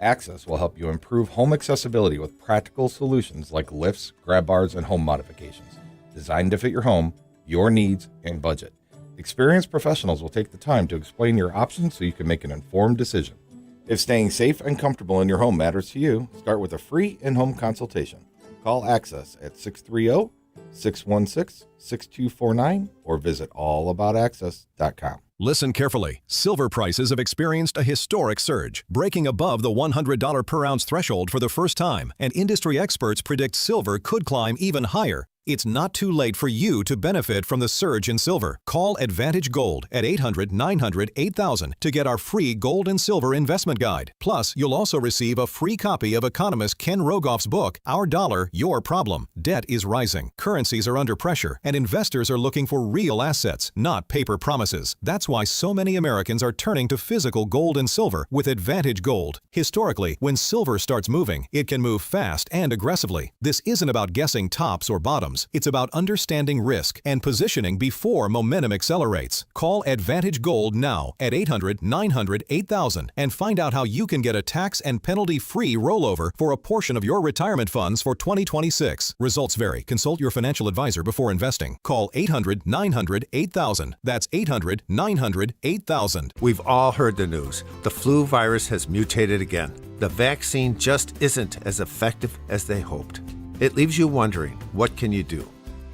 Access will help you improve home accessibility with practical solutions like lifts, grab bars, and home modifications, designed to fit your home, your needs, and budget. Experienced professionals will take the time to explain your options so you can make an informed decision. If staying safe and comfortable in your home matters to you, start with a free in-home consultation. Call Access at 630-616-6249 or visit allaboutaccess.com. Listen carefully. Silver prices have experienced a historic surge, breaking above the $100 per ounce threshold for the first time, and industry experts predict silver could climb even higher. It's not too late for you to benefit from the surge in silver. Call Advantage Gold at 800-900-8000 to get our free gold and silver investment guide. Plus, you'll also receive a free copy of economist Ken Rogoff's book, Our Dollar, Your Problem. Debt is rising, currencies are under pressure, and investors are looking for real assets, not paper promises. That's why so many Americans are turning to physical gold and silver with Advantage Gold. Historically, when silver starts moving, it can move fast and aggressively. This isn't about guessing tops or bottoms. It's about understanding risk and positioning before momentum accelerates. Call Advantage Gold now at 800-900-8000 and find out how you can get a tax and penalty-free rollover for a portion of your retirement funds for 2026. Results vary. Consult your financial advisor before investing. Call 800-900-8000. That's 800-900-8000. We've all heard the news. The flu virus has mutated again. The vaccine just isn't as effective as they hoped. It leaves you wondering, what can you do?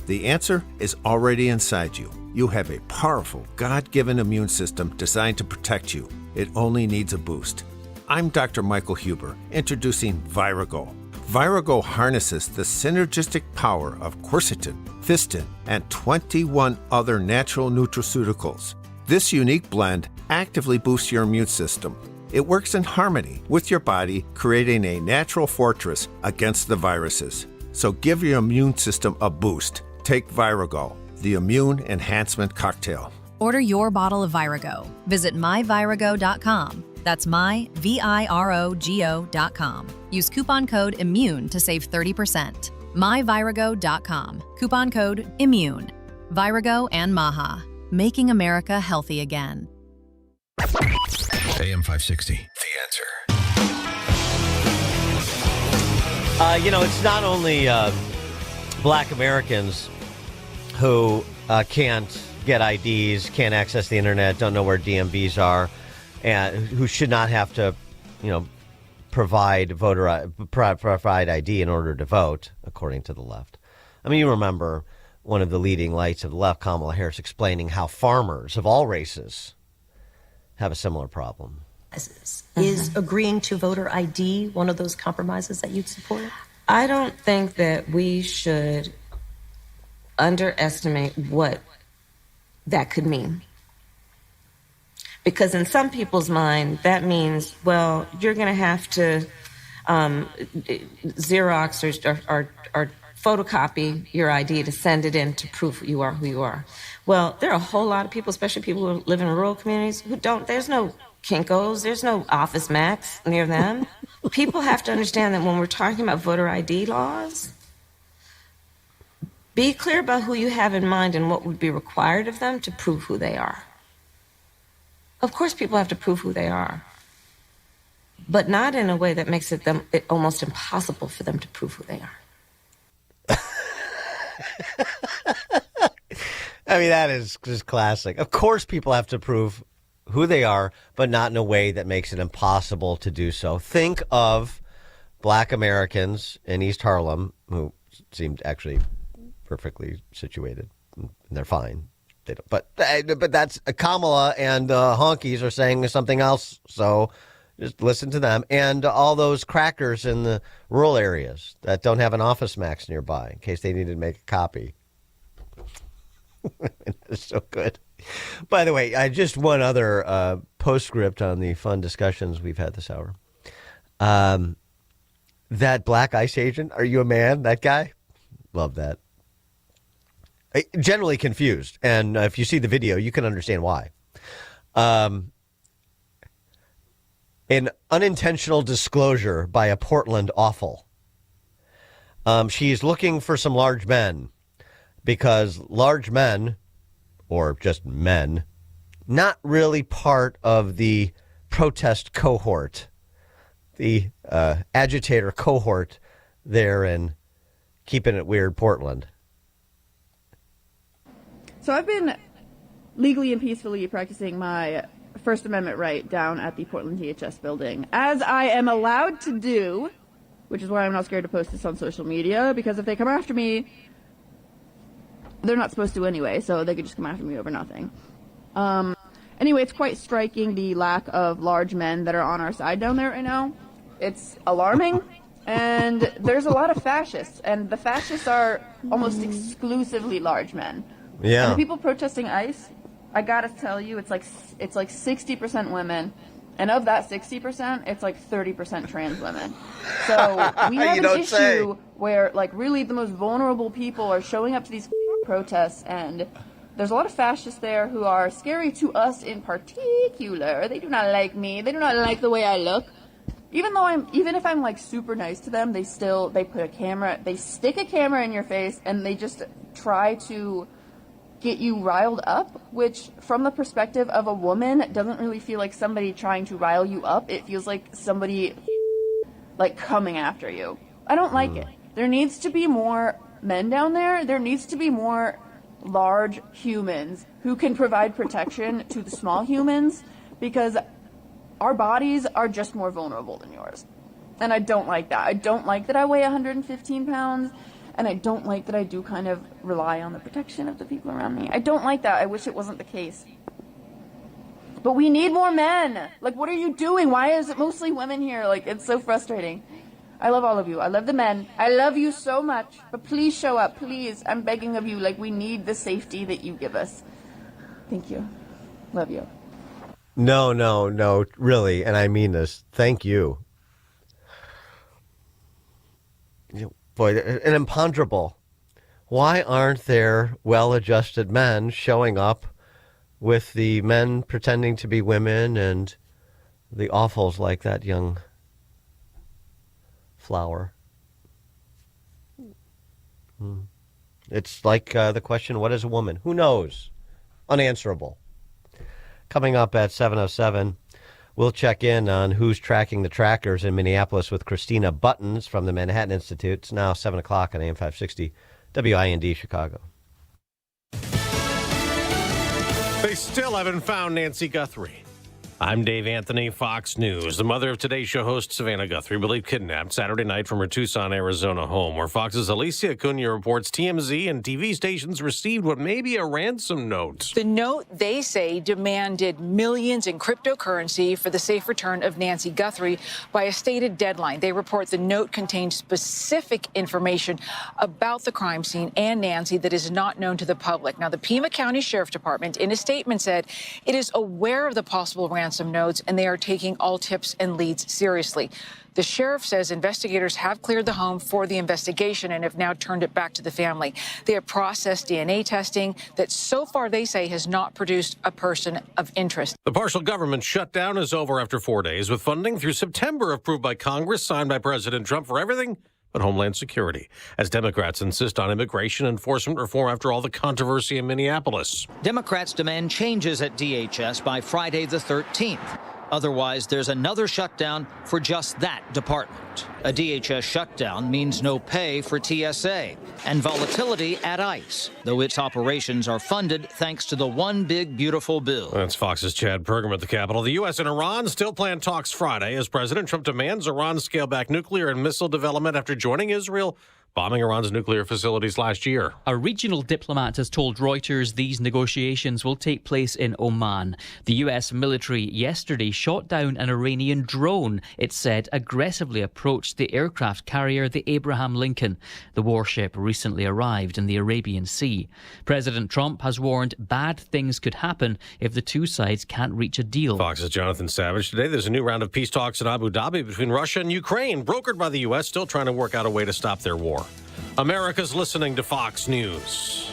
The answer is already inside you. You have a powerful, God-given immune system designed to protect you. It only needs a boost. I'm Dr. Michael Huber, introducing Virago. Virago harnesses the synergistic power of quercetin, fistin, and 21 other natural nutraceuticals. This unique blend actively boosts your immune system. It works in harmony with your body, creating a natural fortress against the viruses. So give your immune system a boost. Take Virago, the immune enhancement cocktail. Order your bottle of Virago. Visit myvirago.com. That's myvirago.com. Use coupon code IMMUNE to save 30%. myvirago.com. Coupon code IMMUNE. Virago and Maha. Making America healthy again. AM 560, The Answer. It's not only black Americans who can't get IDs, can't access the internet, don't know where DMVs are, and who should not have to, provide ID in order to vote, according to the left. I mean, you remember one of the leading lights of the left, Kamala Harris, explaining how farmers of all races have a similar problem. Is agreeing to voter ID one of those compromises that you'd support? I don't think that we should underestimate what that could mean. Because in some people's mind, that means, well, you're going to have to Xerox or photocopy your ID to send it in to prove you are who you are. Well, there are a whole lot of people, especially people who live in rural communities, who don't. There's no Kinko's, there's no Office Max near them. People have to understand that when we're talking about voter ID laws, be clear about who you have in mind and what would be required of them to prove who they are. Of course, people have to prove who they are, but not in a way that makes it almost impossible for them to prove who they are. I mean, that is just classic. Of course, people have to prove who they are, but not in a way that makes it impossible to do so. Think of black Americans in East Harlem who seemed actually perfectly situated. And they're fine. They don't, but that's Kamala and honkies are saying something else. So just listen to them. And all those crackers in the rural areas that don't have an Office Max nearby in case they need to make a copy. It's so good. By the way, just one other postscript on the fun discussions we've had this hour. That black ICE agent, are you a man? That guy? Love that. Generally confused. And if you see the video, you can understand why. An unintentional disclosure by a Portland awful. She's looking for some large men because large men, or just men, not really part of the protest cohort, the agitator cohort there in Keeping It Weird, Portland. So I've been legally and peacefully practicing my First Amendment right down at the Portland DHS building, as I am allowed to do, which is why I'm not scared to post this on social media, because if they come after me, they're not supposed to anyway, so they could just come after me over nothing. Anyway, it's quite striking the lack of large men that are on our side down there right now. It's alarming, and there's a lot of fascists, and the fascists are almost exclusively large men. Yeah. And the people protesting ICE, I gotta tell you, it's like 60% women, and of that 60%, it's like 30% trans women. So we have an issue where, like, really the most vulnerable people are showing up to these protests, and there's a lot of fascists there who are scary to us in particular. They do not like me. They do not like the way I look. Even if I'm like super nice to them, they put a camera, they stick a camera in your face, and they just try to get you riled up, which from the perspective of a woman doesn't really feel like somebody trying to rile you up. It feels like somebody like coming after you. I don't like it. There needs to be more men down there. There needs to be more large humans who can provide protection to the small humans, because our bodies are just more vulnerable than yours. And I don't like that. I don't like that I weigh 115 pounds. And I don't like that I do kind of rely on the protection of the people around me. I don't like that. I wish it wasn't the case. But we need more men. Like, what are you doing? Why is it mostly women here? Like, it's so frustrating. I love all of you. I love the men. I love you so much. But please show up. Please. I'm begging of you. Like, we need the safety that you give us. Thank you. Love you. No, really. And I mean this. Thank you. Boy, an imponderable. Why aren't there well-adjusted men showing up with the men pretending to be women and the awfuls like that young flower? It's like the question, what is a woman? Who knows? Unanswerable. Coming up at 7:07, we'll check in on who's tracking the trackers in Minneapolis with Christina Buttons from the Manhattan Institute. It's now 7 o'clock on AM 560, WIND Chicago. They still haven't found Nancy Guthrie. I'm Dave Anthony, Fox News. The mother of Today Show host Savannah Guthrie, believed kidnapped Saturday night from her Tucson, Arizona home, where Fox's Alicia Acuna reports TMZ and TV stations received what may be a ransom note. The note, they say, demanded millions in cryptocurrency for the safe return of Nancy Guthrie by a stated deadline. They report the note contained specific information about the crime scene and Nancy that is not known to the public. Now, the Pima County Sheriff Department, in a statement, said it is aware of the possible ransom notes, and they are taking all tips and leads seriously. The sheriff says investigators have cleared the home for the investigation and have now turned it back to the family. They have processed DNA testing that so far, they say, has not produced a person of interest. The partial government shutdown is over after 4 days, with funding through September approved by Congress, signed by President Trump for everything but Homeland Security, as Democrats insist on immigration enforcement reform after all the controversy in Minneapolis. Democrats demand changes at DHS by Friday the 13th. Otherwise, there's another shutdown for just that department. A DHS shutdown means no pay for TSA and volatility at ICE, though its operations are funded thanks to the One Big Beautiful Bill. That's Fox's Chad Pergam at the Capitol. The U.S. and Iran still plan talks Friday as President Trump demands Iran scale back nuclear and missile development after joining Israel bombing Iran's nuclear facilities last year. A regional diplomat has told Reuters these negotiations will take place in Oman. The U.S. military yesterday shot down an Iranian drone it said aggressively approached the aircraft carrier, the Abraham Lincoln. The warship recently arrived in the Arabian Sea. President Trump has warned bad things could happen if the two sides can't reach a deal. Fox's Jonathan Savage. Today there's a new round of peace talks in Abu Dhabi between Russia and Ukraine, brokered by the U.S., still trying to work out a way to stop their war. America's listening to Fox News.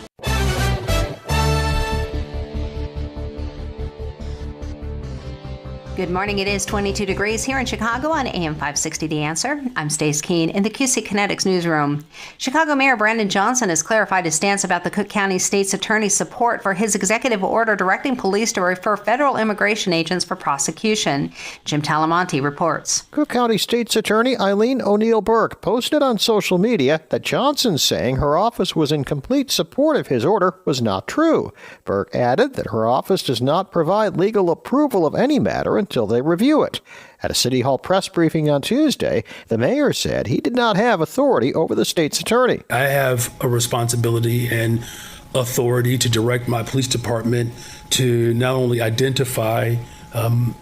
Good morning. It is 22 degrees here in Chicago on AM 560 The Answer. I'm Stace Keene in the QC Kinetics newsroom. Chicago Mayor Brandon Johnson has clarified his stance about the Cook County State's Attorney's support for his executive order directing police to refer federal immigration agents for prosecution. Jim Talamonte reports. Cook County State's Attorney Eileen O'Neill Burke posted on social media that Johnson saying her office was in complete support of his order was not true. Burke added that her office does not provide legal approval of any matter until they review it. At a City Hall press briefing on Tuesday, the mayor said he did not have authority over the state's attorney. I have a responsibility and authority to direct my police department to not only identify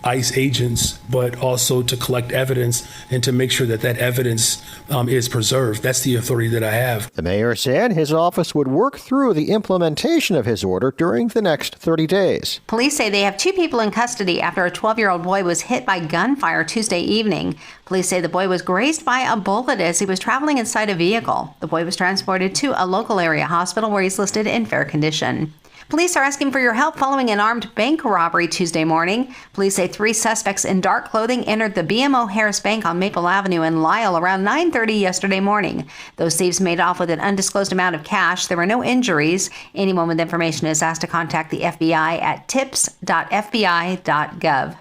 ICE agents, but also to collect evidence and to make sure that that evidence is preserved. That's the authority that I have. The mayor said his office would work through the implementation of his order during the next 30 days. Police say they have 2 people in custody after a 12-year-old boy was hit by gunfire Tuesday evening. Police say the boy was grazed by a bullet as he was traveling inside a vehicle. The boy was transported to a local area hospital where he's listed in fair condition. Police are asking for your help following an armed bank robbery Tuesday morning. Police say 3 suspects in dark clothing entered the BMO Harris Bank on Maple Avenue in Lisle around 9:30 yesterday morning. Those thieves made off with an undisclosed amount of cash. There were no injuries. Anyone with information is asked to contact the FBI at tips.fbi.gov.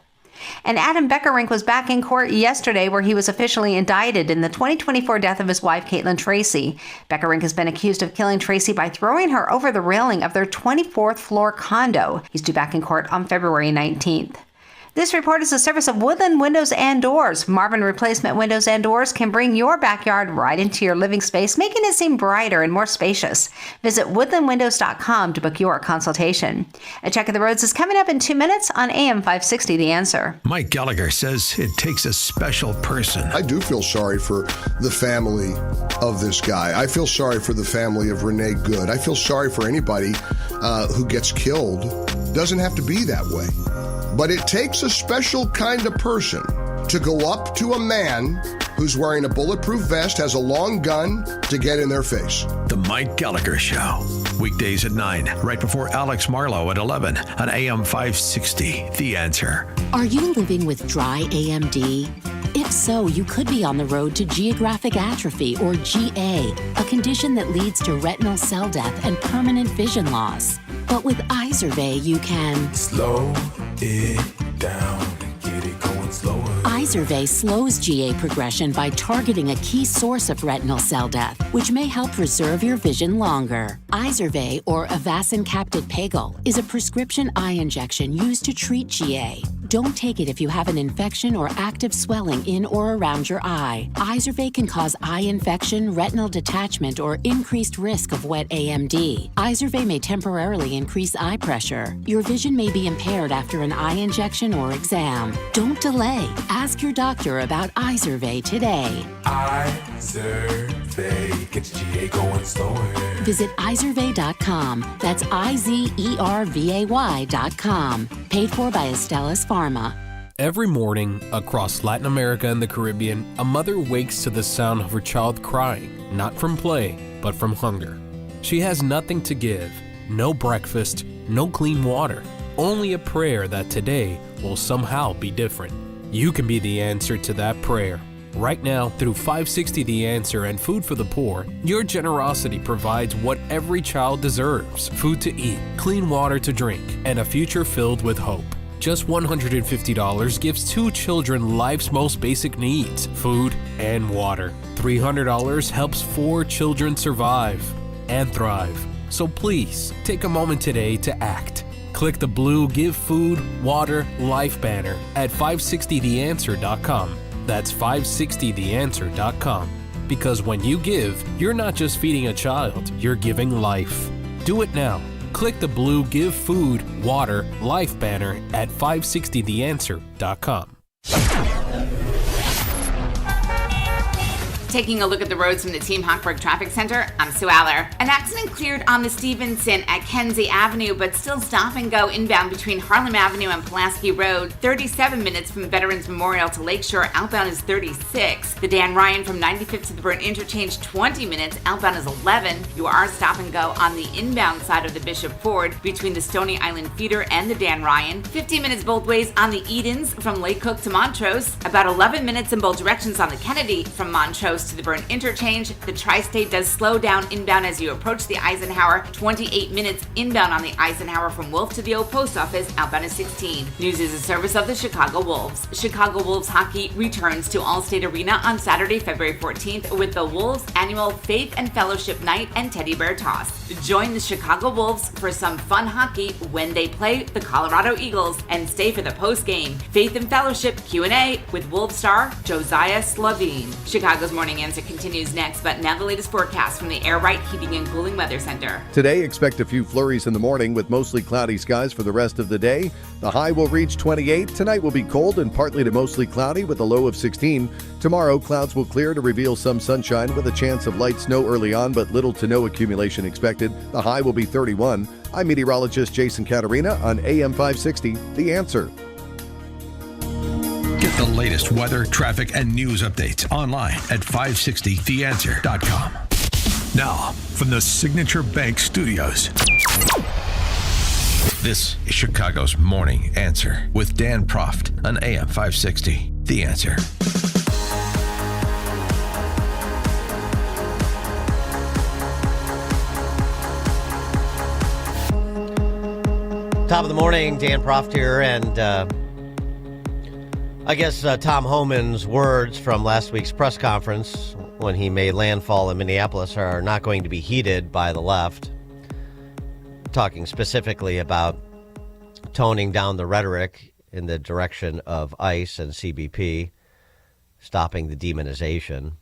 And Adam Beckerink was back in court yesterday where he was officially indicted in the 2024 death of his wife, Caitlin Tracy. Beckerink has been accused of killing Tracy by throwing her over the railing of their 24th floor condo. He's due back in court on February 19th. This report is a service of Woodland Windows and Doors. Marvin Replacement Windows and Doors can bring your backyard right into your living space, making it seem brighter and more spacious. Visit woodlandwindows.com to book your consultation. A check of the roads is coming up in 2 minutes on AM 560 The Answer. Mike Gallagher says it takes a special person. I do feel sorry for the family of this guy. I feel sorry for the family of Renee Good. I feel sorry for anybody who gets killed. Doesn't have to be that way. But it takes a special kind of person to go up to a man who's wearing a bulletproof vest, has a long gun, to get in their face. The Mike Gallagher Show. Weekdays at 9, right before Alex Marlowe at 11 on AM 560. The Answer. Are you living with dry AMD? If so, you could be on the road to geographic atrophy, or GA, a condition that leads to retinal cell death and permanent vision loss. But with Izervay, you can slow it down and get it going slower. Izervay slows GA progression by targeting a key source of retinal cell death, which may help preserve your vision longer. Izervay, or Avastin Captid Pagel, is a prescription eye injection used to treat GA. Don't take it if you have an infection or active swelling in or around your eye. Izervay can cause eye infection, retinal detachment, or increased risk of wet AMD. Izervay may temporarily increase eye pressure. Your vision may be impaired after an eye injection or exam. Don't delay. Ask your doctor about Izervay today. Izervay gets GA going slower. Visit Izervay.com. That's IZERVAY.com. Paid for by Astellas Pharma. Every morning, across Latin America and the Caribbean, a mother wakes to the sound of her child crying, not from play, but from hunger. She has nothing to give, no breakfast, no clean water, only a prayer that today will somehow be different. You can be the answer to that prayer. Right now, through 560 The Answer and Food for the Poor, your generosity provides what every child deserves: food to eat, clean water to drink, and a future filled with hope. Just $150 gives 2 children life's most basic needs: food and water. $300 helps 4 children survive and thrive. So please, take a moment today to act. Click the blue Give Food, Water, Life banner at 560theanswer.com. That's 560theanswer.com. Because when you give, you're not just feeding a child, you're giving life. Do it now. Click the blue Give Food, Water, Life banner at 560theanswer.com. Taking a look at the roads from the Team Hochberg Traffic Center, I'm Sue Aller. An accident cleared on the Stevenson at Kenzie Avenue, but still stop and go inbound between Harlem Avenue and Pulaski Road. 37 minutes from Veterans Memorial to Lakeshore. Outbound is 36. The Dan Ryan from 95th to the Burnt Interchange, 20 minutes. Outbound is 11. You are stop and go on the inbound side of the Bishop Ford between the Stony Island Feeder and the Dan Ryan. 15 minutes both ways on the Edens from Lake Cook to Montrose. About 11 minutes in both directions on the Kennedy from Montrose to the Burnt Interchange. The Tri-State does slow down inbound as you approach the Eisenhower. 28 minutes inbound on the Eisenhower from Wolf to the Old Post Office. Outbound is 16. News is a service of the Chicago Wolves. Chicago Wolves hockey returns to Allstate Arena on Saturday, February 14th with the Wolves' annual Faith and Fellowship Night and Teddy Bear Toss. Join the Chicago Wolves for some fun hockey when they play the Colorado Eagles and stay for the post-game Faith and Fellowship Q&A with Wolves star Josiah Slavine. Chicago's Morning Answer continues next, but now the latest forecast from the Air Right Heating and Cooling Weather Center. Today, expect a few flurries in the morning with mostly cloudy skies for the rest of the day. The high will reach 28. Tonight will be cold and partly to mostly cloudy with a low of 16. Tomorrow, clouds will clear to reveal some sunshine with a chance of light snow early on, but little to no accumulation expected. The high will be 31. I'm meteorologist Jason Caterina on AM 560, The Answer. Get the latest weather, traffic, and news updates online at 560theanswer.com. Now, from the Signature Bank Studios, this is Chicago's Morning Answer with Dan Proft on AM 560, The Answer. Top of the morning, Dan Proft here, and I guess Tom Homan's words from last week's press conference when he made landfall in Minneapolis are not going to be heeded by the left. Talking specifically about toning down the rhetoric in the direction of ICE and CBP, stopping the demonization.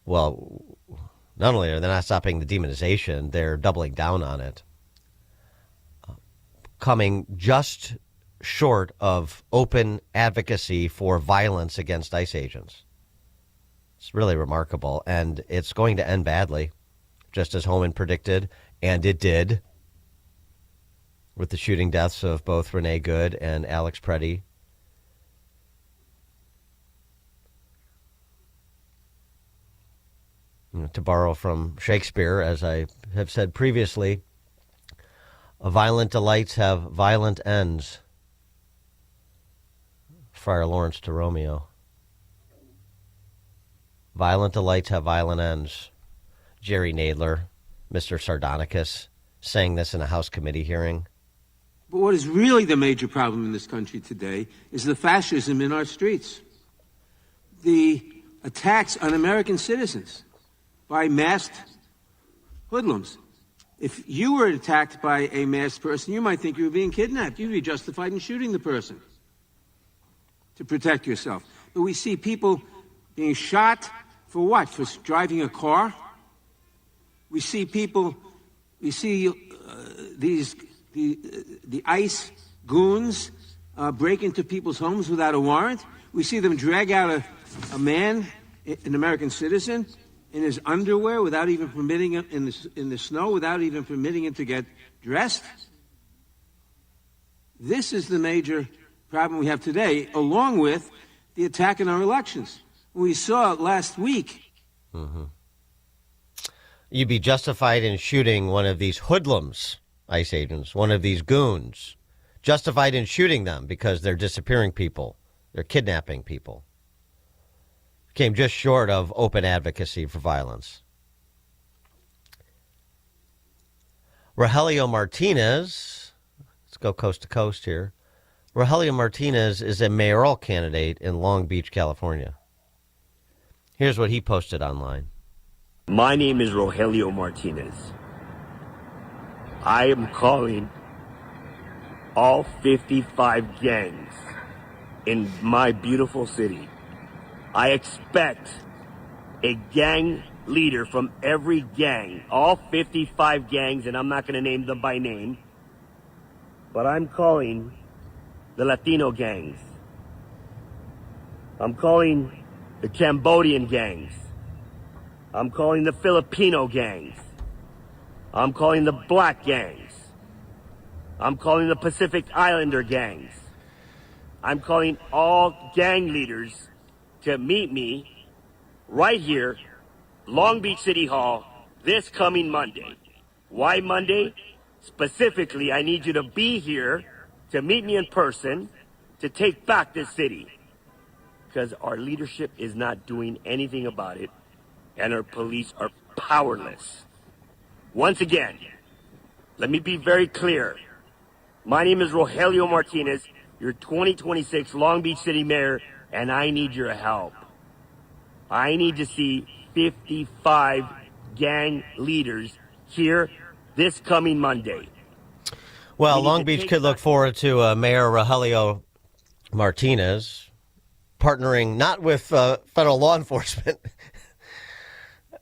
Well, not only are they not stopping the demonization, they're doubling down on it. Coming just short of open advocacy for violence against ICE agents. It's really remarkable, and it's going to end badly, just as Homan predicted, and it did, with the shooting deaths of both Renee Good and Alex Preddy. To borrow from Shakespeare, as I have said previously, violent delights have violent ends. Friar Lawrence to Romeo. Violent delights have violent ends. Jerry Nadler, Mr. Sardonicus, saying this in a House committee hearing. But what is really the major problem in this country today is the fascism in our streets. The attacks on American citizens by masked hoodlums. If you were attacked by a masked person, you might think you were being kidnapped. You'd be justified in shooting the person to protect yourself. But we see people being shot for what? For driving a car? We see people, we see the ICE goons break into people's homes without a warrant. We see them drag out a man, an American citizen, in his underwear without even permitting him in the snow, without even permitting him to get dressed. This is the major problem we have today, along with the attack on our elections. We saw last week. Mm-hmm. You'd be justified in shooting one of these hoodlums, ICE agents, one of these goons, justified in shooting them because they're disappearing people, they're kidnapping people. Came just short of open advocacy for violence. Rogelio Martinez, let's go coast to coast here. Rogelio Martinez is a mayoral candidate in Long Beach, California. Here's what he posted online. My name is Rogelio Martinez. I am calling all 55 gangs in my beautiful city. I expect a gang leader from every gang, all 55 gangs, and I'm not going to name them by name, but I'm calling the Latino gangs. I'm calling the Cambodian gangs. I'm calling the Filipino gangs. I'm calling the black gangs. I'm calling the Pacific Islander gangs. I'm calling all gang leaders to meet me right here, Long Beach City Hall, this coming Monday. Why Monday? Specifically, I need you to be here to meet me in person to take back this city. Because our leadership is not doing anything about it, and our police are powerless. Once again, let me be very clear. My name is Rogelio Martinez, your 2026 Long Beach City Mayor, and I need your help. I need to see 55 gang leaders here this coming Monday. Well, Long Beach could look forward to Mayor Rogelio Martinez partnering not with federal law enforcement,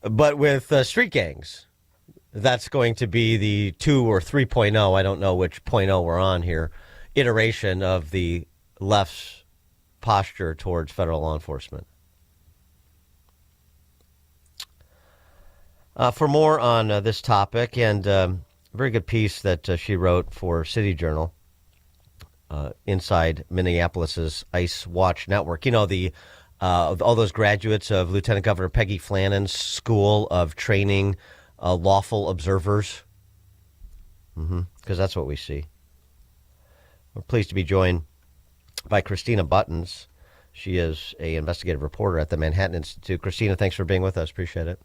but with street gangs. That's going to be the 2 or 3.0, I don't know which 0.0 we're on here, iteration of the left's posture towards federal law enforcement. For more on this topic, and a very good piece that she wrote for City Journal, inside Minneapolis's ICE Watch Network. You know, all those graduates of Lieutenant Governor Peggy Flannan's School of Training Lawful Observers, because that's what we see. We're pleased to be joined by Christina Buttons. She is an investigative reporter at the Manhattan Institute. Christina, thanks for being with us. Appreciate it.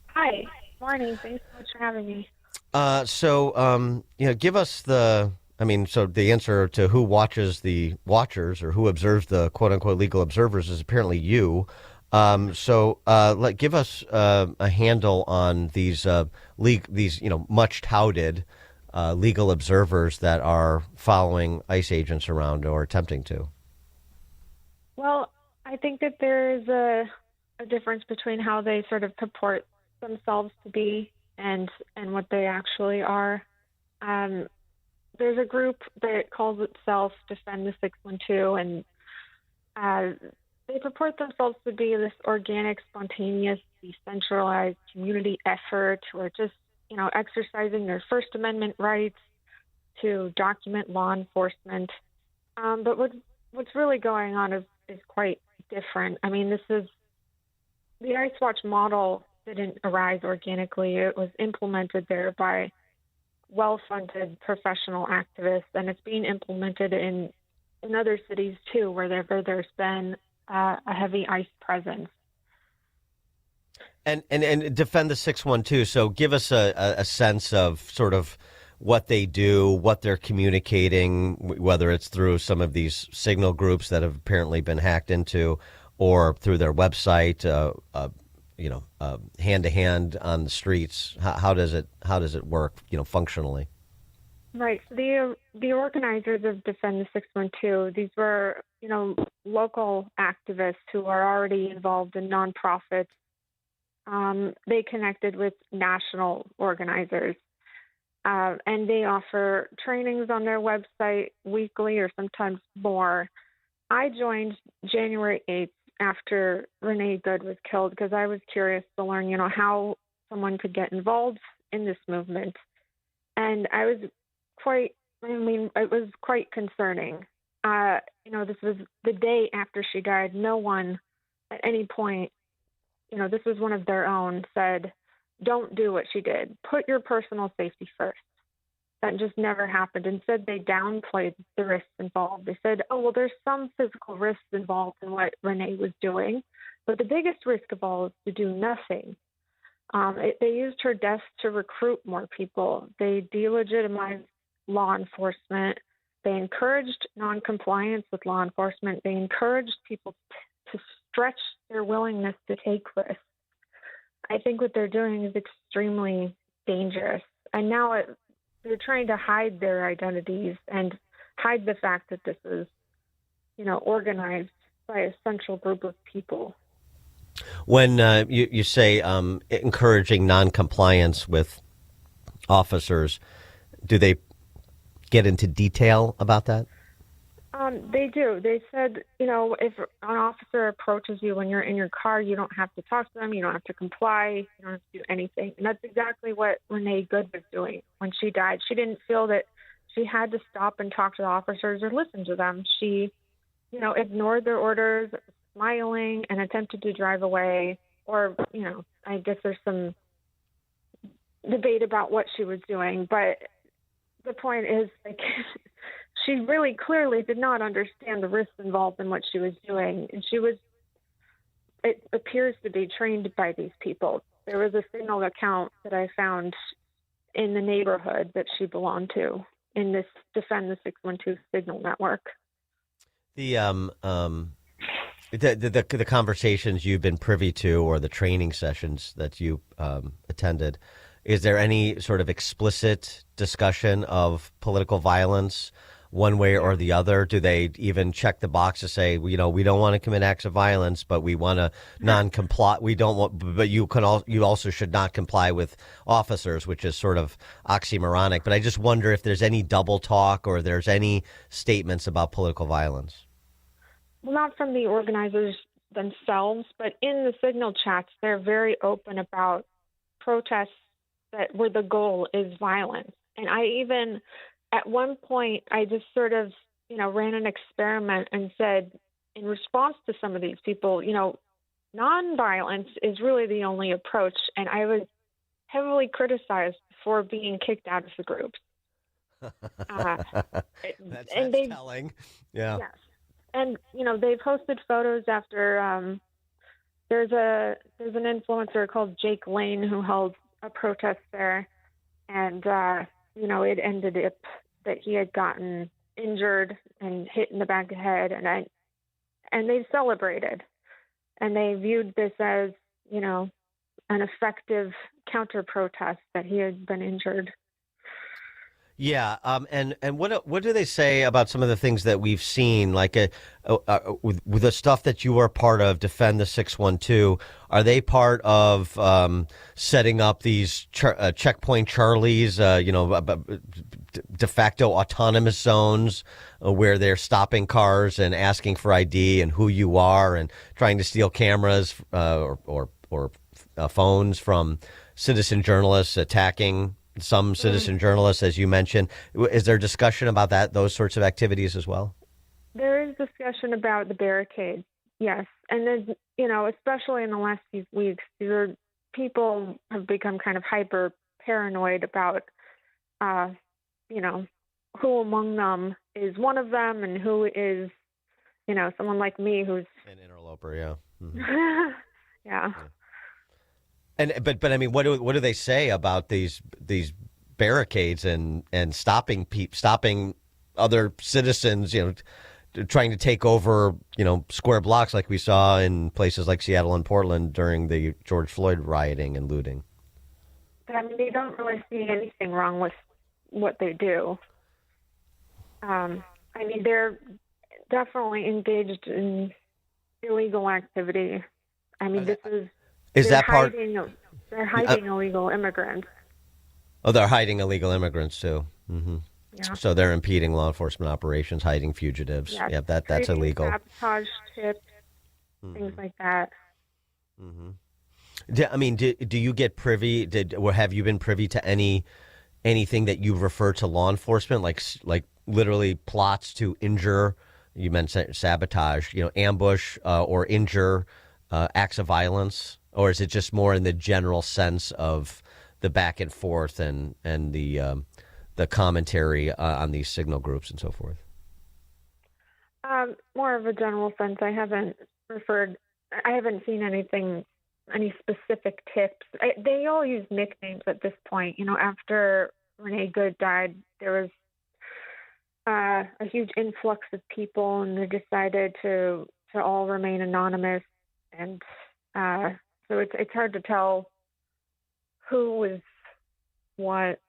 Hi. Morning. Thanks so much for having me. Give us the answer to who watches the watchers or who observes the quote unquote legal observers is apparently you. Give us a handle on these much touted legal observers that are following ICE agents around or attempting to. Well, I think that there is a difference between how they sort of purport themselves to be and what they actually are. There's a group that calls itself Defend the 612, and they purport themselves to be this organic, spontaneous, decentralized community effort, or just, exercising their First Amendment rights to document law enforcement. But what's really going on is quite different. I mean, the ICE Watch model didn't arise organically. It was implemented there by well-funded professional activists, and it's being implemented in other cities too, wherever there's been a heavy ICE presence. And Defend the 612. So give us a sense of sort of what they do, what they're communicating, whether it's through some of these signal groups that have apparently been hacked into, or through their website, hand to hand on the streets. How does it work, functionally? Right. So the organizers of Defend the 612, these were, local activists who are already involved in nonprofits. They connected with national organizers, and they offer trainings on their website weekly or sometimes more. I joined January 8th after Renee Good was killed because I was curious to learn, how someone could get involved in this movement. And it was quite concerning. This was the day after she died. No one at any point, this was one of their own, said, don't do what she did. Put your personal safety first. That just never happened. Instead, they downplayed the risks involved. They said, oh, well, there's some physical risks involved in what Renee was doing, but the biggest risk of all is to do nothing. They used her death to recruit more people. They delegitimized law enforcement. They encouraged noncompliance with law enforcement. They encouraged people to stretch their willingness to take risks. I think what they're doing is extremely dangerous. And now they're trying to hide their identities and hide the fact that this is, organized by a central group of people. When you say encouraging noncompliance with officers, do they get into detail about that? They do. They said, if an officer approaches you when you're in your car, you don't have to talk to them. You don't have to comply. You don't have to do anything. And that's exactly what Renee Good was doing when she died. She didn't feel that she had to stop and talk to the officers or listen to them. She, ignored their orders, smiling, and attempted to drive away. Or, I guess there's some debate about what she was doing. But the point is, she really clearly did not understand the risks involved in what she was doing. And it appears to be trained by these people. There was a Signal account that I found in the neighborhood that she belonged to in this Defend the 612 Signal network. The conversations you've been privy to, or the training sessions that you attended, is there any sort of explicit discussion of political violence one way or the other? Do they even check the box to say, we don't want to commit acts of violence, but we want to non-comply? We don't want, but you also should not comply with officers, which is sort of oxymoronic. But I just wonder if there's any double talk or there's any statements about political violence. Well, not from the organizers themselves, but in the Signal chats, they're very open about protests where the goal is violence. And I even, at one point, I just sort of, ran an experiment and said, in response to some of these people, nonviolence is really the only approach. And I was heavily criticized for being kicked out of the group. That's telling. Yeah. Yes. And, they've posted photos after, there's an influencer called Jake Lane who held a protest there. And, it ended up that he had gotten injured and hit in the back of the head. And they celebrated. And they viewed this as, an effective counter-protest that he had been injured. Yeah, and what do they say about some of the things that we've seen, like with the stuff that you are part of, Defend the 612? Are they part of setting up these checkpoint Charlies, de facto autonomous zones where they're stopping cars and asking for ID and who you are, and trying to steal cameras or phones from citizen journalists, attacking some citizen journalists, as you mentioned? Is there discussion about those sorts of activities as well? There is discussion about the barricades, yes. And then, especially in the last few weeks, people have become kind of hyper paranoid about, who among them is one of them and who is, someone like me who's an interloper. Yeah. Mm-hmm. Yeah. And but I mean, what do they say about these barricades and stopping other citizens, trying to take over, square blocks like we saw in places like Seattle and Portland during the George Floyd rioting and looting? I mean, they don't really see anything wrong with what they do. They're definitely engaged in illegal activity. I mean, Is that part? They're hiding illegal immigrants. Oh, they're hiding illegal immigrants too. Mm-hmm. Yeah. So they're impeding law enforcement operations, hiding fugitives. Yeah, Yep, that's illegal. Sabotage tips, things like that. Mm-hmm. Do you get privy? Or have you been privy to anything that you refer to law enforcement, like literally plots to injure? You mentioned sabotage, ambush or injure, acts of violence, or is it just more in the general sense of the back and forth and the commentary on these signal groups and so forth? More of a general sense. I haven't seen any specific tips. They all use nicknames at this point. After Renee Good died, there was a huge influx of people, and they decided to all remain anonymous. And so it's hard to tell who was what.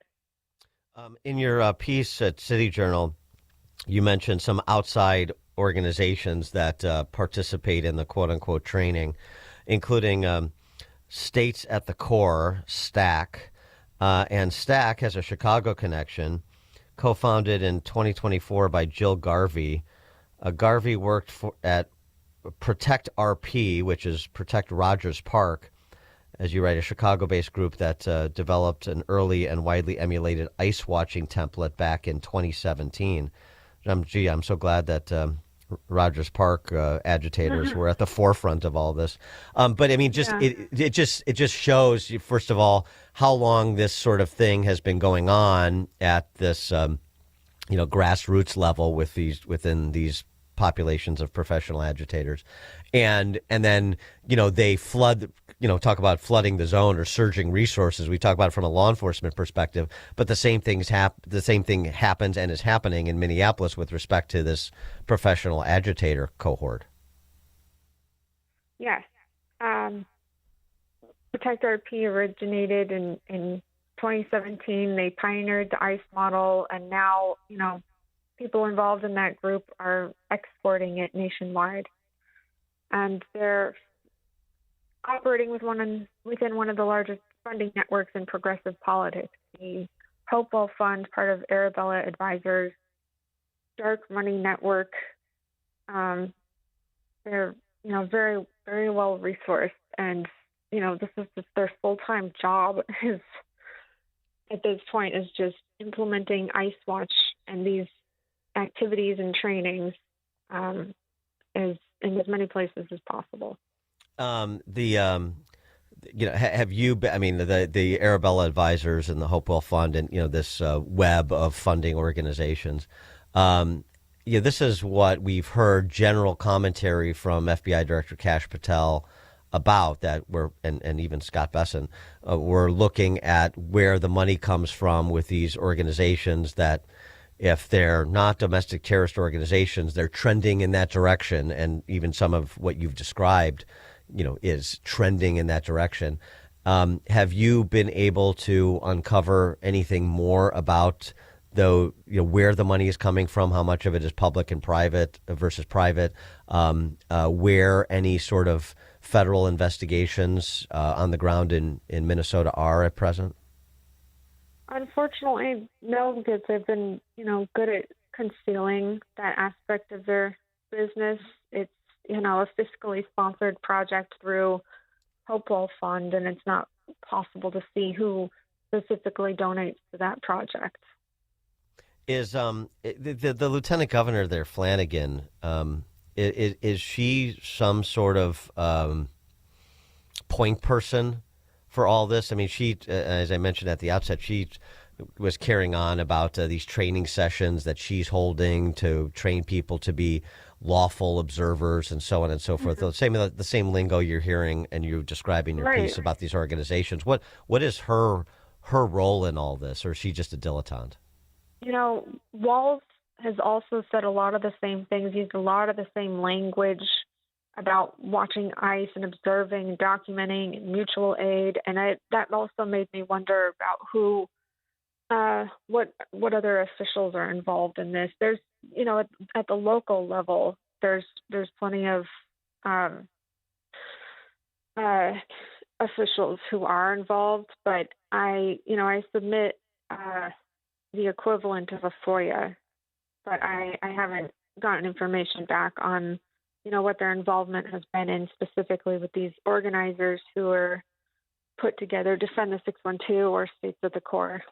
In your piece at City Journal, you mentioned some outside organizations that participate in the quote-unquote training. including States at the Core, STAC. And STAC has a Chicago connection, co-founded in 2024 by Jill Garvey. Garvey worked at Protect RP, which is Protect Rogers Park, as you write, a Chicago-based group that developed an early and widely emulated ice watching template back in 2017. I'm so glad that Rogers Park agitators were at the forefront of all this. But I mean, it just shows, first of all, how long this sort of thing has been going on at this grassroots level within these populations of professional agitators, and then they flood. Talk about flooding the zone or surging resources. We talk about it from a law enforcement perspective, but the same thing happens and is happening in Minneapolis with respect to this professional agitator cohort. Yes. Protect RP originated in 2017. They pioneered the ICE model, and now, people involved in that group are exporting it nationwide. And they're operating within one of the largest funding networks in progressive politics. The Hopewell Fund, part of Arabella Advisors, dark money network. They're very, very well resourced, and this is just their full-time job. Is at this point is just implementing ICE Watch and these activities and trainings in as many places as possible. Have you been, I mean, the Arabella Advisors and the Hopewell Fund and, this web of funding organizations, this is what we've heard general commentary from FBI Director Kash Patel about, that and even Scott Besson, we're looking at where the money comes from with these organizations, that if they're not domestic terrorist organizations, they're trending in that direction. And even some of what you've described, is trending in that direction. Have you been able to uncover anything more about where the money is coming from, how much of it is public and private versus private, where any sort of federal investigations on the ground in Minnesota are at present? Unfortunately, no, because they've been, good at concealing that aspect of their business. It's, a fiscally sponsored project through Hopewell Fund, and it's not possible to see who specifically donates to that project. Is the lieutenant governor there, Flanagan, is she some sort of point person for all this? I mean, she, as I mentioned at the outset, she was carrying on about these training sessions that she's holding to train people to be lawful observers and so on and so forth. The same lingo you're hearing and you're describing your piece about these organizations. What is her role in all this, or is she just a dilettante? Walz has also said a lot of the same things, used a lot of the same language about watching ICE and observing and documenting and mutual aid. And that also made me wonder about who, what other officials are involved in this. There's, at the local level, there's plenty of officials who are involved, but I submit the equivalent of a FOIA, but I haven't gotten information back on, what their involvement has been in specifically with these organizers who are put together, Defend the 612 or States at the Core.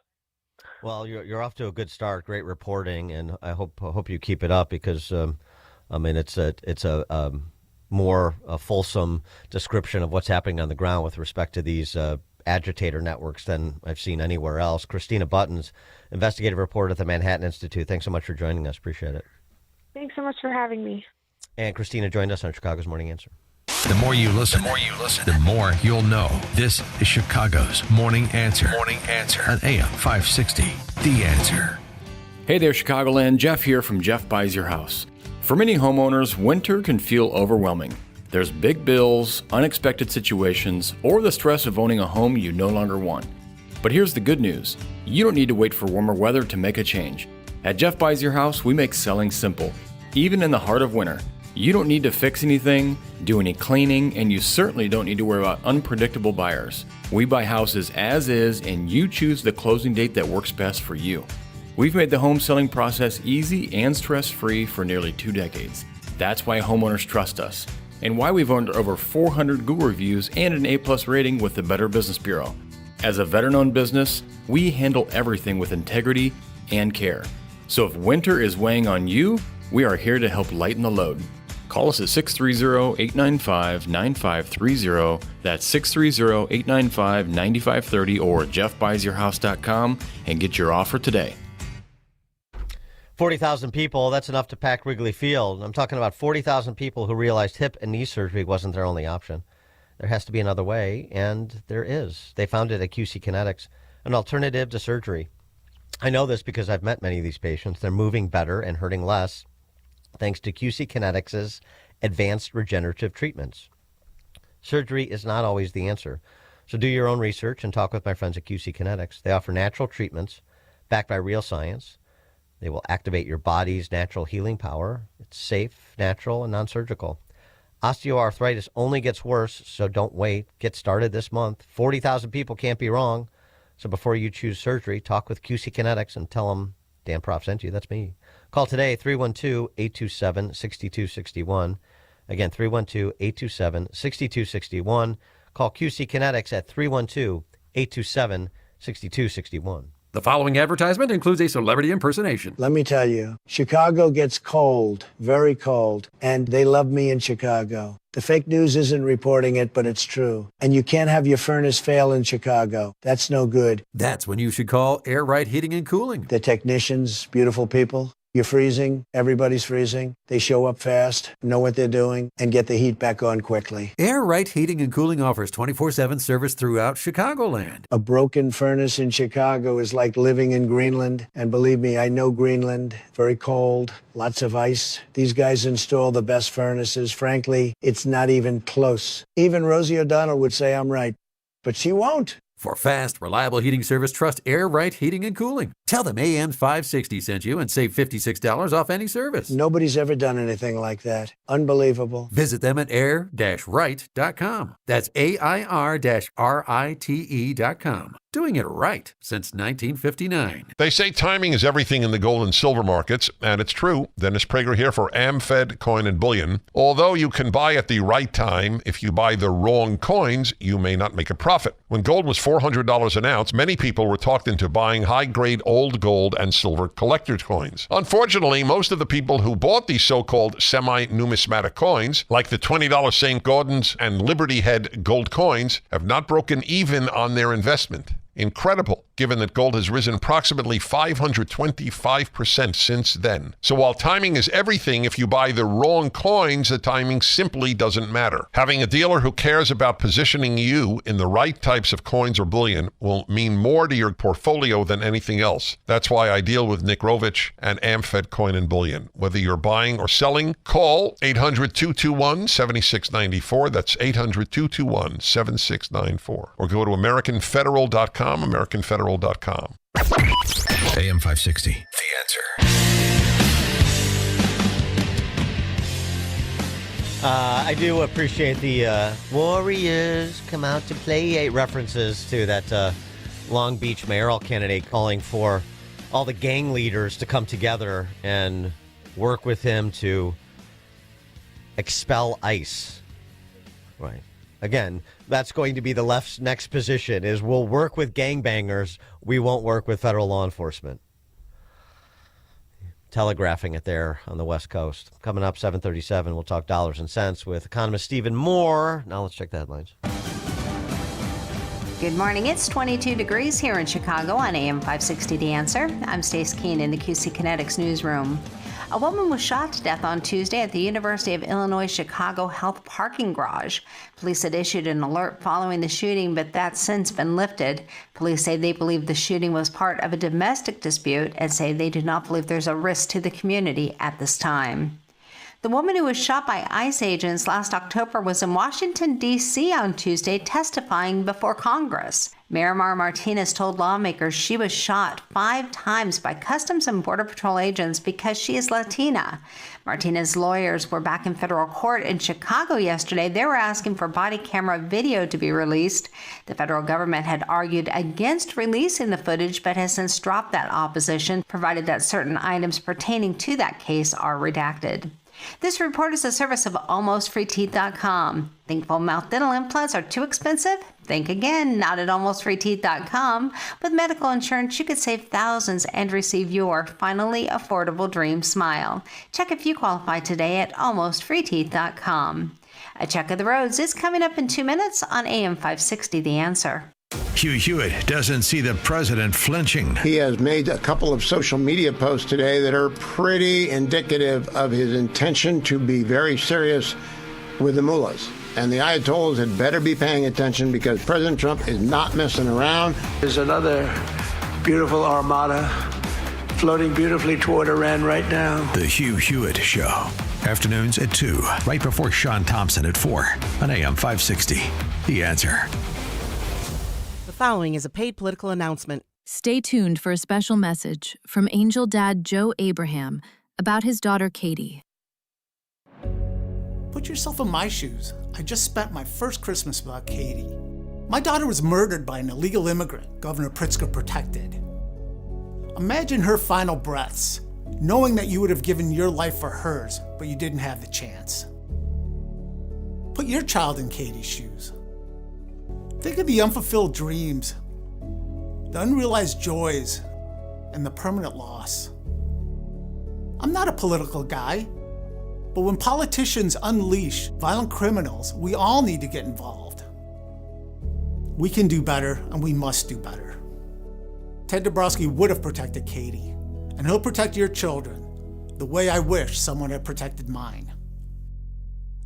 Well, you're off to a good start. Great reporting, and I hope you keep it up, because it's a more fulsome description of what's happening on the ground with respect to these agitator networks than I've seen anywhere else. Christina Buttons, investigative reporter at the Manhattan Institute. Thanks so much for joining us. Appreciate it. Thanks so much for having me. And Christina joined us on Chicago's Morning Answer. The more you listen, the more you'll know. This is Chicago's Morning Answer. Morning Answer on AM 560. The Answer. Hey there, Chicagoland. Jeff here from Jeff Buys Your House. For many homeowners, winter can feel overwhelming. There's big bills, unexpected situations, or the stress of owning a home you no longer want. But here's the good news. You don't need to wait for warmer weather to make a change. At Jeff Buys Your House, we make selling simple, even in the heart of winter. You don't need to fix anything, do any cleaning, and you certainly don't need to worry about unpredictable buyers. We buy houses as is, and you choose the closing date that works best for you. We've made the home selling process easy and stress-free for nearly 2 decades. That's why homeowners trust us, and why we've earned over 400 Google reviews and an A+ rating with the Better Business Bureau. As a veteran-owned business, we handle everything with integrity and care. So if winter is weighing on you, we are here to help lighten the load. Call us at 630-895-9530. That's 630-895-9530 or jeffbuysyourhouse.com and get your offer today. 40,000 people, that's enough to pack Wrigley Field. I'm talking about 40,000 people who realized hip and knee surgery wasn't their only option. There has to be another way, and there is. They found it at QC Kinetics, an alternative to surgery. I know this because I've met many of these patients. They're moving better and hurting less thanks to QC Kinetics' advanced regenerative treatments. Surgery is not always the answer. So do your own research and talk with my friends at QC Kinetics. They offer natural treatments backed by real science. They will activate your body's natural healing power. It's safe, natural, and non-surgical. Osteoarthritis only gets worse, so don't wait. Get started this month. 40,000 people can't be wrong. So before you choose surgery, talk with QC Kinetics and tell them Dan Prof sent you. That's me. Call today, 312-827-6261. Again, 312-827-6261. Call QC Kinetics at 312-827-6261. The following advertisement includes a celebrity impersonation. Let me tell you, Chicago gets cold, very cold, and they love me in Chicago. The fake news isn't reporting it, but it's true. And you can't have your furnace fail in Chicago. That's no good. That's when you should call Air Right Heating and Cooling. The technicians, beautiful people. You're freezing, everybody's freezing. They show up fast, know what they're doing, and get the heat back on quickly. Air Right Heating and Cooling offers 24/7 service throughout Chicagoland. A broken furnace in Chicago is like living in Greenland. And believe me, I know Greenland. Very cold, lots of ice. These guys install the best furnaces. Frankly, it's not even close. Even Rosie O'Donnell would say I'm right, but she won't. For fast, reliable heating service, trust Air Right Heating and Cooling. Tell them AM 560 sent you and save $56 off any service. Nobody's ever done anything like that. Unbelievable. Visit them at air-right.com. That's AIR-RITE.com. Doing it right since 1959. They say timing is everything in the gold and silver markets, and it's true. Dennis Prager here for AmFed Coin and Bullion. Although you can buy at the right time, if you buy the wrong coins, you may not make a profit. When gold was $400 an ounce, many people were talked into buying high-grade old gold and silver collector's coins. Unfortunately, most of the people who bought these so-called semi-numismatic coins, like the $20 St. Gordon's and Liberty Head gold coins, have not broken even on their investment. Incredible, given that gold has risen approximately 525% since then. So while timing is everything, if you buy the wrong coins, the timing simply doesn't matter. Having a dealer who cares about positioning you in the right types of coins or bullion will mean more to your portfolio than anything else. That's why I deal with Nick Rovich and AmFed Coin and Bullion. Whether you're buying or selling, call 800-221-7694. That's 800-221-7694. Or go to AmericanFederal.com. AmericanFederal.com. AM 560, The Answer. I do appreciate the Warriors come out to play references to that Long Beach mayoral candidate calling for all the gang leaders to come together and work with him to expel ICE. Right. Again, that's going to be the left's next position, is we'll work with gangbangers, we won't work with federal law enforcement. Telegraphing it there on the West Coast. Coming up, 7:37, we'll talk dollars and cents with economist Stephen Moore. Now let's check the headlines. Good morning. It's 22 degrees here in Chicago on AM 560 The Answer. I'm Stace Keene in the QC Kinetics newsroom. A woman was shot to death on Tuesday at the University of Illinois Chicago Health parking garage. Police had issued an alert following the shooting, but that's since been lifted. Police say they believe the shooting was part of a domestic dispute and say they do not believe there's a risk to the community at this time. The woman who was shot by ICE agents last October was in Washington, D.C. on Tuesday testifying before Congress. Miramar Martinez told lawmakers she was shot 5 times by Customs and Border Patrol agents because she is Latina. Martinez's lawyers were back in federal court in Chicago yesterday. They were asking for body camera video to be released. The federal government had argued against releasing the footage, but has since dropped that opposition, provided that certain items pertaining to that case are redacted. This report is a service of AlmostFreeTeeth.com. Think full mouth dental implants are too expensive? Think again, not at AlmostFreeTeeth.com. With medical insurance, you could save thousands and receive your finally affordable dream smile. Check if you qualify today at AlmostFreeTeeth.com. A check of the roads is coming up in 2 minutes on AM 560 The Answer. Hugh Hewitt doesn't see the president flinching. He has made a couple of social media posts today that are pretty indicative of his intention to be very serious with the mullahs. And the Ayatollahs had better be paying attention because President Trump is not messing around. There's another beautiful armada floating beautifully toward Iran right now. The Hugh Hewitt Show. Afternoons at 2, right before Sean Thompson at 4 on AM 560. The Answer. The following is a paid political announcement. Stay tuned for a special message from Angel Dad Joe Abraham about his daughter Katie. Put yourself in my shoes. I just spent my first Christmas without Katie. My daughter was murdered by an illegal immigrant Governor Pritzker protected. Imagine her final breaths, knowing that you would have given your life for hers, but you didn't have the chance. Put your child in Katie's shoes. Think of the unfulfilled dreams, the unrealized joys, and the permanent loss. I'm not a political guy, but when politicians unleash violent criminals, we all need to get involved. We can do better, and we must do better. Ted Dabrowski would have protected Katie, and he'll protect your children the way I wish someone had protected mine.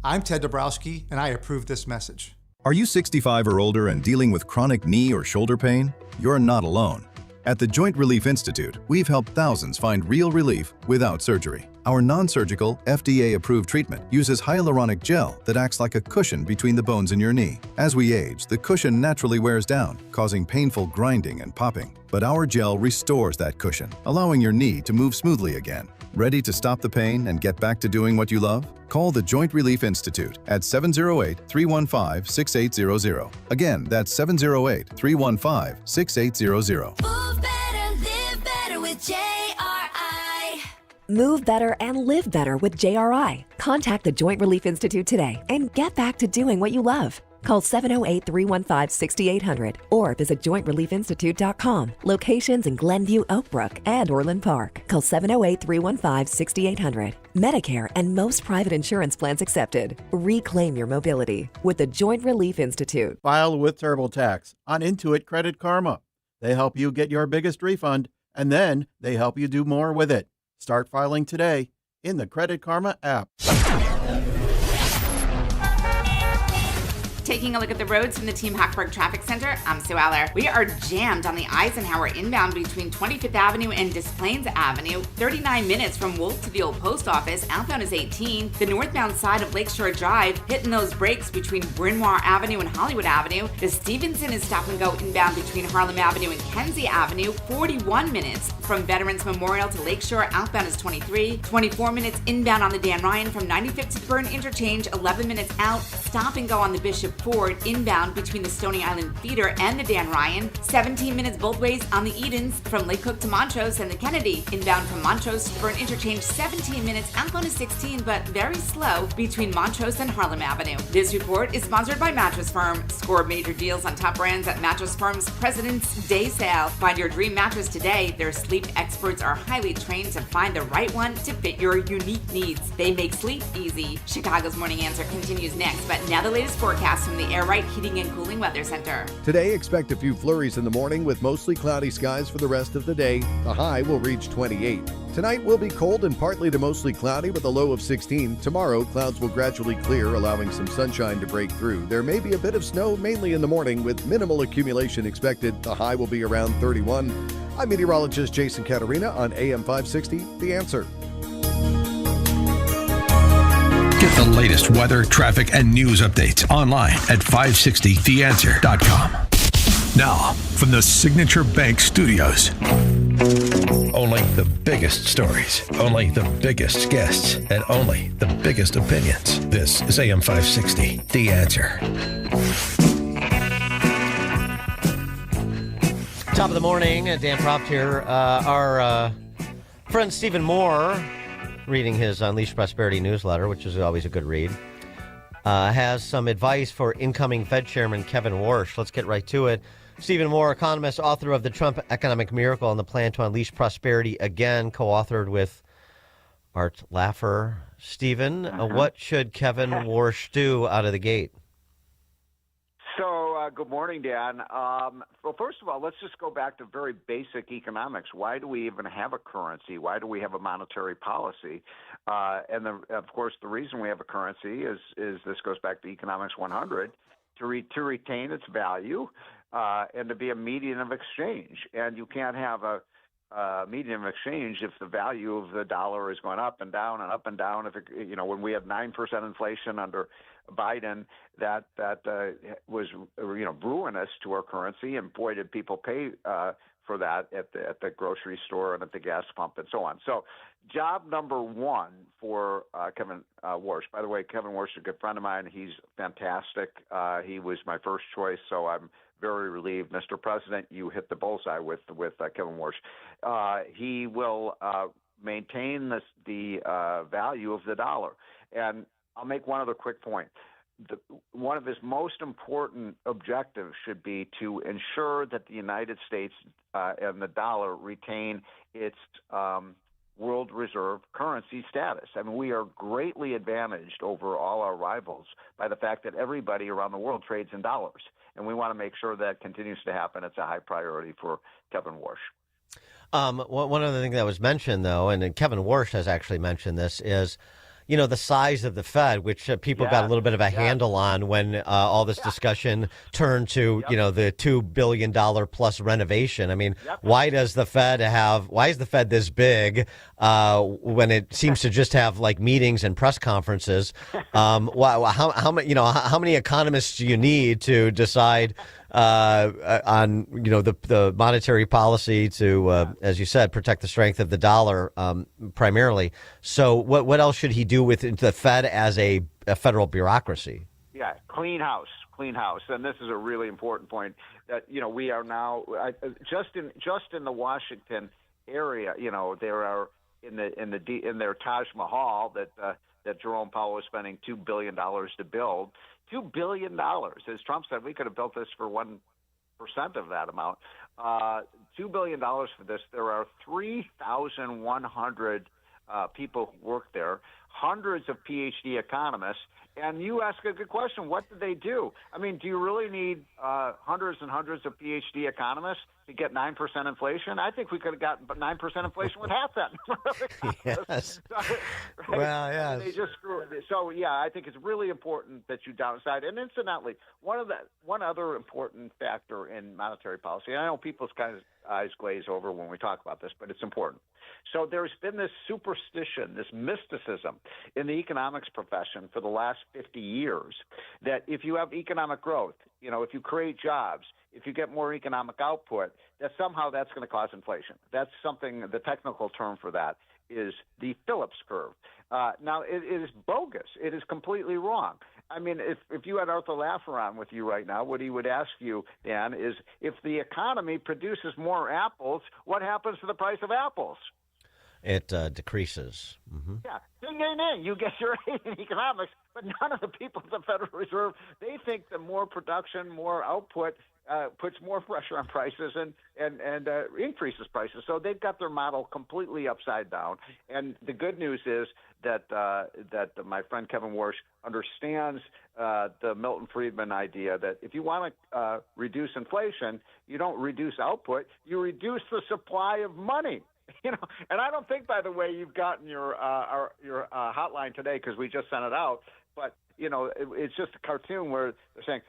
I'm Ted Dabrowski, and I approve this message. Are you 65 or older and dealing with chronic knee or shoulder pain? You're not alone. At the Joint Relief Institute, we've helped thousands find real relief without surgery. Our non-surgical, FDA-approved treatment uses hyaluronic gel that acts like a cushion between the bones in your knee. As we age, the cushion naturally wears down, causing painful grinding and popping. But our gel restores that cushion, allowing your knee to move smoothly again. Ready to stop the pain and get back to doing what you love? Call the Joint Relief Institute at 708-315-6800. Again, that's 708-315-6800. Move better, live better with JRI. Move better and live better with JRI. Contact the Joint Relief Institute today and get back to doing what you love. Call 708-315-6800 or visit jointreliefinstitute.com. Locations in Glenview, Oakbrook, and Orland Park. Call 708-315-6800. Medicare and most private insurance plans accepted. Reclaim your mobility with the Joint Relief Institute. File with TurboTax on Intuit Credit Karma. They help you get your biggest refund, and then they help you do more with it. Start filing today in the Credit Karma app. Taking a look at the roads from the Team Hochberg Traffic Center, I'm Sue Aller. We are jammed on the Eisenhower inbound between 25th Avenue and Des Plaines Avenue. 39 minutes from Wolf to the old post office. Outbound is 18. The northbound side of Lakeshore Drive, hitting those brakes between Bryn Mawr Avenue and Hollywood Avenue. The Stevenson is stop and go inbound between Harlem Avenue and Kenzie Avenue. 41 minutes from Veterans Memorial to Lakeshore. Outbound is 23. 24 minutes inbound on the Dan Ryan from 95th to the Burn Interchange. 11 minutes out. Stop and go on the Bishop Ford inbound between the Stony Island Theater and the Dan Ryan. 17 minutes both ways on the Edens from Lake Cook to Montrose, and the Kennedy inbound from Montrose to the Burn Interchange. 17 minutes. Outbound is 16, but very slow between Montrose and Harlem Avenue. This report is sponsored by Mattress Firm. Score major deals on top brands at Mattress Firm's President's Day Sale. Find your dream mattress today. Their sleep experts are highly trained to find the right one to fit your unique needs. They make sleep easy. Chicago's Morning Answer continues next, but now the latest forecast from the Air Right Heating and Cooling Weather Center. Today, expect a few flurries in the morning with mostly cloudy skies for the rest of the day. The high will reach 28. Tonight will be cold and partly to mostly cloudy with a low of 16. Tomorrow, clouds will gradually clear, allowing some sunshine to break through. There may be a bit of snow, mainly in the morning, with minimal accumulation expected. The high will be around 31. I'm meteorologist Jason Caterina on AM 560, The Answer. Get the latest weather, traffic, and news updates online at 560theanswer.com. Now, from the Signature Bank Studios. Only the biggest stories, only the biggest guests, and only the biggest opinions. This is AM 560, The Answer. Top of the morning, Dan Proft here. Our friend Stephen Moore, reading his Unleash Prosperity newsletter, which is always a good read, has some advice for incoming Fed Chairman Kevin Warsh. Let's get right to it. Stephen Moore, economist, author of The Trump Economic Miracle and the Plan to Unleash Prosperity Again, co-authored with Art Laffer. Stephen, what should Kevin Warsh do out of the gate? So, good morning, Dan. Well, first of all, let's just go back to very basic economics. Why do we even have a currency? Why do we have a monetary policy? Of course, the reason we have a currency is this goes back to Economics 100, to retain its value and to be a medium of exchange. And you can't have a medium of exchange if the value of the dollar is going up and down and up and down. If when we had 9% inflation under Biden, that was ruinous to our currency, and boy, did people pay for that at the grocery store and at the gas pump and so on. So, job number one for Kevin Warsh. By the way, Kevin Warsh is a good friend of mine. He's fantastic. He was my first choice, so I'm very relieved. Mr. President, you hit the bullseye with Kevin Warsh. He will maintain the value of the dollar. And I'll make one other quick point. One of his most important objectives should be to ensure that the United States and the dollar retain its world reserve currency status. I mean, we are greatly advantaged over all our rivals by the fact that everybody around the world trades in dollars. And we want to make sure that continues to happen. It's a high priority for Kevin Warsh. One other thing that was mentioned, though, and Kevin Warsh has actually mentioned this, is the size of the Fed, which people got a little bit of a handle on when all this discussion turned to, the $2 billion plus renovation. I mean, why is the Fed this big when it seems to just have like meetings and press conferences? How many economists do you need to decide on the monetary policy to, as you said, protect the strength of the dollar primarily? So what else should he do with the Fed as a federal bureaucracy? Yeah, clean house. And this is a really important point that, we are now just in the Washington area, there are in their Taj Mahal that Jerome Powell is spending $2 billion to build. $2 billion. As Trump said, we could have built this for 1% of that amount. $2 billion for this. There are 3,100 people who work there, hundreds of PhD economists. And you ask a good question. What do they do? I mean, do you really need hundreds and hundreds of PhD economists to get 9% inflation? I think we could have gotten 9% inflation with half that. Yes. Right? Well, yeah. They just screw it. So, yeah, I think it's really important that you downside. And incidentally, one other important factor in monetary policy, and I know people's eyes glaze over when we talk about this, but it's important. So there's been this superstition, this mysticism in the economics profession for the last 50 years that if you have economic growth, if you create jobs, if you get more economic output, that somehow that's going to cause inflation. That's something, the technical term for that is the Phillips curve. Now, it is bogus. It is completely wrong. I mean, if you had Arthur Laffer on with you right now, what he would ask you, Dan, is if the economy produces more apples, what happens to the price of apples? It decreases. Mm-hmm. Yeah, ding, ding, ding. You get your A in economics, but none of the people at the Federal Reserve, they think that more production, more output puts more pressure on prices and increases prices. So they've got their model completely upside down. And the good news is that my friend Kevin Warsh understands the Milton Friedman idea that if you want to reduce inflation, you don't reduce output, you reduce the supply of money. And I don't think, by the way, you've gotten your hotline today because we just sent it out. But it's just a cartoon where they're saying,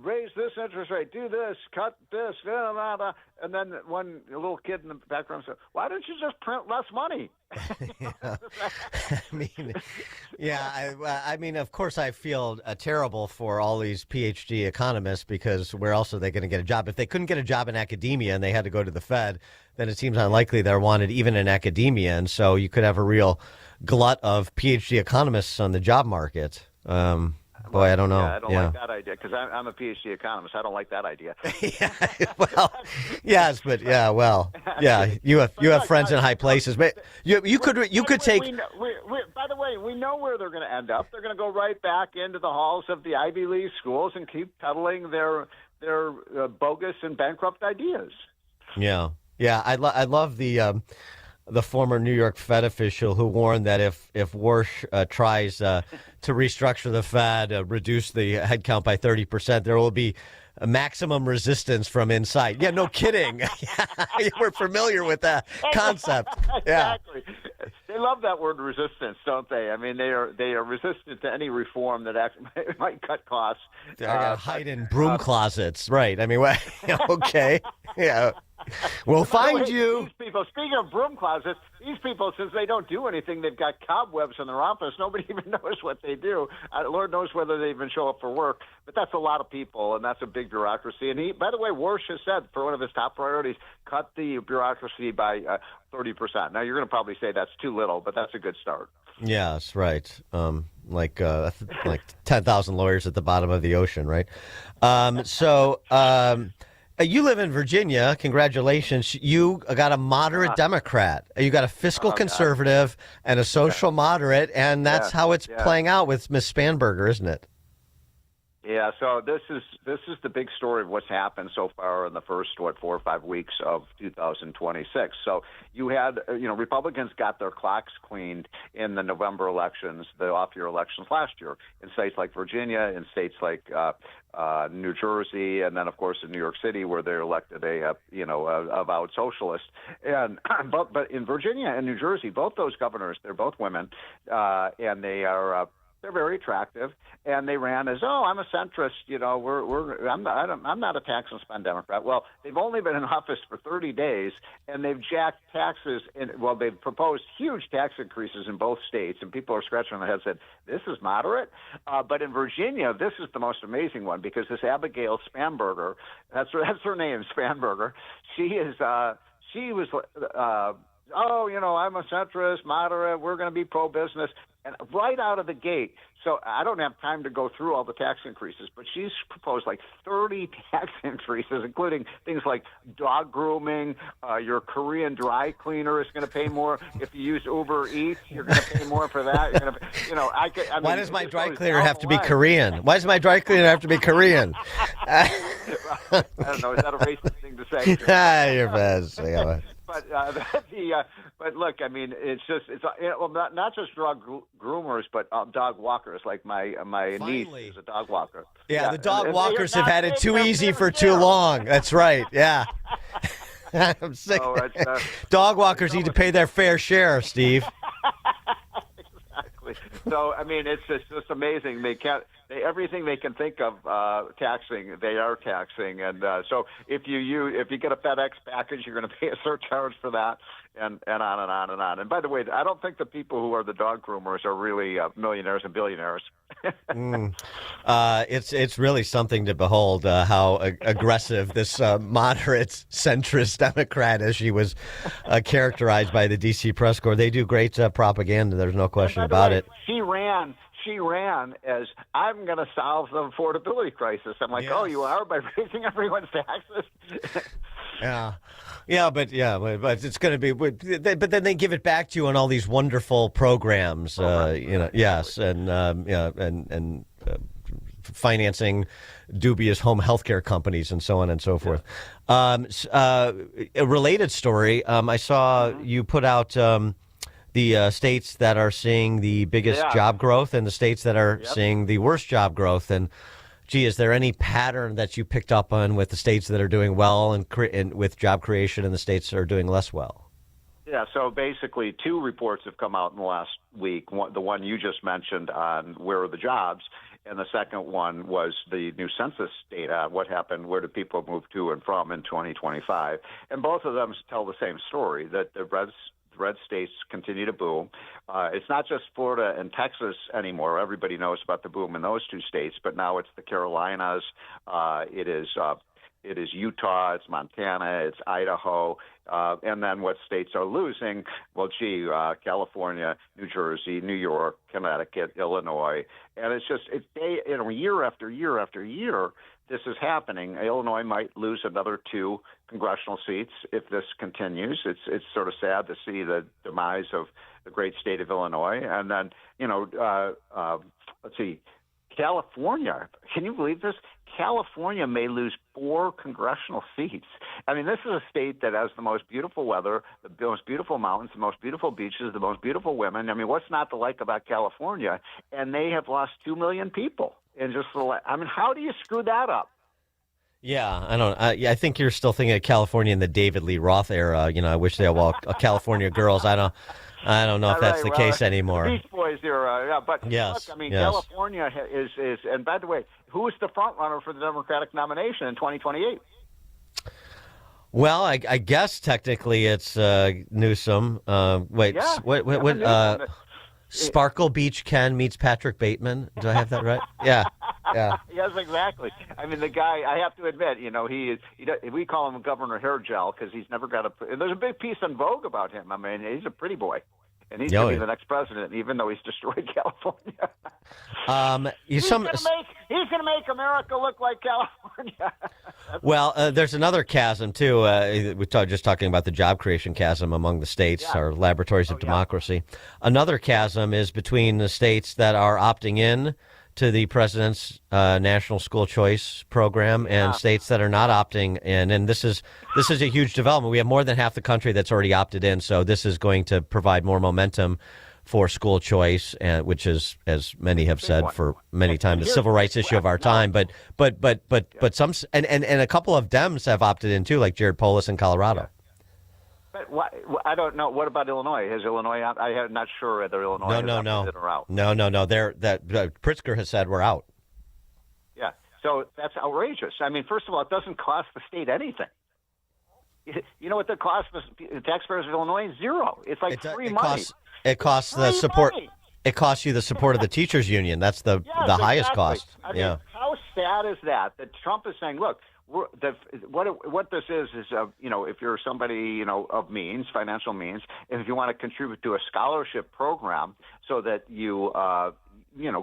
raise this interest rate, do this, cut this, blah, blah, blah. And then one little kid in the background said, why don't you just print less money? I mean, of course, I feel terrible for all these PhD economists, because where else are they going to get a job? If they couldn't get a job in academia and they had to go to the Fed, then it seems unlikely they're wanted even in academia. And so you could have a real glut of PhD economists on the job market. Boy, I don't know. Yeah, I don't like that idea, because I'm a PhD economist. I don't like that idea. Yes, but you have friends in high places, but you could take. By the way, we know where they're going to end up. They're going to go right back into the halls of the Ivy League schools and keep peddling their bogus and bankrupt ideas. Yeah. I love the former New York Fed official who warned that if Warsh tries to restructure the Fed, reduce the headcount by 30%, there will be a maximum resistance from inside. Yeah, no kidding. We're familiar with that concept. Exactly. They love that word resistance, don't they? I mean, they are resistant to any reform that actually might cut costs. They're going to hide in broom closets, right? I mean, okay, yeah. We'll find you. These people, speaking of broom closets, these people, since they don't do anything, they've got cobwebs in their office. Nobody even knows what they do. Lord knows whether they even show up for work. But that's a lot of people, and that's a big bureaucracy. And he, by the way, Warsh has said for one of his top priorities, cut the bureaucracy by 30%. Now, you're going to probably say that's too little, but that's a good start. Yes, right. Like 10,000 lawyers at the bottom of the ocean, right? You live in Virginia. Congratulations. You got a moderate Democrat. You got a fiscal conservative and a social moderate, and that's how it's playing out with Ms. Spanberger, isn't it? Yeah, so this is the big story of what's happened so far in the first 4 or 5 weeks of 2026. So you had Republicans got their clocks cleaned in the November elections, the off-year elections last year, in states like Virginia, in states like New Jersey, and then of course in New York City, where they elected a avowed socialist. And but in Virginia and New Jersey, both those governors, they're both women, and they are. They're very attractive, and they ran as, I'm a centrist. I'm not a tax and spend Democrat. Well, they've only been in office for 30 days, and they've jacked taxes. They've proposed huge tax increases in both states, and people are scratching their heads and said, this is moderate. But in Virginia, this is the most amazing one, because this Abigail Spanberger, that's her name, Spanberger. She was. I'm a centrist, moderate. We're going to be pro-business. And right out of the gate, so I don't have time to go through all the tax increases, but she's proposed like 30 tax increases, including things like dog grooming. Your Korean dry cleaner is going to pay more. If you use Uber Eats, you're going to pay more for that. You're going to, Why does my dry cleaner have to be Korean? Why does my dry cleaner have to be Korean? I don't know. Is that a racist thing to say? You're best. Yeah. But look, I mean, it's not just dog groomers, but dog walkers. Like my niece is a dog walker. Yeah, the dog walkers have had it too easy for too long. That's right. Yeah. I'm sick. Dog walkers need to pay their fair share, Steve. Exactly. So I mean, it's just amazing. Everything they can think of taxing, they are taxing, and so if you get a FedEx package, you're going to pay a surcharge for that, and on and on and on. And by the way, I don't think the people who are the dog groomers are really millionaires and billionaires. It's really something to behold how aggressive this moderate centrist Democrat, as she was characterized by the D.C. press corps. They do great propaganda. There's no question about it. She ran as, I'm going to solve the affordability crisis. I'm like, Oh, you are, by raising everyone's taxes? but it's going to be. But then they give it back to you on all these wonderful programs. Yes, and financing dubious home health care companies and so on and so forth. A related story. I saw you put out. The states that are seeing the biggest job growth and the states that are seeing the worst job growth. And, is there any pattern that you picked up on with the states that are doing well and with job creation and the states that are doing less well? Yeah, so basically 2 reports have come out in the last week. The one you just mentioned on where are the jobs, and the second one was the new census data. What happened? Where do people move to and from in 2025? And both of them tell the same story, that the red states continue to boom. It's not just Florida and Texas anymore. Everybody knows about the boom in those two states, but now it's the Carolinas. It is Utah, it's Montana, it's Idaho, and then what states are losing? Well, California, New Jersey, New York, Connecticut, Illinois, and it's just year after year after year, this is happening. Illinois might lose another 2 congressional seats if this continues. It's sort of sad to see the demise of the great state of Illinois, and then let's see. California, can you believe this? California may lose 4 congressional seats. I mean, this is a state that has the most beautiful weather, the most beautiful mountains, the most beautiful beaches, the most beautiful women. I mean, what's not to like about California? And they have lost 2 million people in just how do you screw that up? Yeah, I don't. I think you're still thinking of California in the David Lee Roth era. I wish they all California girls. I don't know if that's the case anymore. Beach Boys era, yeah. But yes, look, California is. And by the way, who is the front runner for the Democratic nomination in 2028? Well, I guess technically it's Newsom. Sparkle Beach Ken meets Patrick Bateman. Do I have that right? Yeah. Yes, exactly. I mean, the guy, I have to admit, we call him Governor Hair Gel because he's never got there's a big piece on Vogue about him. I mean, he's a pretty boy. And he's going to be the next president, even though he's destroyed California. He's going to make America look like California. Well, there's another chasm, too. We're just talking about the job creation chasm among the states, our laboratories of democracy. Another chasm is between the states that are opting in to the president's national school choice program and states that are not opting in. And this is a huge development. We have more than half the country that's already opted in, so this is going to provide more momentum for school choice, which is, as many have said for many times, the civil rights issue of our time. But some and a couple of Dems have opted in too, like Jared Polis in Colorado. But I don't know. What about Illinois? Has Illinois out? I'm not sure whether Illinois is in or out. No. Pritzker has said we're out. Yeah. So that's outrageous. I mean, first of all, it doesn't cost the state anything. You know what the cost of the taxpayers of Illinois? $0. It's like free money. It costs the support. It costs you the support of the teachers union. That's the highest cost. I mean, how sad is that Trump is saying, look, what this is if you're somebody of means, financial means, and if you want to contribute to a scholarship program so that you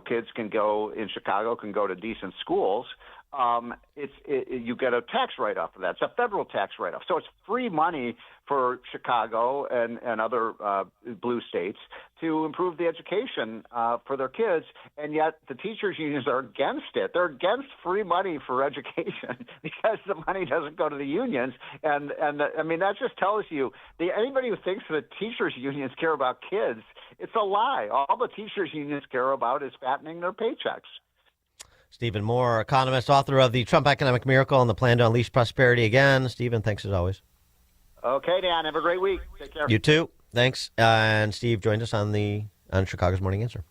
kids can go in Chicago can go to decent schools, you get a tax write-off of that. It's a federal tax write-off. So it's free money for Chicago and other blue states to improve the education for their kids, and yet the teachers' unions are against it. They're against free money for education because the money doesn't go to the unions. And I mean, that just tells you, anybody who thinks that teachers' unions care about kids, it's a lie. All the teachers' unions care about is fattening their paychecks. Stephen Moore, economist, author of The Trump Economic Miracle and the Plan to Unleash Prosperity Again. Stephen, thanks as always. Okay, Dan. Have a great week. Take care. You too. Thanks. And Steve joined us on Chicago's Morning Answer.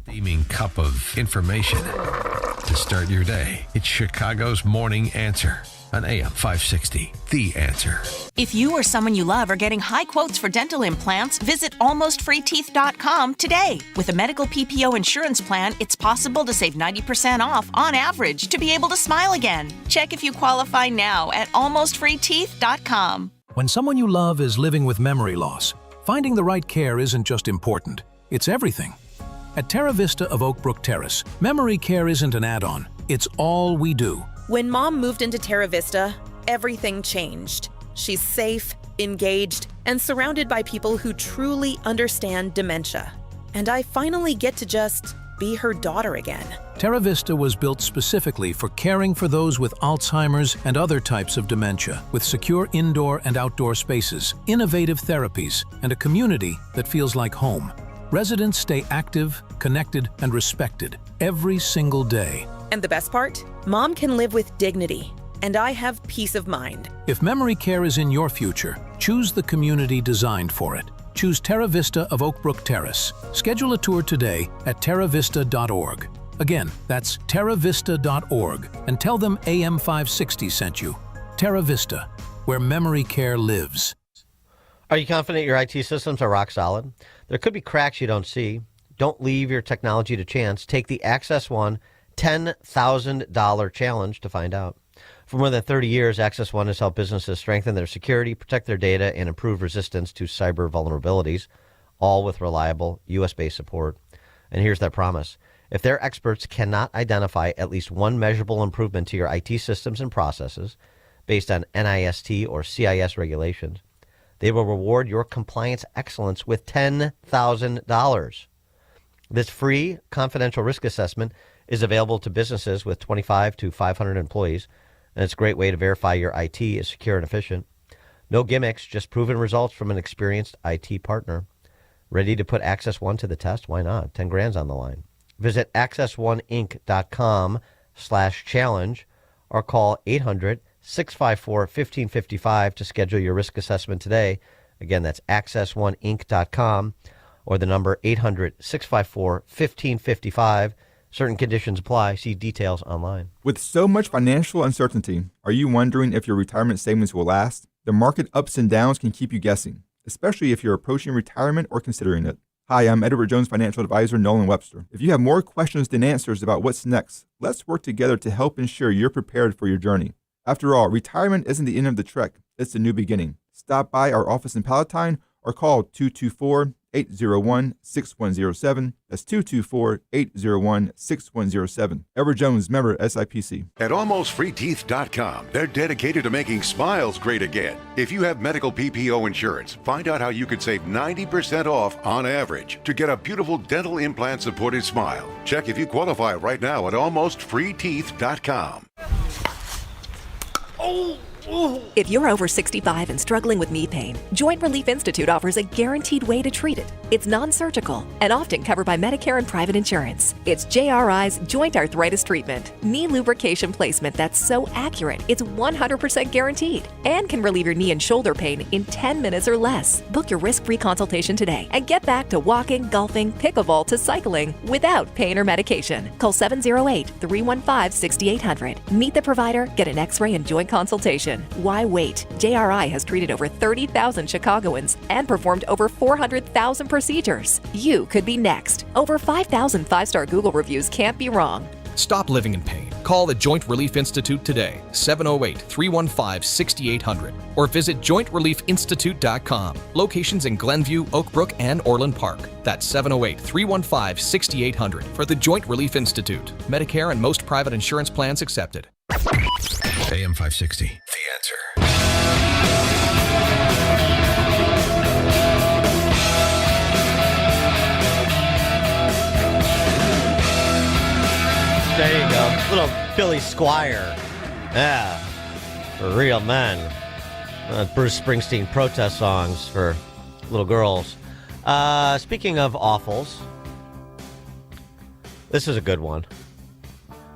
Steaming cup of information to start your day. It's Chicago's Morning Answer on AM 560. The Answer. If you or someone you love are getting high quotes for dental implants, visit almostfreeteeth.com today. With a medical PPO insurance plan, it's possible to save 90% off on average to be able to smile again. Check if you qualify now at almostfreeteeth.com. When someone you love is living with memory loss, finding the right care isn't just important, it's everything. At Terra Vista of Oak Brook Terrace, memory care isn't an add-on, it's all we do. When Mom moved into Terra Vista, everything changed. She's safe, engaged, and surrounded by people who truly understand dementia. And I finally get to just be her daughter again. Terra Vista was built specifically for caring for those with Alzheimer's and other types of dementia, with secure indoor and outdoor spaces, innovative therapies, and a community that feels like home. Residents stay active, connected, and respected every single day. And the best part? Mom can live with dignity, and I have peace of mind. If memory care is in your future, choose the community designed for it. Choose Terra Vista of Oak Brook Terrace. Schedule a tour today at terravista.org. Again, that's terravista.org, and tell them AM560 sent you. Terra Vista, where memory care lives. Are you confident your IT systems are rock solid? There could be cracks you don't see. Don't leave your technology to chance. Take the Access One $10,000 challenge to find out. For more than 30 years, Access One has helped businesses strengthen their security, protect their data, and improve resistance to cyber vulnerabilities, all with reliable U.S.-based support. And here's their promise. If their experts cannot identify at least one measurable improvement to your IT systems and processes based on NIST or CIS regulations, they will reward your compliance excellence with $10,000. This free confidential risk assessment is available to businesses with 25 to 500 employees, and it's a great way to verify your IT is secure and efficient. No gimmicks, just proven results from an experienced IT partner. Ready to put Access One to the test? Why not? 10 grand's on the line. Visit accessoneinc.com/challenge or call 800-654-1555 to schedule your risk assessment today. Again, that's accessoneinc.com or the number 800-654-1555. Certain conditions apply. See details online. With so much financial uncertainty, are you wondering if your retirement savings will last? The market ups and downs can keep you guessing, especially if you're approaching retirement or considering it. Hi, I'm Edward Jones financial advisor Nolan Webster. If you have more questions than answers about what's next, let's work together to help ensure you're prepared for your journey. After all, retirement isn't the end of the trek, it's the new beginning. Stop by our office in Palatine or call 224-801-6107. That's 224-801-6107. Edward Jones, member SIPC. At AlmostFreeTeeth.com, they're dedicated to making smiles great again. If you have medical PPO insurance, find out how you could save 90% off on average to get a beautiful dental implant-supported smile. Check if you qualify right now at AlmostFreeTeeth.com. If you're over 65 and struggling with knee pain, Joint Relief Institute offers a guaranteed way to treat it. It's non-surgical and often covered by Medicare and private insurance. It's JRI's Joint Arthritis Treatment, knee lubrication placement that's so accurate it's 100% guaranteed and can relieve your knee and shoulder pain in 10 minutes or less. Book your risk-free consultation today and get back to walking, golfing, pickleball to cycling without pain or medication. Call 708-315-6800. Meet the provider, get an x-ray and joint consultation. Why wait? JRI has treated over 30,000 Chicagoans and performed over 400,000 procedures. You could be next. Over 5,000 five-star Google reviews can't be wrong. Stop living in pain. Call the Joint Relief Institute today, 708-315-6800, or visit jointreliefinstitute.com. Locations in Glenview, Oak Brook, and Orland Park. That's 708-315-6800 for the Joint Relief Institute. Medicare and most private insurance plans accepted. AM 560, The Answer. There you go. Little Billy Squier. Yeah. For real men. Bruce Springsteen protest songs for little girls. Speaking of awfuls, this is a good one.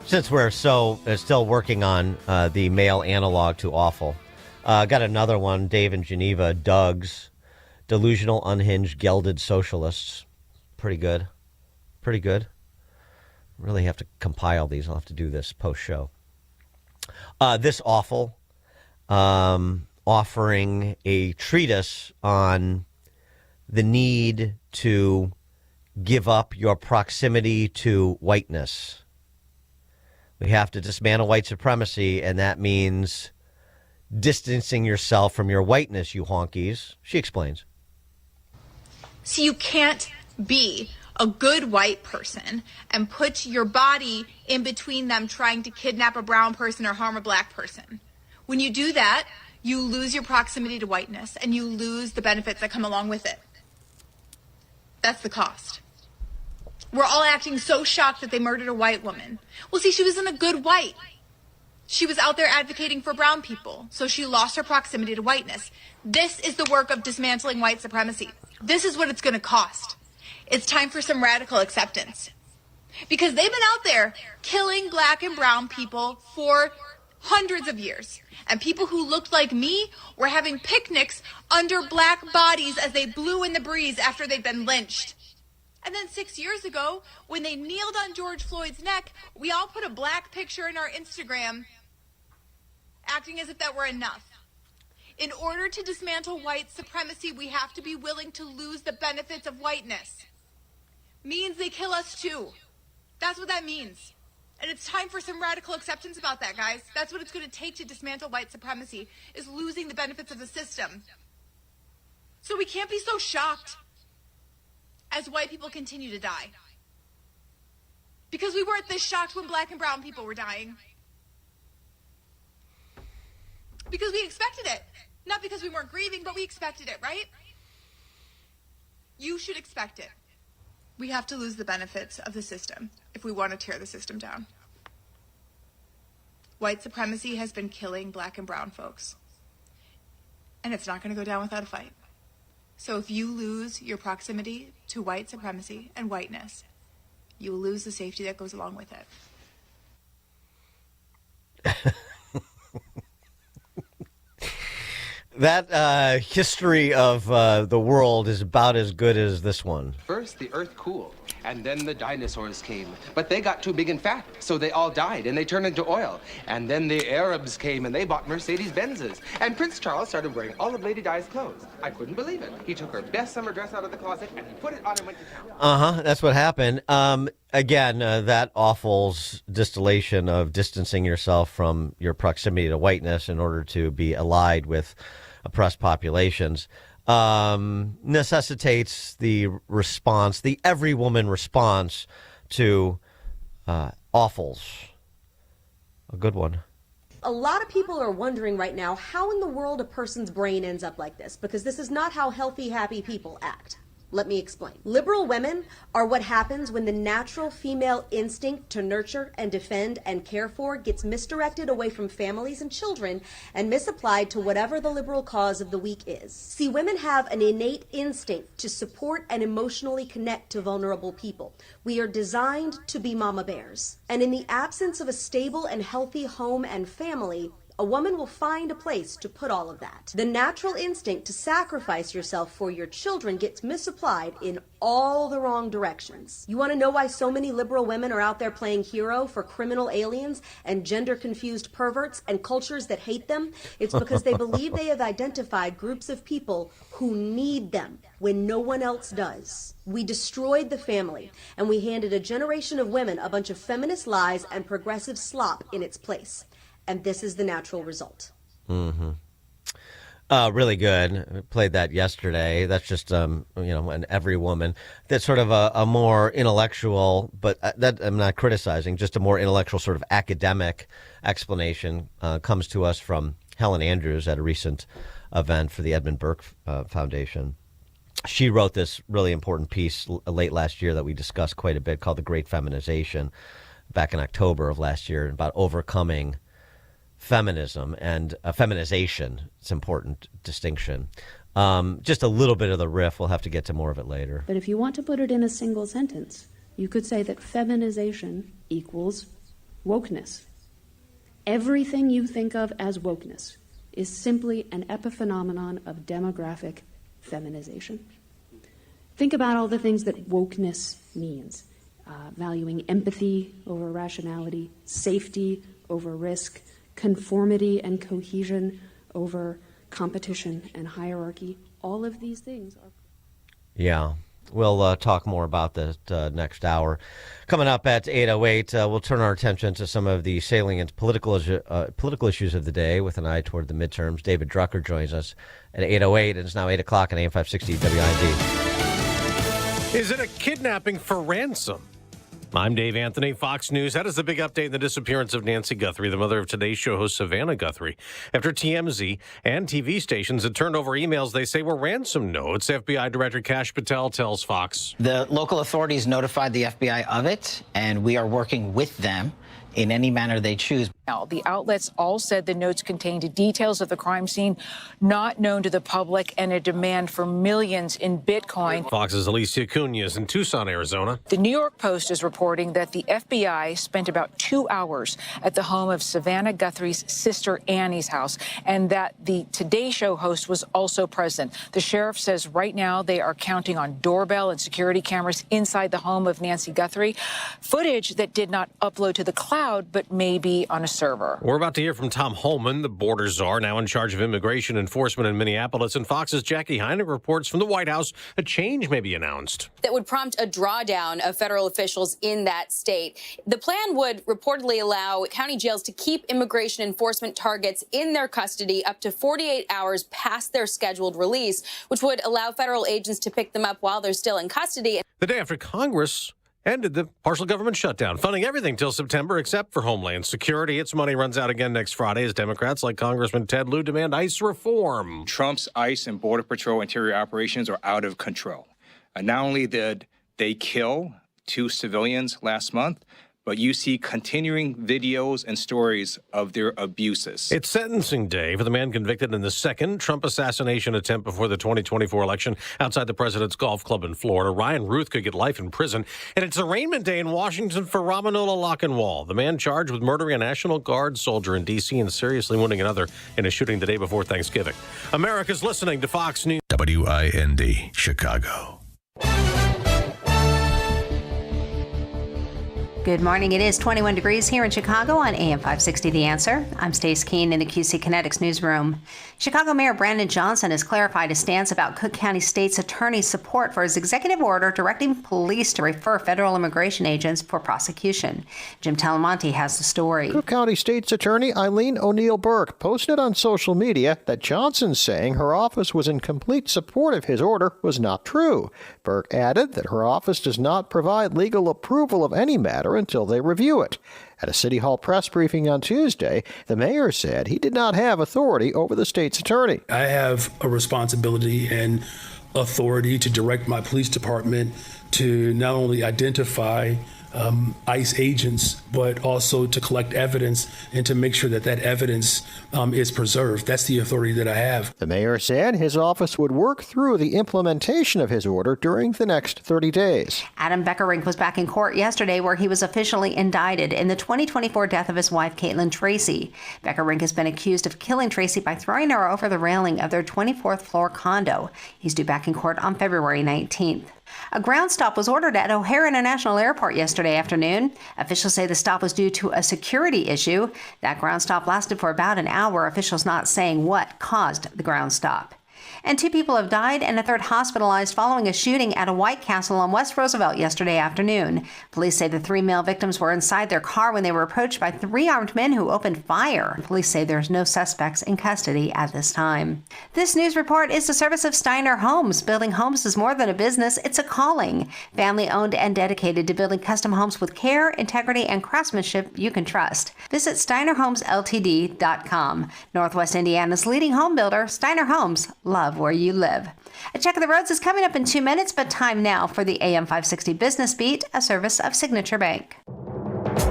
Since we're still working on the male analog to awful. Got another one, Dave in Geneva, Doug's. Delusional, unhinged, gelded socialists. Pretty good. Pretty good. Really have to compile these. I'll have to do this post-show. This awful, offering a treatise on the need to give up your proximity to whiteness. We have to dismantle white supremacy, and that means distancing yourself from your whiteness, you honkies. She explains. So you can't be a good white person and put your body in between them trying to kidnap a brown person or harm a black person. When you do that, you lose your proximity to whiteness and you lose the benefits that come along with it. That's the cost. We're all acting so shocked that they murdered a white woman. Well, see, she wasn't a good white. She was out there advocating for brown people, so she lost her proximity to whiteness. This is the work of dismantling white supremacy. This is what it's going to cost. It's time for some radical acceptance. Because they've been out there killing black and brown people for hundreds of years. And people who looked like me were having picnics under black bodies as they blew in the breeze after they'd been lynched. And then 6 years ago, when they kneeled on George Floyd's neck, we all put a black picture in our Instagram, acting as if that were enough. In order to dismantle white supremacy, we have to be willing to lose the benefits of whiteness. Means they kill us too. That's what that means. And it's time for some radical acceptance about that, guys. That's what it's going to take to dismantle white supremacy, is losing the benefits of the system. So we can't be so shocked as white people continue to die. Because we weren't this shocked when black and brown people were dying. Because we expected it. Not because we weren't grieving, but we expected it, right? You should expect it. We have to lose the benefits of the system if we want to tear the system down. White supremacy has been killing black and brown folks. And it's not going to go down without a fight. So if you lose your proximity to white supremacy and whiteness, you will lose the safety that goes along with it. That history of the world is about as good as this one. First, the earth cooled, and then the dinosaurs came. But they got too big and fat, so they all died, and they turned into oil. And then the Arabs came, and they bought Mercedes-Benzes. And Prince Charles started wearing all of Lady Di's clothes. I couldn't believe it. He took her best summer dress out of the closet, and he put it on and went to town. That's what happened. Again, that awful distillation of distancing yourself from your proximity to whiteness in order to be allied with oppressed populations necessitates the response, the every woman response to awfuls. A good one. A lot of people are wondering right now how in the world a person's brain ends up like this, because this is not how healthy, happy people act. Let me explain. Liberal women are what happens when the natural female instinct to nurture and defend and care for gets misdirected away from families and children and misapplied to whatever the liberal cause of the weak is. See, women have an innate instinct to support and emotionally connect to vulnerable people. We are designed to be mama bears. And in the absence of a stable and healthy home and family, a woman will find a place to put all of that. The natural instinct to sacrifice yourself for your children gets misapplied in all the wrong directions. You want to know why so many liberal women are out there playing hero for criminal aliens and gender-confused perverts and cultures that hate them? It's because they believe they have identified groups of people who need them when no one else does. We destroyed the family, and we handed a generation of women a bunch of feminist lies and progressive slop in its place. And this is the natural result. Mm-hmm. Really good. I played that yesterday. That's just, an every woman. That's sort of a more intellectual, but that I'm not criticizing, just a more intellectual sort of academic explanation comes to us from Helen Andrews at a recent event for the Edmund Burke Foundation. She wrote this really important piece late last year that we discussed quite a bit called The Great Feminization back in October of last year about overcoming feminism and feminization. It's an important distinction. Just a little bit of the riff. We'll have to get to more of it later. But if you want to put it in a single sentence, you could say that feminization equals wokeness. Everything you think of as wokeness is simply an epiphenomenon of demographic feminization. Think about all the things that wokeness means. Valuing empathy over rationality, safety over risk, conformity and cohesion over competition and hierarchy. All of these things are... Yeah. We'll talk more about that next hour. Coming up at 8:08, we'll turn our attention to some of the salient political issues of the day with an eye toward the midterms. David Drucker joins us at 8:08, and it's now 8 o'clock on AM 560 WIND. Is it a kidnapping for ransom? I'm Dave Anthony, Fox News. That is the big update in the disappearance of Nancy Guthrie, the mother of Today's Show host Savannah Guthrie. After TMZ and TV stations had turned over emails they say were ransom notes, FBI Director Kash Patel tells Fox. The local authorities notified the FBI of it, and we are working with them in any manner they choose. Now, the outlets all said the notes contained details of the crime scene not known to the public and a demand for millions in Bitcoin. Fox's Alicia Cunez in Tucson, Arizona. The New York Post is reporting that the FBI spent about 2 hours at the home of Savannah Guthrie's sister Annie's house, and that the Today Show host was also present. The sheriff says right now they are counting on doorbell and security cameras inside the home of Nancy Guthrie, footage that did not upload to the cloud but may be on a server. We're about to hear from Tom Homan, the border czar, now in charge of immigration enforcement in Minneapolis. And Fox's Jackie Hynek reports from the White House a change may be announced that would prompt a drawdown of federal officials in that state. The plan would reportedly allow county jails to keep immigration enforcement targets in their custody up to 48 hours past their scheduled release, which would allow federal agents to pick them up while they're still in custody. The day after Congress ended the partial government shutdown, funding everything till September except for Homeland Security. Its money runs out again next Friday as Democrats like Congressman Ted Lieu demand ICE reform. Trump's ICE and Border Patrol interior operations are out of control. Not only did they kill 2 civilians last month, but you see continuing videos and stories of their abuses. It's sentencing day for the man convicted in the second Trump assassination attempt before the 2024 election outside the president's golf club in Florida. Ryan Ruth could get life in prison. And it's arraignment day in Washington for Ramanullah Lockenwall, the man charged with murdering a National Guard soldier in D.C. and seriously wounding another in a shooting the day before Thanksgiving. America's listening to Fox News. WIND, Chicago. Good morning. It is 21 degrees here in Chicago on AM 560 The Answer. I'm Stace Keene in the QC Kinetics newsroom. Chicago Mayor Brandon Johnson has clarified his stance about Cook County State's attorney's support for his executive order directing police to refer federal immigration agents for prosecution. Jim Talamonte has the story. Cook County State's Attorney Eileen O'Neill Burke posted on social media that Johnson saying her office was in complete support of his order was not true. Burke added that her office does not provide legal approval of any matter until they review it. At a City Hall press briefing on Tuesday, the mayor said he did not have authority over the state's attorney. I have a responsibility and authority to direct my police department to not only identify ICE agents, but also to collect evidence and to make sure that that evidence is preserved. That's the authority that I have. The mayor said his office would work through the implementation of his order during the next 30 days. Adam Beckerink was back in court yesterday where he was officially indicted in the 2024 death of his wife, Caitlin Tracy. Beckerink has been accused of killing Tracy by throwing her over the railing of their 24th floor condo. He's due back in court on February 19th. A ground stop was ordered at O'Hare International Airport yesterday afternoon. Officials say the stop was due to a security issue. That ground stop lasted for about an hour, officials not saying what caused the ground stop. And 2 people have died and a third hospitalized following a shooting at a White Castle on West Roosevelt yesterday afternoon. Police say the 3 male victims were inside their car when they were approached by 3 armed men who opened fire. Police say there's no suspects in custody at this time. This news report is the service of Steiner Homes. Building homes is more than a business, it's a calling. Family owned and dedicated to building custom homes with care, integrity, and craftsmanship you can trust. Visit SteinerHomesLTD.com. Northwest Indiana's leading home builder, Steiner Homes. Love where you live. A check of the roads is coming up in 2 minutes, but time now for the AM 560 Business Beat, a service of Signature Bank.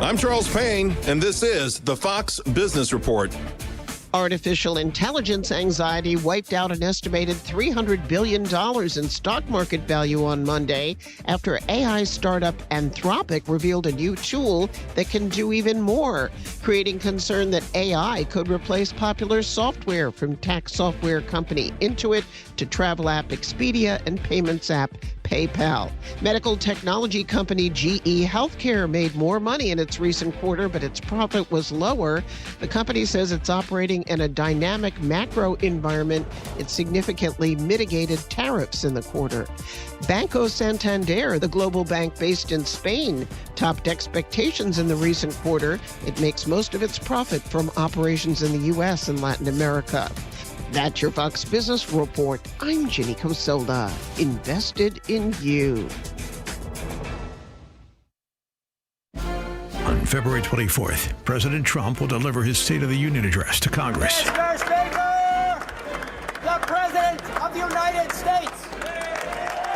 I'm Charles Payne, and this is the Fox Business Report. Artificial intelligence anxiety wiped out an estimated $300 billion in stock market value on Monday after AI startup Anthropic revealed a new tool that can do even more, creating concern that AI could replace popular software from tax software company Intuit to travel app Expedia and payments app PayPal. Medical technology company GE Healthcare made more money in its recent quarter, but its profit was lower. The company says it's operating in a dynamic macro environment. It significantly mitigated tariffs in the quarter. Banco Santander, the global bank based in Spain, topped expectations in the recent quarter. It makes most of its profit from operations in the U.S. and Latin America. That's your Fox Business Report. I'm Ginny Coselda, invested in you. On February 24th, President Trump will deliver his State of the Union address to Congress. Mr. Speaker, the President of the United States.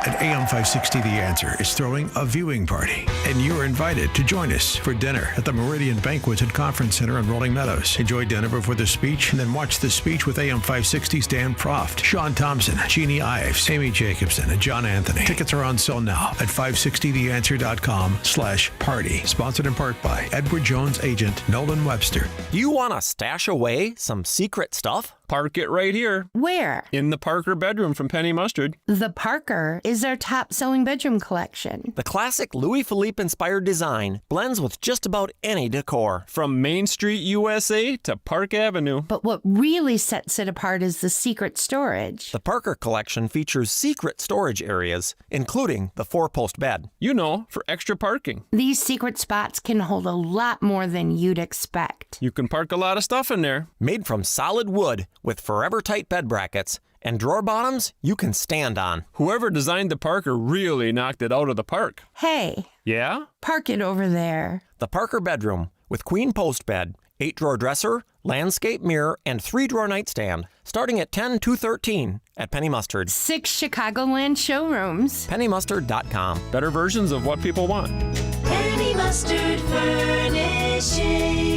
And AM 560 The Answer is throwing a viewing party, and you're invited to join us for dinner at the Meridian Banquet and Conference Center in Rolling Meadows. Enjoy dinner before the speech, and then watch the speech with AM 560's Dan Proft, Sean Thompson, Jeannie Ives, Amy Jacobson, and John Anthony. Tickets are on sale now at 560theanswer.com/party. Sponsored in part by Edward Jones agent Nolan Webster. You want to stash away some secret stuff? Park it right here. Where? In the Parker bedroom from Penny Mustard. The Parker is our top-selling bedroom collection. The classic Louis Philippe-inspired design blends with just about any decor. From Main Street, USA to Park Avenue. But what really sets it apart is the secret storage. The Parker collection features secret storage areas, including the 4-post bed. You know, for extra parking. These secret spots can hold a lot more than you'd expect. You can park a lot of stuff in there. Made from solid wood with forever tight bed brackets and drawer bottoms you can stand on. Whoever designed the Parker really knocked it out of the park. Hey. Yeah? Park it over there. The Parker bedroom with queen post bed, 8-drawer dresser, landscape mirror, and 3-drawer nightstand, starting at $10,213 at Penny Mustard. 6 Chicagoland showrooms. PennyMustard.com. Better versions of what people want. Penny Mustard Furnishing.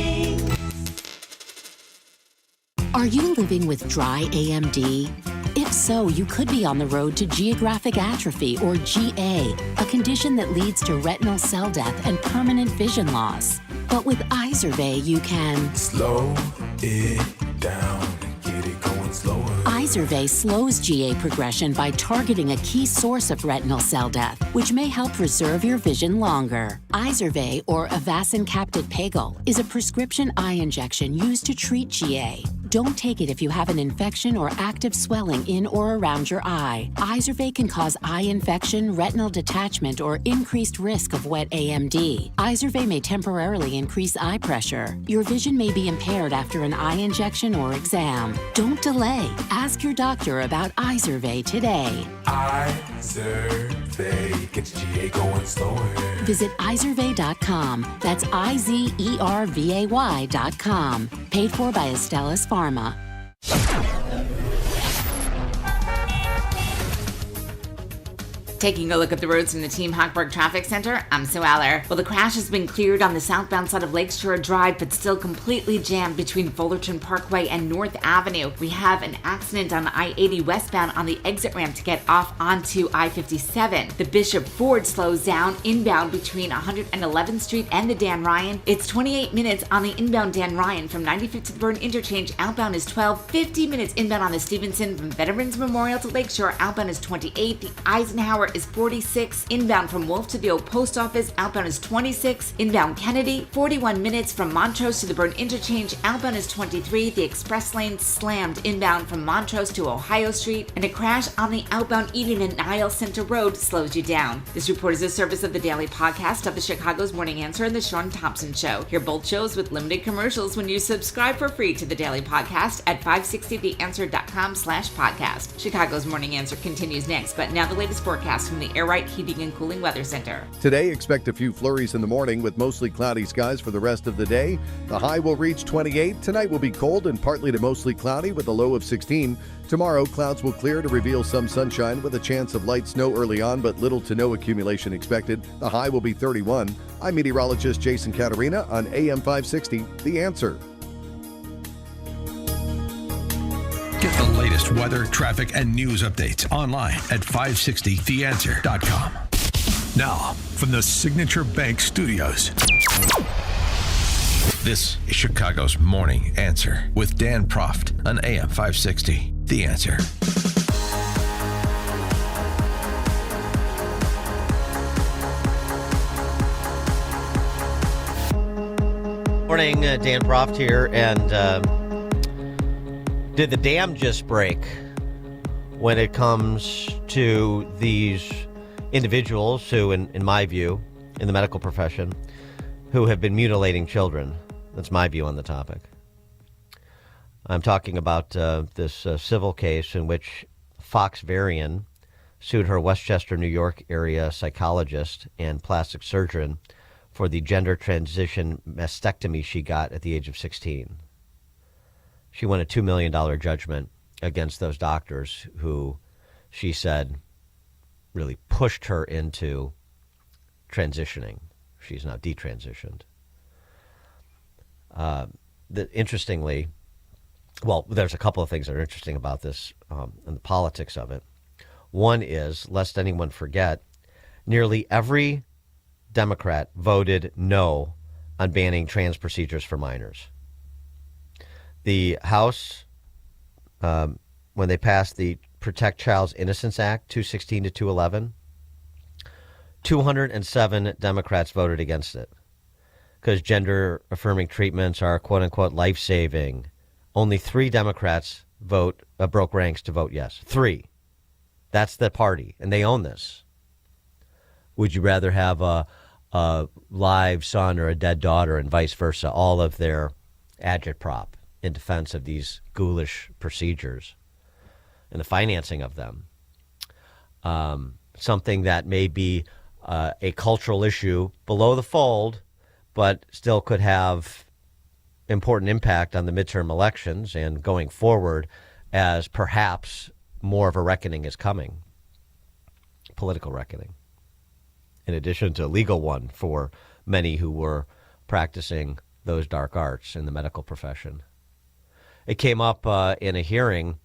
Are you living with dry AMD? If so, you could be on the road to geographic atrophy, or GA, a condition that leads to retinal cell death and permanent vision loss. But with Izervay, you can slow it down and get it going slower. Izervay slows GA progression by targeting a key source of retinal cell death, which may help preserve your vision longer. Izervay, or Avastin Capted Pagel, is a prescription eye injection used to treat GA. Don't take it if you have an infection or active swelling in or around your eye. Izervay can cause eye infection, retinal detachment, or increased risk of wet AMD. Izervay may temporarily increase eye pressure. Your vision may be impaired after an eye injection or exam. Don't delay. Ask your doctor about Izervay today. Izervay gets GA going slower. Visit Izervay.com. That's IZERVAY.com. Paid for by Astellas Pharma. Taking a look at the roads from the Team Hochberg Traffic Center, I'm Sue Aller. Well, the crash has been cleared on the southbound side of Lakeshore Drive, but still completely jammed between Fullerton Parkway and North Avenue. We have an accident on I-80 westbound on the exit ramp to get off onto I-57. The Bishop Ford slows down inbound between 111th Street and the Dan Ryan. It's 28 minutes on the inbound Dan Ryan from 95th to the Burn Interchange. Outbound is 12. 50 minutes inbound on the Stevenson from Veterans Memorial to Lakeshore. Outbound is 28. The Eisenhower is 46. Inbound from Wolf to the Old Post Office. Outbound is 26. Inbound Kennedy, 41 minutes from Montrose to the Burn Interchange. Outbound is 23. The express lane slammed inbound from Montrose to Ohio Street. And a crash on the outbound Eden and Niles Center Road slows you down. This report is a service of the daily podcast of the Chicago's Morning Answer and the Sean Thompson Show. Hear both shows with limited commercials when you subscribe for free to the daily podcast at 560theanswer.com/podcast. Chicago's Morning Answer continues next, but now the latest forecast from the Air Right Heating and Cooling Weather Center. Today, expect a few flurries in the morning with mostly cloudy skies for the rest of the day. The high will reach 28. Tonight will be cold and partly to mostly cloudy with a low of 16. Tomorrow, clouds will clear to reveal some sunshine with a chance of light snow early on, but little to no accumulation expected. The high will be 31. I'm meteorologist Jason Caterina on AM 560, The Answer. Get the latest weather, traffic, and news updates online at 560theanswer.com. Now, from the Signature Bank Studios, This is Chicago's Morning Answer with Dan Proft on AM 560. The Answer. Morning, Dan Proft here, and did the dam just break when it comes to these individuals who, in my view, in the medical profession, who have been mutilating children? That's my view on the topic. I'm talking about this civil case in which Fox Varian sued her Westchester, New York area psychologist and plastic surgeon for the gender transition mastectomy she got at the age of 16. She won a $2 million judgment against those doctors who, she said, really pushed her into transitioning. She's now detransitioned. Interestingly, well, there's a couple of things that are interesting about this and the politics of it. One is, lest anyone forget, nearly every Democrat voted no on banning trans procedures for minors. The House, when they passed the Protect Child's Innocence Act, 216 to 211, 207 Democrats voted against it because gender-affirming treatments are, quote-unquote, life-saving. Only 3 Democrats broke ranks to vote yes. 3. That's the party, and they own this. Would you rather have a live son or a dead daughter and vice versa? All of their agitprop in defense of these ghoulish procedures and the financing of them. Something that may be a cultural issue below the fold, but still could have important impact on the midterm elections and going forward as perhaps more of a reckoning is coming, political reckoning, in addition to a legal one for many who were practicing those dark arts in the medical profession. It came up in a hearing,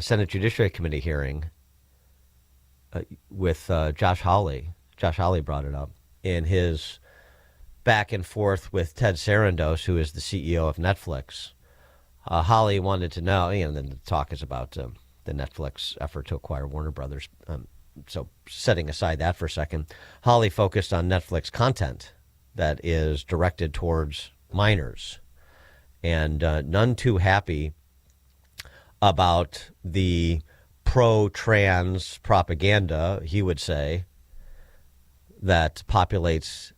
Senate Judiciary Committee hearing with Josh Hawley. Josh Hawley brought it up in his back and forth with Ted Sarandos, who is the CEO of Netflix. Hawley wanted to know, and then the talk is about the Netflix effort to acquire Warner Brothers. So setting aside that for a second, Hawley focused on Netflix content that is directed towards minors, and none too happy about the pro-trans propaganda, he would say, that populates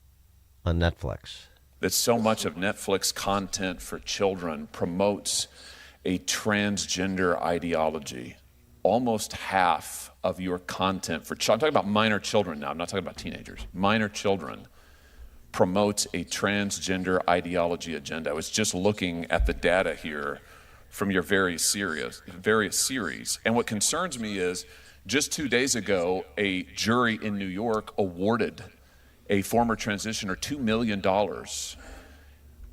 on Netflix. That so much of Netflix content for children promotes a transgender ideology. Almost half of your content for children, I'm talking about minor children now, I'm not talking about teenagers, minor children, promotes a transgender ideology agenda. I was just looking at the data here from your various series. And what concerns me is, just 2 days ago, a jury in New York awarded a former transitioner $2 million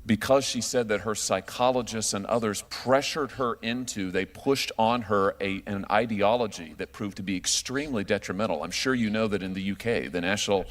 because she said that her psychologists and others pressured her into, they pushed on her an ideology that proved to be extremely detrimental. I'm sure you know that in the UK, the National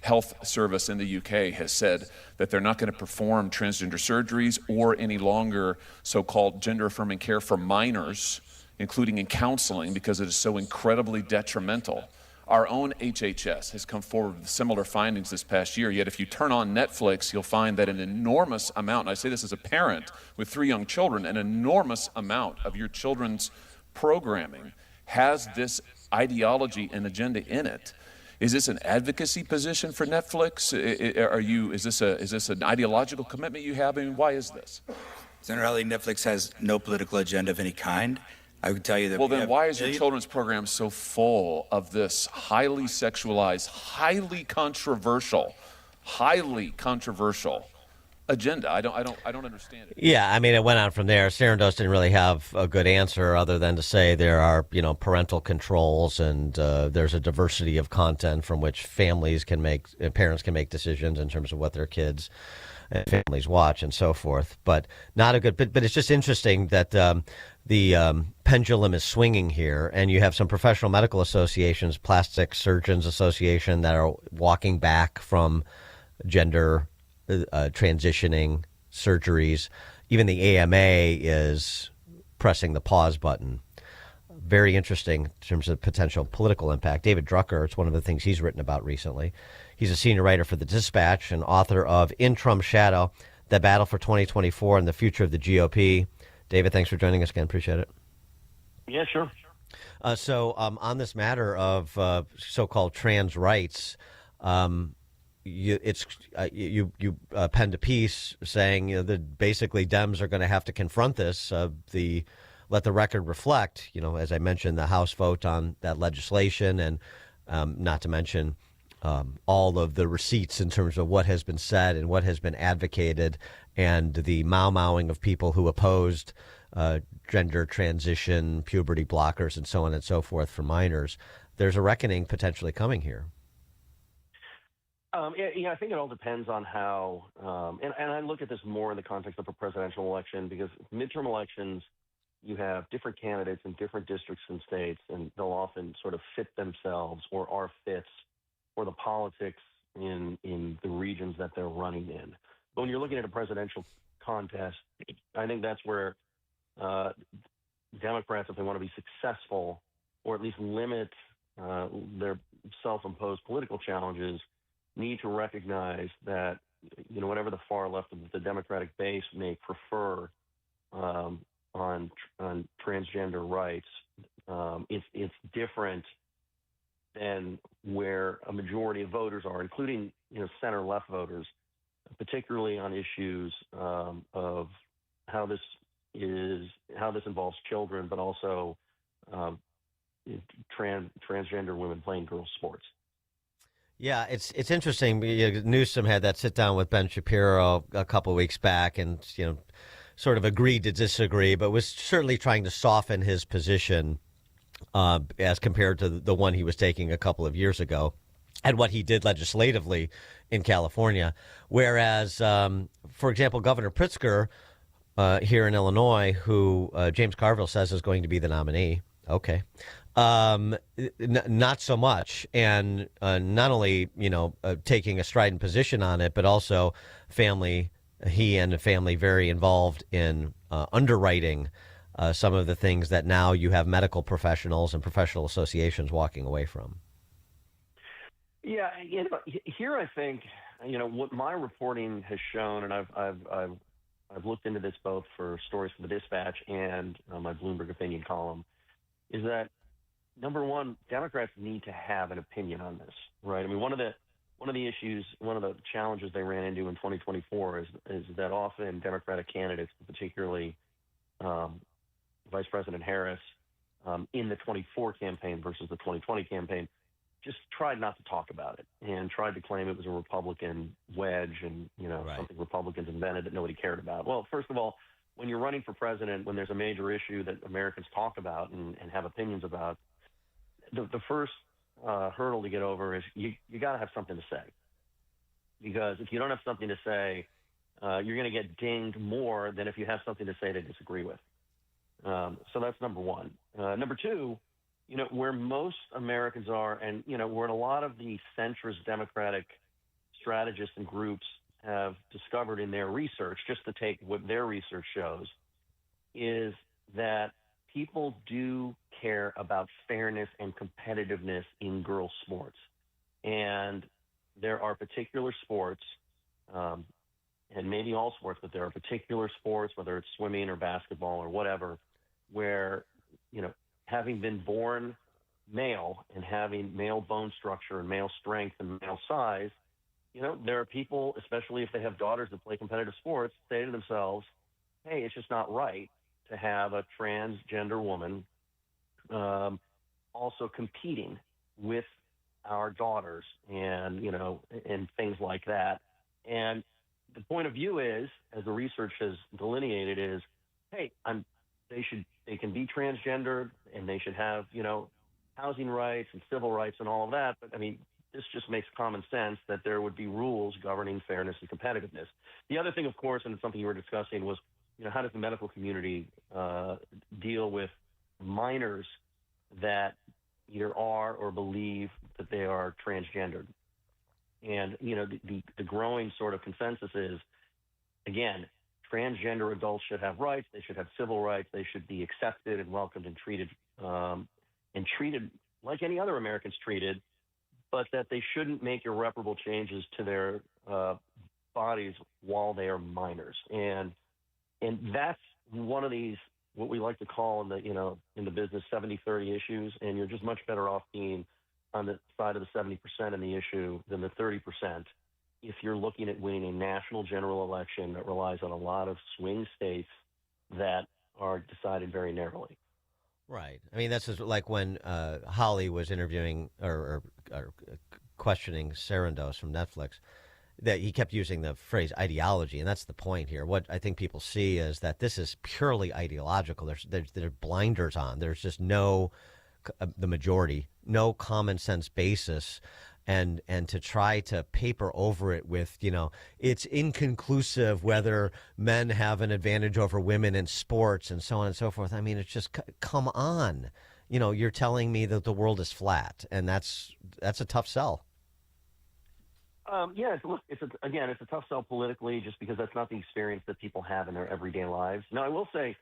Health Service in the UK has said that they're not going to perform transgender surgeries or any longer so-called gender-affirming care for minors, including in counseling, because it is so incredibly detrimental. Our own HHS has come forward with similar findings this past year, yet if you turn on Netflix, you'll find that an enormous amount, and I say this as a parent with 3 young children, an enormous amount of your children's programming has this ideology and agenda in it. Is this an advocacy position for Netflix? Is this an ideological commitment you have? I mean, why is this? Senator Hawley, Netflix has no political agenda of any kind. I would tell you that. Well, then why is your children's program so full of this highly sexualized, highly controversial agenda? I don't understand it. Yeah, I mean, it went on from there. Sarandos didn't really have a good answer other than to say there are, parental controls and there's a diversity of content from which parents can make decisions in terms of what their kids and families watch and so forth. But not a good. But it's just interesting that the pendulum is swinging here, and you have some professional medical associations, Plastic Surgeons Association, that are walking back from gender transitioning surgeries. Even the AMA is pressing the pause button. Very interesting in terms of potential political impact. David Drucker, it's one of the things he's written about recently. He's a senior writer for The Dispatch and author of In Trump's Shadow, The Battle for 2024 and the Future of the GOP. David, thanks for joining us again. Appreciate it. Yeah, sure. So on this matter of so-called trans rights, you penned a piece saying that basically Dems are going to have to confront this. Let the record reflect, as I mentioned, the House vote on that legislation, and not to mention all of the receipts in terms of what has been said and what has been advocated, and the mau-mauing of people who opposed gender transition, puberty blockers, and so on and so forth for minors. there's a reckoning potentially coming here. I think it all depends on how, and I look at this more in the context of a presidential election, because midterm elections, you have different candidates in different districts and states, and they'll often sort of fit themselves or are fits for the politics in the regions that they're running in. But when you're looking at a presidential contest, I think that's where Democrats, if they want to be successful or at least limit their self-imposed political challenges, need to recognize that, whatever the far left of the Democratic base may prefer on transgender rights, it's different than where a majority of voters are, including center-left voters, particularly on issues of how this involves children, but also transgender women playing girls' sports. Yeah, it's interesting. Newsom had that sit down with Ben Shapiro a couple of weeks back, and sort of agreed to disagree, but was certainly trying to soften his position as compared to the one he was taking a couple of years ago, and what he did legislatively in California. Whereas, for example, Governor Pritzker here in Illinois, who James Carville says is going to be the nominee. Okay. Not so much. And not only, taking a strident position on it, but also he and the family very involved in underwriting some of the things that now you have medical professionals and professional associations walking away from. Yeah, here I think, what my reporting has shown, and I've looked into this both for stories for the Dispatch and my Bloomberg opinion column, is that number one, Democrats need to have an opinion on this, right? I mean, one of the issues, one of the challenges they ran into in 2024 is that often Democratic candidates, particularly Vice President Harris, in the 24 campaign versus the 2020 campaign, just tried not to talk about it and tried to claim it was a Republican wedge and, something Republicans invented that nobody cared about. Well, first of all, when you're running for president, when there's a major issue that Americans talk about and have opinions about, the first hurdle to get over is you got to have something to say. Because if you don't have something to say, you're going to get dinged more than if you have something to say they disagree with. So that's number one. Number two, where most Americans are, and, where a lot of the centrist Democratic strategists and groups have discovered in their research, just to take what their research shows, is that people do care about fairness and competitiveness in girls' sports. And there are particular sports, and maybe all sports, but there are particular sports, whether it's swimming or basketball or whatever, where, having been born male and having male bone structure and male strength and male size, there are people, especially if they have daughters that play competitive sports, say to themselves, hey, it's just not right to have a transgender woman also competing with our daughters and, and things like that. And the point of view is, as the research has delineated, is, hey, they can be transgender and they should have, housing rights and civil rights and all of that. But I mean, this just makes common sense that there would be rules governing fairness and competitiveness. The other thing, of course, and it's something you were discussing, was, how does the medical community deal with minors that either are or believe that they are transgendered? And, the growing sort of consensus is, again, transgender adults should have rights. They should have civil rights. They should be accepted and welcomed and treated like any other Americans treated, but that they shouldn't make irreparable changes to their bodies while they are minors. And that's one of these, what we like to call in the business 70-30 issues. And you're just much better off being on the side of the 70% in the issue than the 30% if you're looking at winning a national general election that relies on a lot of swing states that are decided very narrowly. Right. I mean, this is like when Holly was interviewing or questioning Sarandos from Netflix, that he kept using the phrase ideology, and that's the point here. What I think people see is that this is purely ideological. There's blinders on. There's just no the majority, no common sense basis. And to try to paper over it with, it's inconclusive whether men have an advantage over women in sports and so on and so forth. I mean, it's just, come on. You're telling me that the world is flat, and that's a tough sell. Yes, look, it's a tough sell politically, just because that's not the experience that people have in their everyday lives. Now, I will say,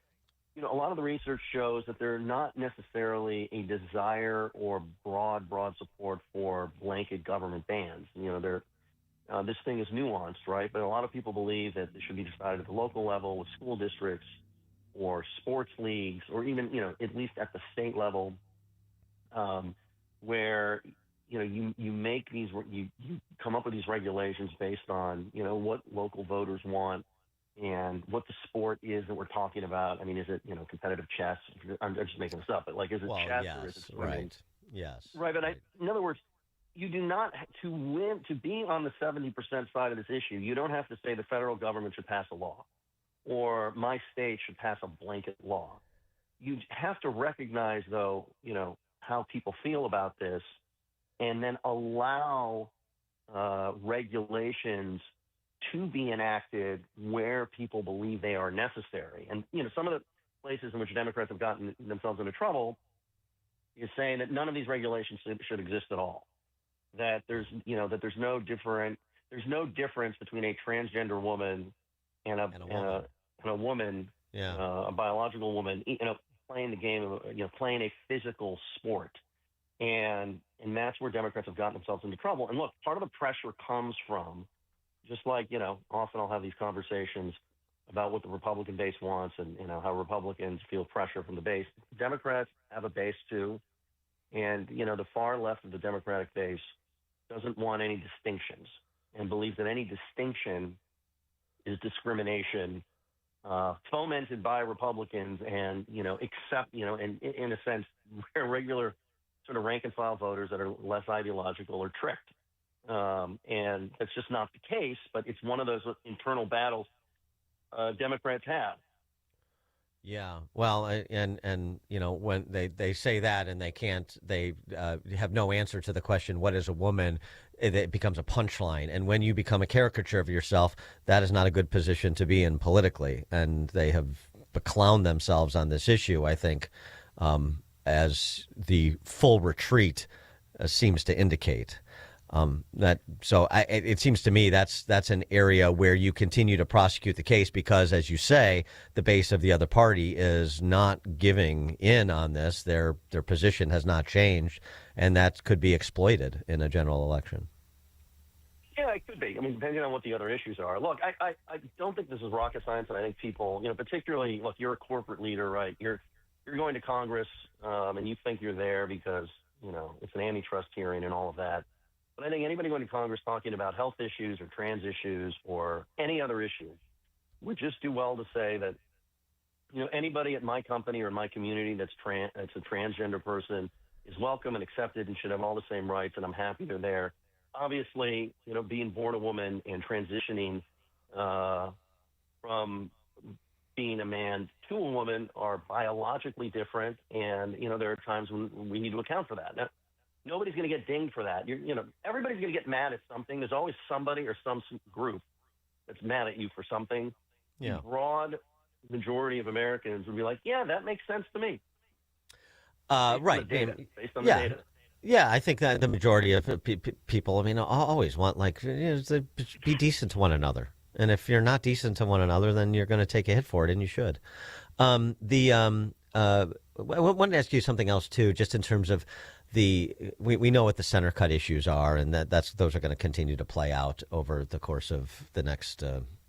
a lot of the research shows that there's not necessarily a desire or broad support for blanket government bans. This thing is nuanced, right? But a lot of people believe that it should be decided at the local level with school districts or sports leagues, or even, at least at the state level, where you make these, you come up with these regulations based on, what local voters want and what the sport is that we're talking about. I mean, is it, competitive chess? I'm just making this up, but is it chess or is it swimming? Right. Yes. Right. But in other words, you do not, to be on the 70% side of this issue, you don't have to say the federal government should pass a law or my state should pass a blanket law. You have to recognize, though, how people feel about this, and then allow regulations to be enacted where people believe they are necessary. And, some of the places in which Democrats have gotten themselves into trouble is saying that none of these regulations should exist at all. That there's no difference between a transgender woman and a woman, a biological woman, playing the game of, playing a physical sport. And that's where Democrats have gotten themselves into trouble. And look, part of the pressure comes from, just like, often I'll have these conversations about what the Republican base wants and, how Republicans feel pressure from the base. Democrats have a base too. And, the far left of the Democratic base doesn't want any distinctions and believes that any distinction is discrimination fomented by Republicans and, except, and in a sense, regular sort of rank and file voters that are less ideological or tricked. And that's just not the case, but it's one of those internal battles Democrats have. Yeah, well, and when they say that and they have no answer to the question, what is a woman, it becomes a punchline. And when you become a caricature of yourself, that is not a good position to be in politically. And they have beclowned themselves on this issue, I think, as the full retreat seems to indicate. It seems to me that's an area where you continue to prosecute the case because, as you say, the base of the other party is not giving in on this. Their position has not changed, and that could be exploited in a general election. Yeah, it could be. I mean, depending on what the other issues are. Look, I don't think this is rocket science, and I think people, particularly, look, you're a corporate leader, right? You're going to Congress, and you think you're there because, it's an antitrust hearing and all of that. But I think anybody going to Congress talking about health issues or trans issues or any other issue would just do well to say that, anybody at my company or my community that's a transgender person is welcome and accepted and should have all the same rights, and I'm happy they're there. Obviously, being born a woman and transitioning from being a man to a woman are biologically different, and, there are times when we need to account for that. Now, nobody's going to get dinged for that. Everybody's going to get mad at something. There's always somebody or some group that's mad at you for something. Yeah. The broad majority of Americans would be like, yeah, that makes sense to me. Right. Based on the data. Yeah, I think that the majority of people, always want, to be decent to one another. And if you're not decent to one another, then you're going to take a hit for it, and you should. I wanted to ask you something else, too, just in terms of we know what the center cut issues are, and those are going to continue to play out over the course of the next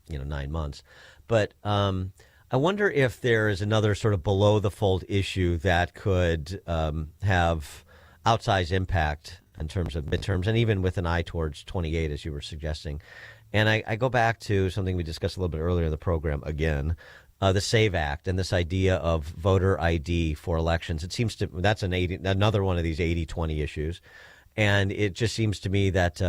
9 months. But I wonder if there is another sort of below the fold issue that could have outsized impact in terms of midterms, and even with an eye towards 28, as you were suggesting. And I go back to something we discussed a little bit earlier in the program again. The SAVE Act and this idea of voter ID for elections. It seems to that's another one of these 80-20 issues, and it just seems to me that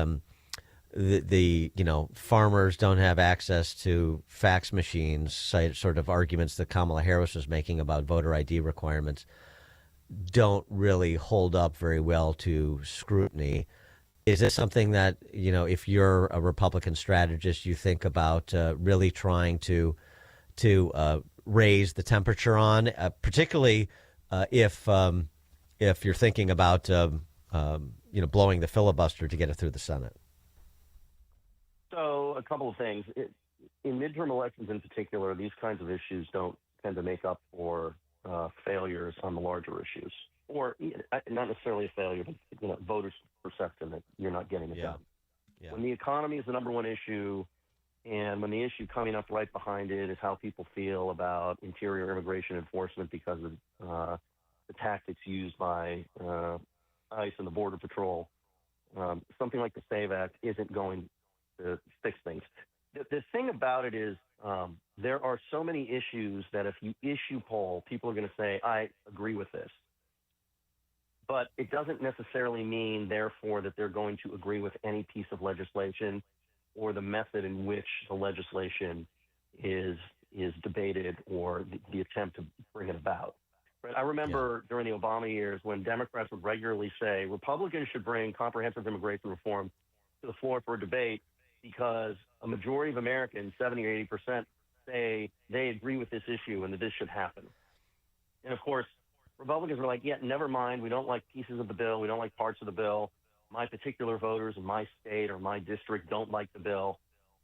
the farmers don't have access to fax machines, sort of arguments that Kamala Harris was making about voter ID requirements. don't really hold up very well to scrutiny. Is this something that, if you're a Republican strategist, you think about really trying to raise the temperature on, particularly if you're thinking about blowing the filibuster to get it through the Senate? So a couple of things. In midterm elections in particular, these kinds of issues don't tend to make up for failures on the larger issues, or not necessarily a failure, but voters' perception that you're not getting it done. Yeah. When the economy is the number one issue, and when the issue coming up right behind it is how people feel about interior immigration enforcement because of the tactics used by ICE and the Border Patrol, something like the SAVE Act isn't going to fix things. The thing about it is there are so many issues that if you issue poll, people are going to say, I agree with this. But it doesn't necessarily mean, therefore, that they're going to agree with any piece of legislation or the method in which the legislation is debated or the attempt to bring it about. Right? I remember during the Obama years when Democrats would regularly say Republicans should bring comprehensive immigration reform to the floor for a debate because a majority of Americans, 70 or 80%, say they agree with this issue and that this should happen. And, of course, Republicans were like, yeah, never mind. We don't like pieces of the bill. We don't like parts of the bill. My particular voters in my state or my district don't like the bill.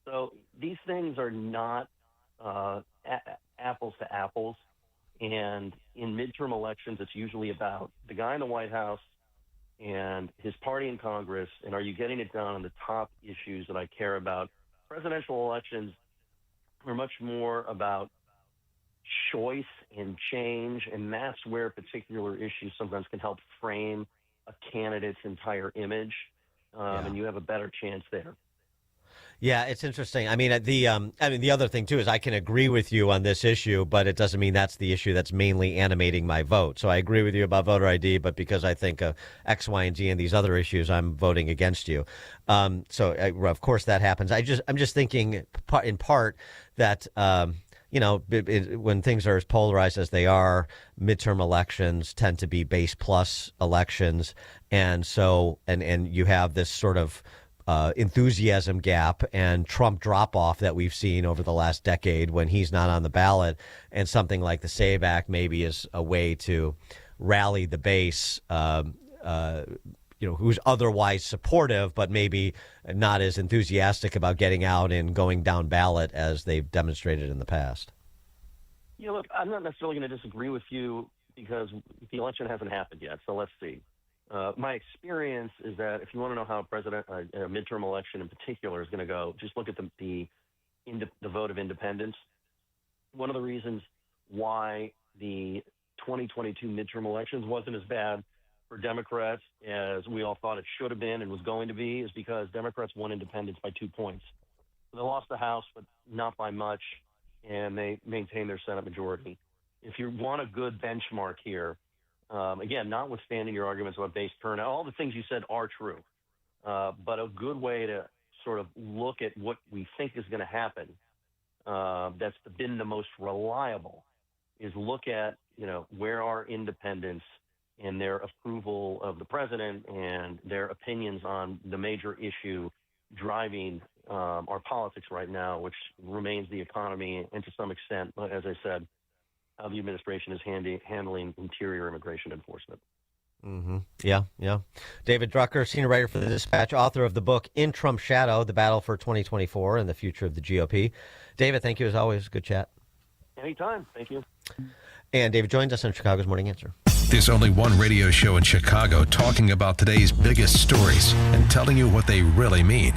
So these things are not apples to apples. And in midterm elections, it's usually about the guy in the White House and his party in Congress, and are you getting it done on the top issues that I care about? Presidential elections are much more about choice and change, and that's where particular issues sometimes can help frame a candidate's entire image, and you have a better chance there. Yeah, it's interesting. I mean, the other thing too is I can agree with you on this issue, but it doesn't mean that's the issue that's mainly animating my vote. So I agree with you about voter ID, but because I think of X, Y, and Z and these other issues, I'm voting against you. Of course that happens. I'm just thinking in part that when things are as polarized as they are, midterm elections tend to be base plus elections, and so and you have this sort of enthusiasm gap and Trump drop-off that we've seen over the last decade when he's not on the ballot, and something like the SAVE Act maybe is a way to rally the base, who's otherwise supportive but maybe not as enthusiastic about getting out and going down ballot as they've demonstrated in the past. Look, I'm not necessarily going to disagree with you because the election hasn't happened yet, so let's see. My experience is that if you want to know how a midterm election in particular is going to go, just look at the vote of independents. One of the reasons why the 2022 midterm elections wasn't as bad for Democrats as we all thought it should have been and was going to be is because Democrats won independents by 2 points. So they lost the House, but not by much, and they maintained their Senate majority. If you want a good benchmark here, again, notwithstanding your arguments about base turnout, all the things you said are true. But a good way to sort of look at what we think is going to happen that's been the most reliable is look at, where are independents and their approval of the president and their opinions on the major issue driving our politics right now, which remains the economy and to some extent, as I said, how the administration is handling interior immigration enforcement. Mm-hmm. Yeah. David Drucker, senior writer for The Dispatch, author of the book In Trump's Shadow, The Battle for 2024 and the Future of the GOP. David, thank you as always. Good chat. Anytime. Thank you. And David joins us on Chicago's Morning Answer. There's only one radio show in Chicago talking about today's biggest stories and telling you what they really mean.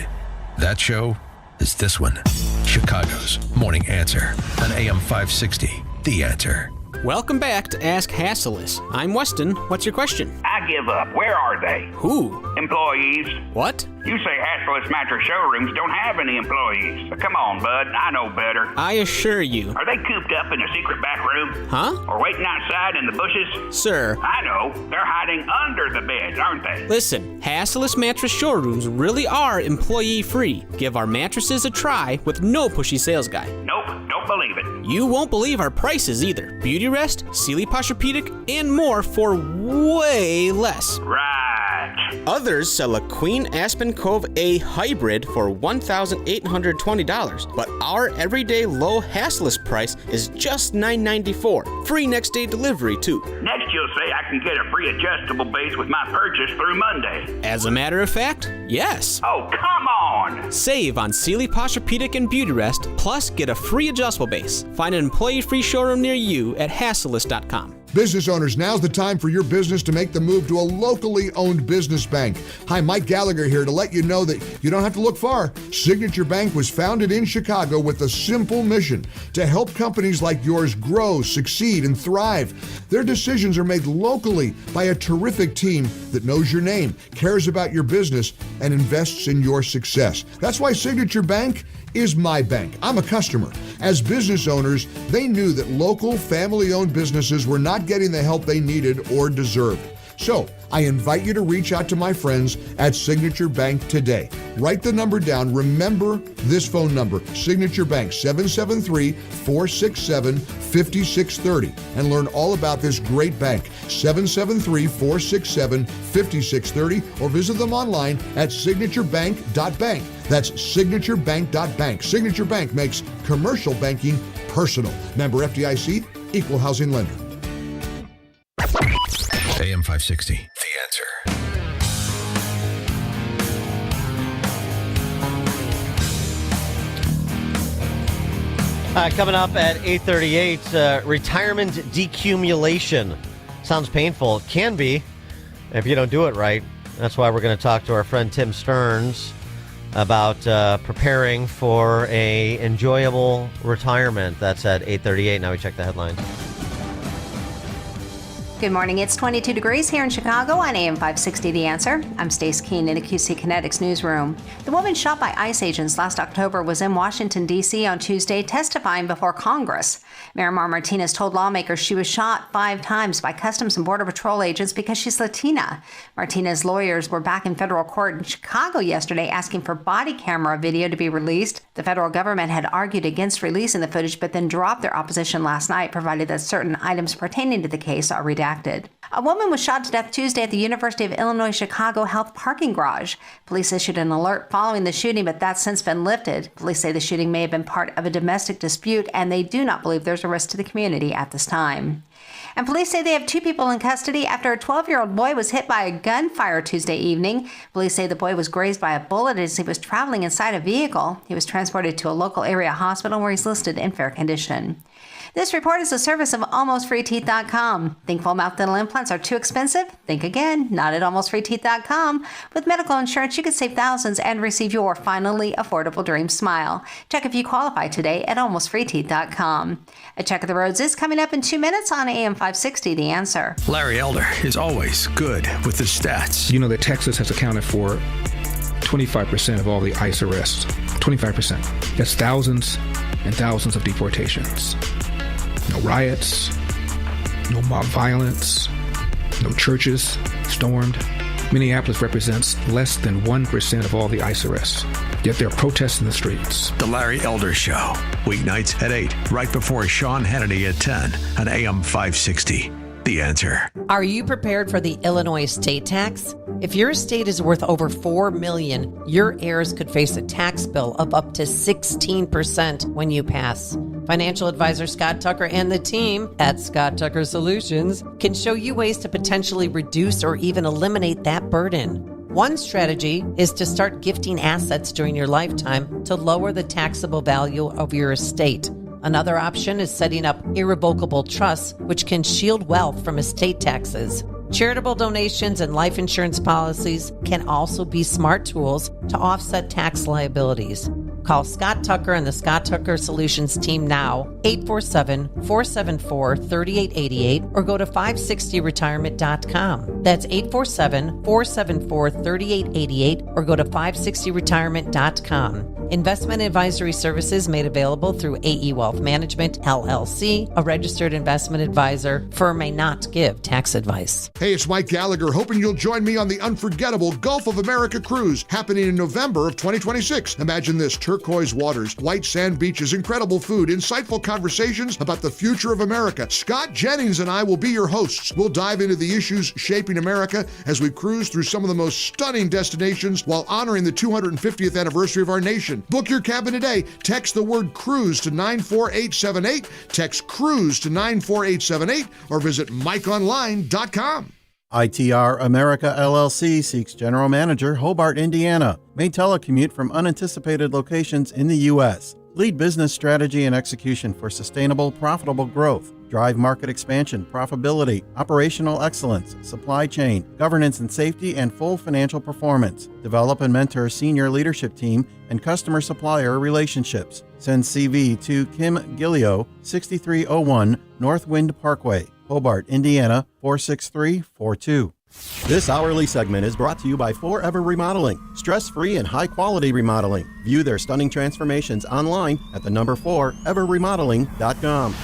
That show is this one, Chicago's Morning Answer on AM 560. The Answer. Welcome back to Ask Hasselus. I'm Weston. What's your question? I give up. Where are they? Who? Employees. What? You say Hasselus Mattress Showrooms don't have any employees. Come on, bud. I know better. I assure you. Are they cooped up in a secret back room? Huh? Or waiting outside in the bushes? Sir. I know. They're hiding under the beds, aren't they? Listen, Hasselus Mattress Showrooms really are employee-free. Give our mattresses a try with no pushy sales guy. Nope. Don't believe it. You won't believe our prices either. Beauty Rest, Sealy Posturepedic, and more for way less. Right. Others sell a Queen Aspen Cove A hybrid for $1,820, but our everyday low hassless price is just $994. Free next day delivery too. Next you'll say I can get a free adjustable base with my purchase through Monday. As a matter of fact, yes. Oh, come on! Save on Sealy Posturepedic and Beauty Rest, plus get a free adjustable base. Find an employee-free showroom near you at Hasselist.com. Business owners, now's the time for your business to make the move to a locally owned business bank. Hi, Mike Gallagher here to let you know that you don't have to look far. Signature Bank was founded in Chicago with a simple mission to help companies like yours grow, succeed, and thrive. Their decisions are made locally by a terrific team that knows your name, cares about your business, and invests in your success. That's why Signature Bank is my bank. I'm a customer. As business owners, they knew that local family-owned businesses were not getting the help they needed or deserved. So I invite you to reach out to my friends at Signature Bank today. Write the number down. Remember this phone number, Signature Bank, 773-467-5630, and learn all about this great bank, 773-467-5630, or visit them online at signaturebank.bank. That's signaturebank.bank. Signature Bank makes commercial banking personal. Member FDIC, equal housing lender. AM 560, The Answer. Coming up at 8:38, retirement decumulation. Sounds painful. It can be if you don't do it right. That's why we're going to talk to our friend Tim Stearns about preparing for a enjoyable retirement. That's at 8:38. Now we check the headlines. Good morning. It's 22 degrees here in Chicago on AM 560 The Answer. I'm Stace Keene in the QC Kinetics newsroom. The woman shot by ICE agents last October was in Washington, D.C. on Tuesday testifying before Congress. Miramar Martinez told lawmakers she was shot 5 times by Customs and Border Patrol agents because she's Latina. Martinez's lawyers were back in federal court in Chicago yesterday asking for body camera video to be released. The federal government had argued against releasing the footage but then dropped their opposition last night, provided that certain items pertaining to the case are redacted. A woman was shot to death Tuesday at the University of Illinois Chicago Health parking garage. Police issued an alert following the shooting, but that's since been lifted. Police say the shooting may have been part of a domestic dispute, and they do not believe there's a risk to the community at this time. And police say they have 2 people in custody after a 12-year-old boy was hit by a gunfire Tuesday evening. Police say the boy was grazed by a bullet as he was traveling inside a vehicle. He was transported to a local area hospital where he's listed in fair condition. This report is a service of AlmostFreeTeeth.com. Think full mouth dental implants are too expensive? Think again, not at AlmostFreeTeeth.com. With medical insurance, you could save thousands and receive your finally affordable dream smile. Check if you qualify today at AlmostFreeTeeth.com. A check of the roads is coming up in 2 minutes on AM 560, The Answer. Larry Elder is always good with the stats. You know that Texas has accounted for 25% of all the ICE arrests. 25%. That's thousands and thousands of deportations. No riots, no mob violence, no churches stormed. Minneapolis represents less than 1% of all the ICE arrests, yet there are protests in the streets. The Larry Elder Show, weeknights at 8, right before Sean Hannity at 10 on AM 560. The Answer. Are you prepared for the Illinois estate tax? If your estate is worth over $4 million, your heirs could face a tax bill of up to 16% when you pass. Financial advisor Scott Tucker and the team at Scott Tucker Solutions can show you ways to potentially reduce or even eliminate that burden. One strategy is to start gifting assets during your lifetime to lower the taxable value of your estate. Another option is setting up irrevocable trusts, which can shield wealth from estate taxes. Charitable donations and life insurance policies can also be smart tools to offset tax liabilities. Call Scott Tucker and the Scott Tucker Solutions team now, 847-474-3888, or go to 560retirement.com. That's 847-474-3888, or go to 560retirement.com. Investment advisory services made available through AE Wealth Management, LLC, a registered investment advisor. Firm may not give tax advice. Hey, it's Mike Gallagher, hoping you'll join me on the unforgettable Gulf of America cruise happening in November of 2026. Imagine this, turquoise turquoise waters, white sand beaches, incredible food, insightful conversations about the future of America. Scott Jennings and I will be your hosts. We'll dive into the issues shaping America as we cruise through some of the most stunning destinations while honoring the 250th anniversary of our nation. Book your cabin today. Text the word cruise to 94878. Text cruise to 94878 or visit MikeOnline.com. ITR America LLC seeks General Manager, Hobart, Indiana. May telecommute from unanticipated locations in the U.S. Lead business strategy and execution for sustainable, profitable growth. Drive market expansion, profitability, operational excellence, supply chain, governance and safety, and full financial performance. Develop and mentor senior leadership team and customer-supplier relationships. Send CV to Kim Gillio, 6301 North Wind Parkway, Hobart, Indiana, 46342. This hourly segment is brought to you by Forever Remodeling, stress-free and high-quality remodeling. View their stunning transformations online at the number 4everremodeling.com.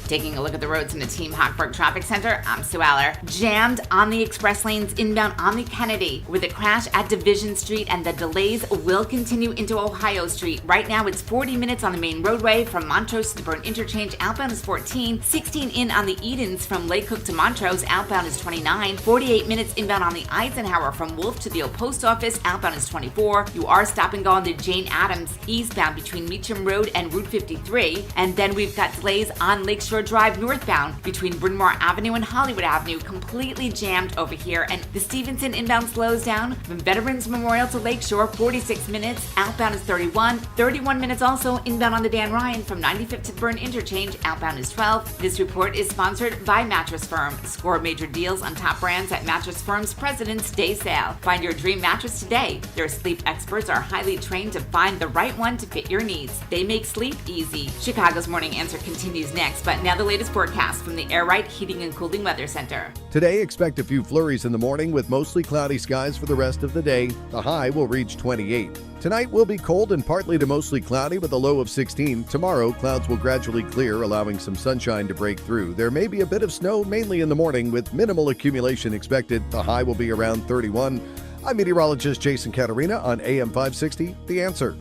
Taking a look at the roads in the Team Hochberg Traffic Center, I'm Sue Aller. Jammed on the express lanes inbound on the Kennedy with a crash at Division Street, and the delays will continue into Ohio Street. Right now it's 40 minutes on the main roadway from Montrose to the Burn Interchange. Outbound is 14, 16 in on the Edens from Lake Cook to Montrose. Outbound is 29, 48 minutes inbound on the Eisenhower from Wolf to the old post office. Outbound is 24. You are stop and go on the Jane Addams eastbound between Meacham Road and Route 53. And then we've got delays on Lakeshore Drive northbound between Bryn Mawr Avenue and Hollywood Avenue, completely jammed over here. And the Stevenson inbound slows down from Veterans Memorial to Lakeshore, 46 minutes. Outbound is 31. 31 minutes also inbound on the Dan Ryan from 95th to Burn Interchange. Outbound is 12. This report is sponsored by Mattress Firm. Score major deals on top brands at Mattress Firm's President's Day Sale. Find your dream mattress today. Their sleep experts are highly trained to find the right one to fit your needs. They make sleep easy. Chicago's Morning Answer continues next, but now the latest forecast from the Air Right Heating and Cooling Weather Center. Today, expect a few flurries in the morning with mostly cloudy skies for the rest of the day. The high will reach 28. Tonight will be cold and partly to mostly cloudy with a low of 16. Tomorrow, clouds will gradually clear, allowing some sunshine to break through. There may be a bit of snow, mainly in the morning, with minimal accumulation expected. The high will be around 31. I'm meteorologist Jason Caterina on AM 560, The Answer.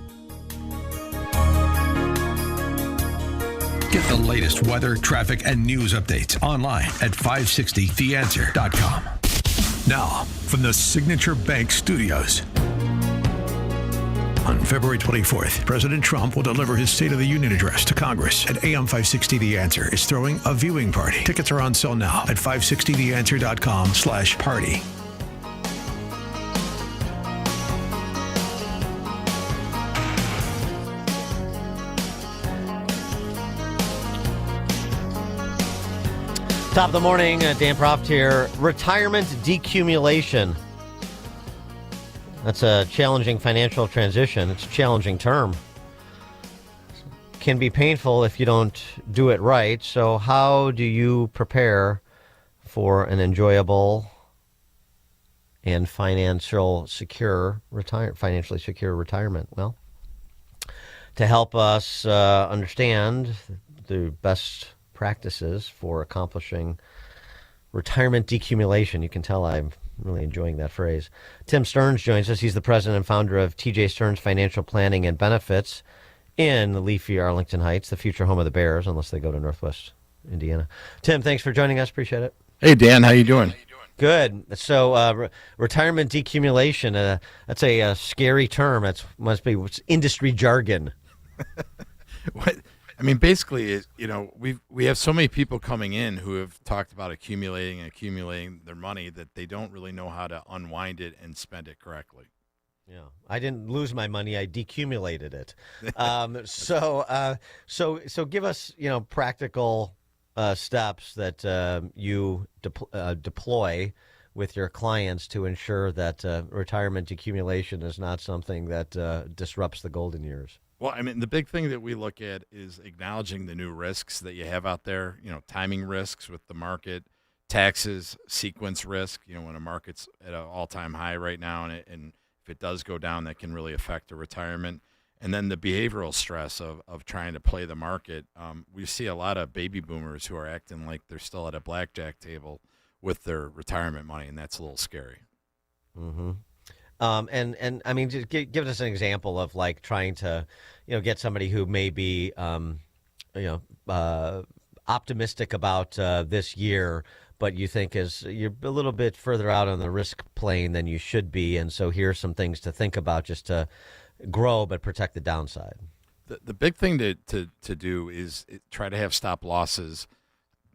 Get the latest weather, traffic, and news updates online at 560theanswer.com. Now, from the Signature Bank Studios. On February 24th, President Trump will deliver his State of the Union address to Congress, and AM 560 The Answer is throwing a viewing party. Tickets are on sale now at 560theanswer.com/party. Top of the morning, Dan Proft here. Retirement decumulation. That's a challenging financial transition. It's a challenging term. Can be painful if you don't do it right. So how do you prepare for an enjoyable and financially secure retirement? Well, to help us understand the best practices for accomplishing retirement decumulation. You can tell I'm really enjoying that phrase. Tim Stearns joins us. He's the president and founder of TJ Stearns Financial Planning and Benefits in the leafy Arlington Heights, the future home of the Bears, unless they go to Northwest Indiana. Tim, thanks for joining us. Appreciate it. Hey, Dan. How you doing? Good. So retirement decumulation, that's a scary term. That must be industry jargon. What? I mean, basically, we have so many people coming in who have talked about accumulating their money that they don't really know how to unwind it and spend it correctly. Yeah, I didn't lose my money; I decumulated it. So give us, practical steps that you deploy with your clients to ensure that retirement decumulation is not something that disrupts the golden years. Well, I mean, the big thing that we look at is acknowledging the new risks that you have out there, timing risks with the market, taxes, sequence risk, when a market's at an all-time high right now, and if it does go down, that can really affect a retirement. And then the behavioral stress of trying to play the market. We see a lot of baby boomers who are acting like they're still at a blackjack table with their retirement money, and that's a little scary. Mm-hmm. And I mean, just give us an example of like trying to, get somebody who may be, optimistic about this year, but you think you're a little bit further out on the risk plane than you should be. And so here's some things to think about just to grow, but protect the downside. The big thing to do is try to have stop losses.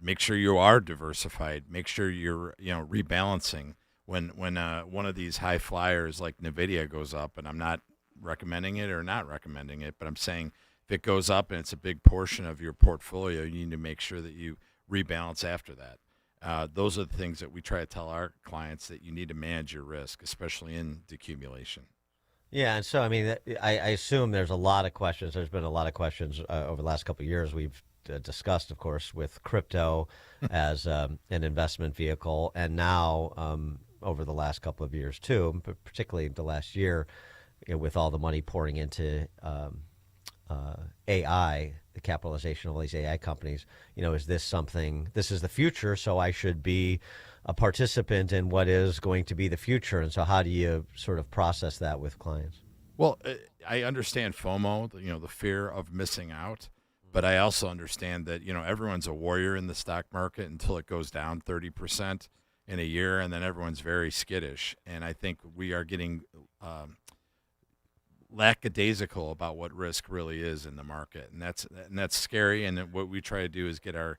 Make sure you are diversified. Make sure you're rebalancing. When one of these high flyers like NVIDIA goes up, and I'm not recommending it or not recommending it, but I'm saying if it goes up and it's a big portion of your portfolio, you need to make sure that you rebalance after that. Those are the things that we try to tell our clients, that you need to manage your risk, especially in decumulation. Yeah, and so I mean, I assume there's a lot of questions. There's been a lot of questions over the last couple of years. We've discussed, of course, with crypto as an investment vehicle, and now over the last couple of years too, but particularly the last year, with all the money pouring into AI, the capitalization of all these AI companies. Is this something? This is the future, so I should be a participant in what is going to be the future. And so how do you sort of process that with clients? Well, I understand FOMO, the fear of missing out, but I also understand that, everyone's a warrior in the stock market until it goes down 30% in a year, and then everyone's very skittish. And I think we are getting lackadaisical about what risk really is in the market, and that's scary. And what we try to do is get our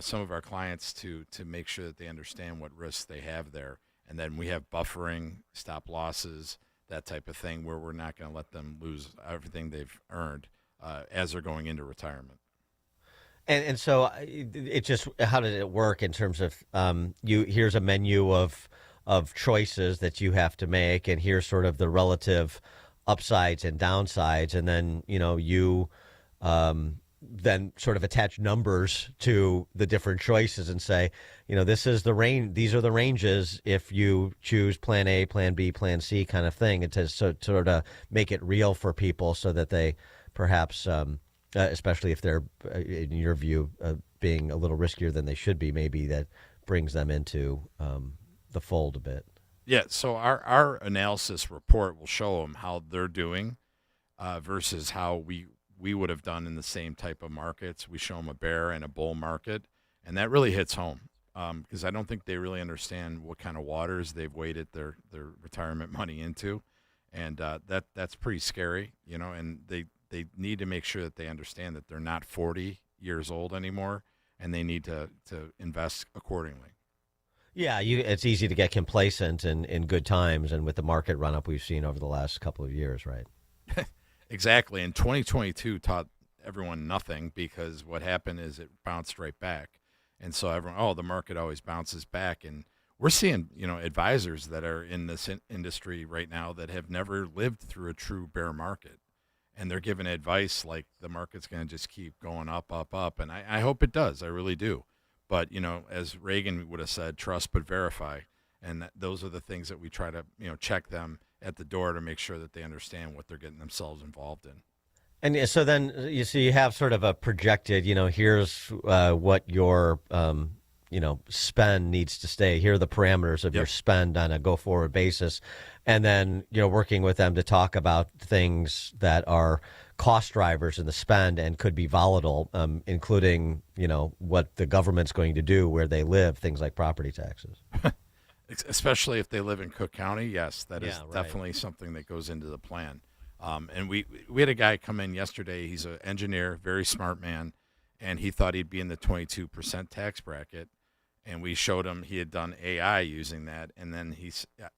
some of our clients to make sure that they understand what risks they have there. And then we have buffering, stop losses, that type of thing, where we're not going to let them lose everything they've earned as they're going into retirement. And so it just, how did it work in terms of here's a menu of choices that you have to make, and here's sort of the relative upsides and downsides, and then you then sort of attach numbers to the different choices and say, this is the range, these are the ranges if you choose plan A, plan B, plan C kind of thing, and to sort of make it real for people so that they perhaps, especially if they're, in your view, being a little riskier than they should be, maybe that brings them into the fold a bit. Yeah, so our analysis report will show them how they're doing versus how we would have done in the same type of markets. We show them a bear and a bull market, and that really hits home because I don't think they really understand what kind of waters they've waded their retirement money into, and that's pretty scary, and they need to make sure that they understand that they're not 40 years old anymore, and they need to invest accordingly. Yeah, it's easy to get complacent in good times, and with the market run-up we've seen over the last couple of years, right? Exactly, and 2022 taught everyone nothing, because what happened is it bounced right back. And so everyone, the market always bounces back. And we're seeing, advisors that are in this industry right now that have never lived through a true bear market. And they're giving advice like the market's going to just keep going up, up, up. And I hope it does. I really do. But, as Reagan would have said, trust but verify. And those are the things that we try to, check them at the door to make sure that they understand what they're getting themselves involved in. And so then you have sort of a projected, here's what your, spend needs to stay. Here are the parameters of your spend on a go-forward basis. And then, working with them to talk about things that are cost drivers in the spend and could be volatile, including, what the government's going to do where they live, things like property taxes. Especially if they live in Cook County, yes, that is definitely something that goes into the plan. And we had a guy come in yesterday. He's an engineer, very smart man, and he thought he'd be in the 22% tax bracket. And we showed him he had done AI using that, and then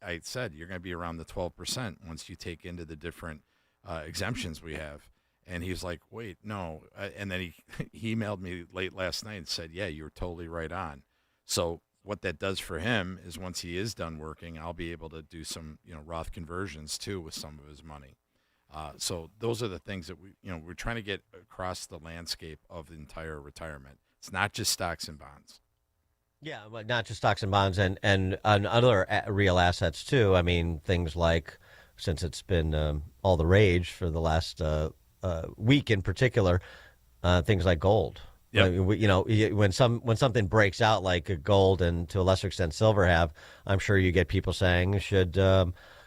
I said, you're going to be around the 12% once you take into the different exemptions we have. And he was like, wait, no. And then he emailed me late last night and said, yeah, you're totally right on. So what that does for him is once he is done working, I'll be able to do some, Roth conversions too with some of his money. So those are the things that we're trying to get across the landscape of the entire retirement. It's not just stocks and bonds. Yeah, but not just stocks and bonds and other real assets too. I mean, things like, since it's been all the rage for the last week in particular, things like gold. Yep. I mean, when something breaks out like gold and to a lesser extent silver have, I'm sure you get people saying, should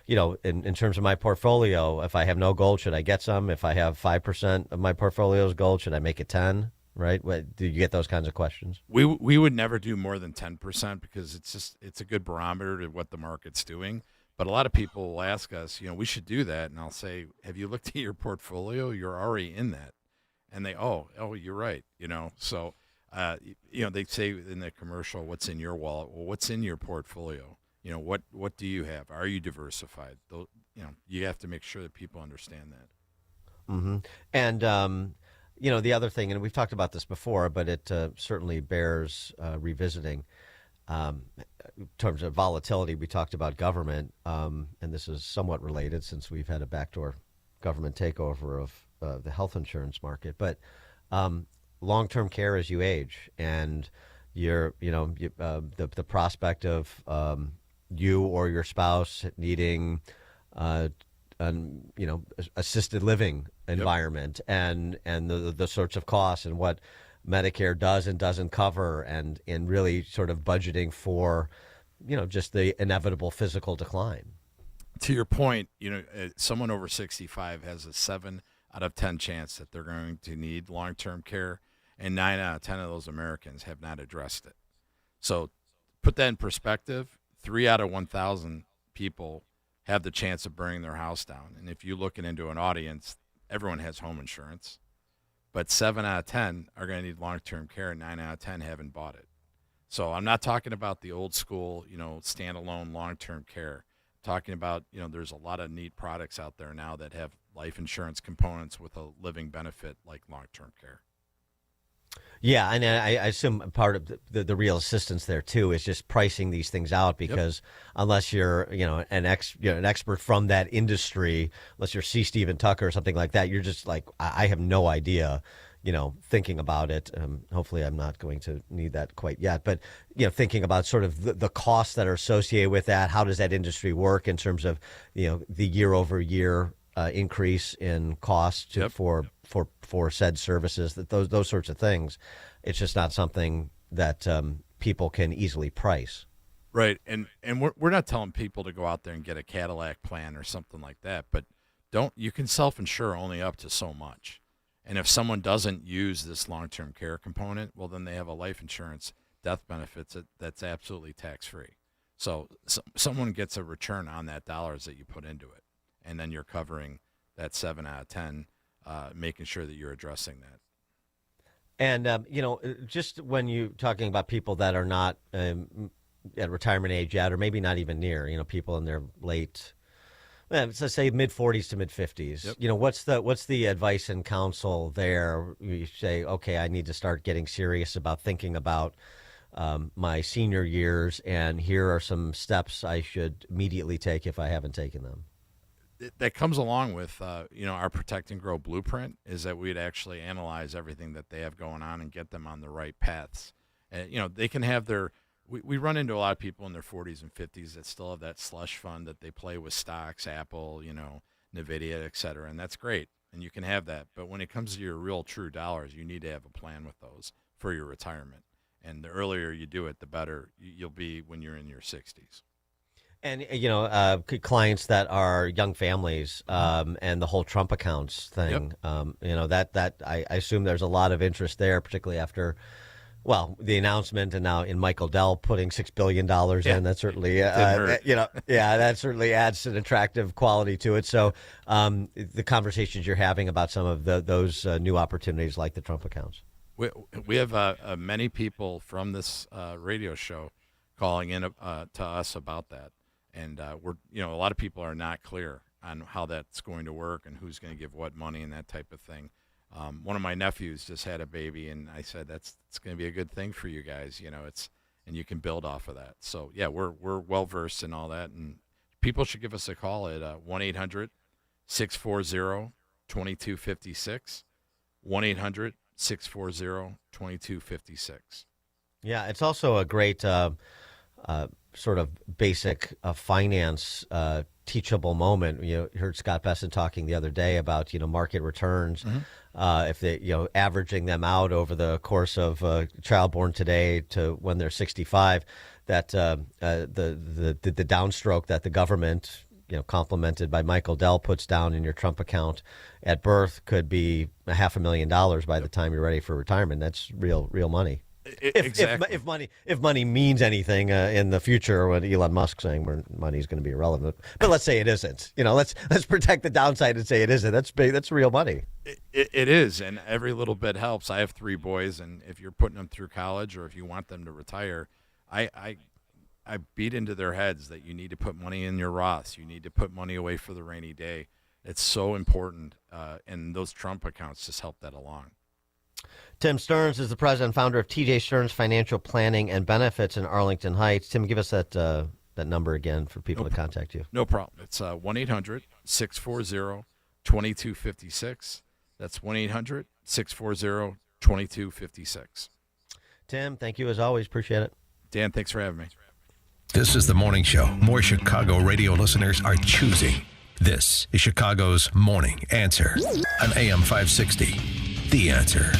in terms of my portfolio, if I have no gold, should I get some? If I have 5% of my portfolio is gold, should I make it 10? Right? Do you get those kinds of questions? We would never do more than 10% because it's a good barometer to what the market's doing. But a lot of people will ask us, we should do that, and I'll say, have you looked at your portfolio? You're already in that, and they, oh, you're right, So, they say in the commercial, "What's in your wallet?" Well, what's in your portfolio? What do you have? Are you diversified? You have to make sure that people understand that. Mm-hmm. And the other thing, and we've talked about this before, but it certainly bears revisiting. In terms of volatility, we talked about government, and this is somewhat related since we've had a backdoor government takeover of the health insurance market. But long-term care as you age, and the prospect of you or your spouse needing assisted living environment, and the sorts of costs and what Medicare does and doesn't cover, and really sort of budgeting for, just the inevitable physical decline. To your point, someone over 65 has a 7 out of 10 chance that they're going to need long-term care, and 9 out of 10 of those Americans have not addressed it. So put that in perspective, 3 out of 1,000 people have the chance of burning their house down. And if you look into an audience, everyone has home insurance. But 7 out of 10 are going to need long-term care, and 9 out of 10 haven't bought it. So I'm not talking about the old school, standalone long-term care. I'm talking about, there's a lot of neat products out there now that have life insurance components with a living benefit like long-term care. Yeah, and I assume part of the real assistance there too is just pricing these things out, because unless you're an expert from that industry, unless you're C. Stephen Tucker or something like that, you're just like, I have no idea, thinking about it. Hopefully I'm not going to need that quite yet, but thinking about sort of the costs that are associated with that. How does that industry work in terms of the year over year increase in cost for said services, that those sorts of things. It's just not something that people can easily price. Right, and we're not telling people to go out there and get a Cadillac plan or something like that, but you can self-insure only up to so much. And if someone doesn't use this long-term care component, well, then they have a life insurance death benefits that's absolutely tax-free. So someone gets a return on that dollars that you put into it, and then you're covering that 7 out of 10, making sure that you're addressing that. And, just when you're talking about people that are not at retirement age yet, or maybe not even near, people in their late, let's say mid-40s to mid-50s, what's the advice and counsel there? You say, okay, I need to start getting serious about thinking about my senior years, and here are some steps I should immediately take if I haven't taken them. That comes along with, our Protect and Grow blueprint, is that we'd actually analyze everything that they have going on and get them on the right paths. And, they can have we run into a lot of people in their 40s and 50s that still have that slush fund that they play with stocks, Apple, NVIDIA, et cetera, and that's great. And you can have that. But when it comes to your real true dollars, you need to have a plan with those for your retirement. And the earlier you do it, the better you'll be when you're in your 60s. And, clients that are young families, and the whole Trump accounts thing, that I assume there's a lot of interest there, particularly after, the announcement, and now in Michael Dell putting $6 billion in. That certainly, that certainly adds an attractive quality to it. So the conversations you're having about some of those new opportunities like the Trump accounts. We have many people from this radio show calling in to us about that. And we're, a lot of people are not clear on how that's going to work and who's going to give what money and that type of thing. One of my nephews just had a baby, and I said it's going to be a good thing for you guys. And you can build off of that. So yeah, we're well versed in all that, and people should give us a call at 1-800-640-2256. 1-800-640-2256. Yeah, it's also a great sort of basic finance teachable moment. You heard Scott Besson talking the other day about market returns. If they averaging them out over the course of a child born today to when they're 65, that the downstroke that the government complemented by Michael Dell, puts down in your Trump account at birth could be $500,000 by the time you're ready for retirement. That's real money. Exactly. If money means anything in the future, when Elon Musk saying money is going to be irrelevant, but let's say it isn't. Let's protect the downside and say it isn't. That's big. That's real money. It is, and every little bit helps. I have 3 boys, and if you're putting them through college or if you want them to retire, I beat into their heads that you need to put money in your Roths. You need to put money away for the rainy day. It's so important, and those Trump accounts just help that along. Tim Stearns is the president and founder of TJ Stearns Financial Planning and Benefits in Arlington Heights. Tim, give us that number again for people to contact you. No problem. It's 1-800-640-2256. That's 1-800-640-2256. Tim, thank you as always. Appreciate it. Dan, thanks for having me. This is the morning show more Chicago radio listeners are choosing. This is Chicago's Morning Answer on AM 560. The Answer.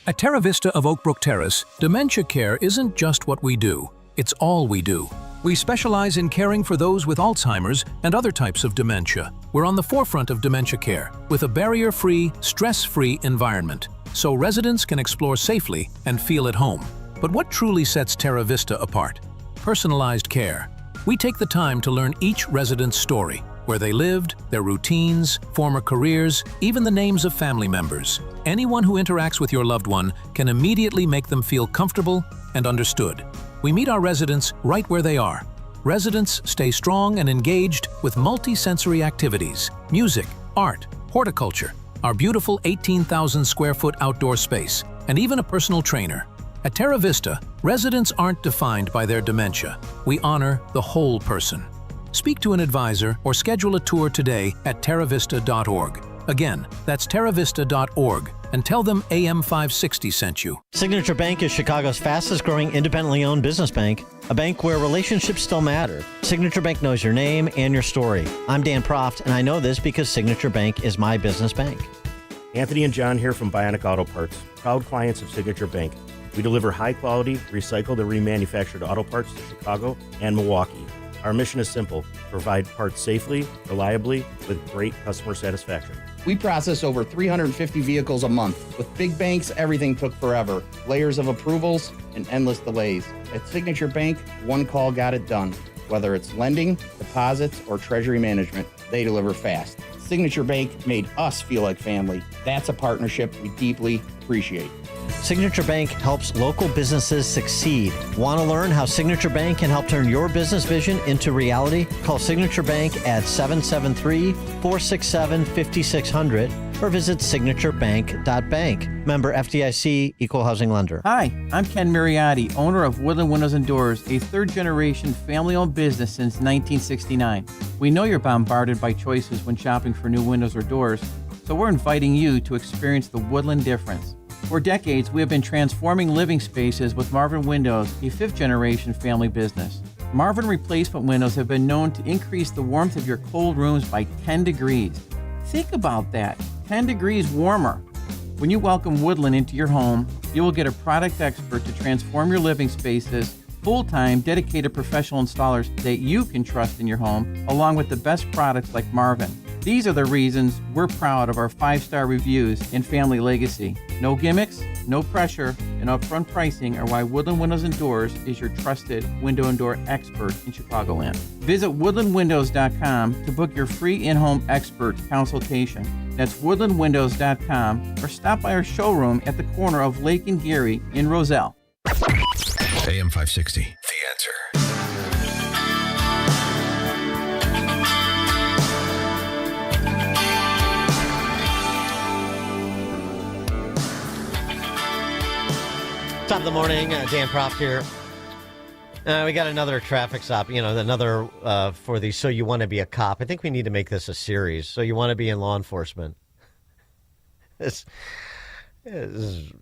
At Terra Vista of Oak Brook Terrace, dementia care isn't just what we do, it's all we do. We specialize in caring for those with Alzheimer's and other types of dementia. We're on the forefront of dementia care with a barrier-free, stress-free environment, so residents can explore safely and feel at home. But what truly sets Terra Vista apart? Personalized care. We take the time to learn each resident's story, where they lived, their routines, former careers, even the names of family members. Anyone who interacts with your loved one can immediately make them feel comfortable and understood. We meet our residents right where they are. Residents stay strong and engaged with multi-sensory activities, music, art, horticulture, our beautiful 18,000 square foot outdoor space, and even a personal trainer. At Terra Vista, residents aren't defined by their dementia. We honor the whole person. Speak to an advisor or schedule a tour today at terravista.org. Again, that's terravista.org, and tell them AM 560 sent you. Signature Bank is Chicago's fastest growing independently owned business bank, a bank where relationships still matter. Signature Bank knows your name and your story. I'm Dan Proft, and I know this because Signature Bank is my business bank. Anthony and John here from Bionic Auto Parts, proud clients of Signature Bank. We deliver high-quality, recycled and remanufactured auto parts to Chicago and Milwaukee. Our mission is simple: provide parts safely, reliably, with great customer satisfaction. We process over 350 vehicles a month. With big banks, everything took forever. Layers of approvals and endless delays. At Signature Bank, one call got it done. Whether it's lending, deposits, or treasury management, they deliver fast. Signature Bank made us feel like family. That's a partnership we deeply appreciate. Signature Bank helps local businesses succeed. Want to learn how Signature Bank can help turn your business vision into reality? Call Signature Bank at 773-467-5600 or visit signaturebank.bank. Member FDIC, Equal Housing Lender. Hi, I'm Ken Mariotti, owner of Woodland Windows and Doors, a third-generation family-owned business since 1969. We know you're bombarded by choices when shopping for new windows or doors, so we're inviting you to experience the Woodland difference. For decades, we have been transforming living spaces with Marvin Windows, a fifth-generation family business. Marvin replacement windows have been known to increase the warmth of your cold rooms by 10 degrees. Think about that, 10 degrees warmer. When you welcome Woodland into your home, you will get a product expert to transform your living spaces, full-time, dedicated professional installers that you can trust in your home, along with the best products like Marvin. These are the reasons we're proud of our 5-star reviews and family legacy. No gimmicks, no pressure, and upfront pricing are why Woodland Windows and Doors is your trusted window and door expert in Chicagoland. Visit woodlandwindows.com to book your free in-home expert consultation. That's woodlandwindows.com, or stop by our showroom at the corner of Lake and Geary in Roselle. AM 560, The Answer. Top of the morning, Dan Proft here. We got another traffic stop, another for the So You Want to Be a Cop. I think we need to make this a series. So you want to be in law enforcement. This is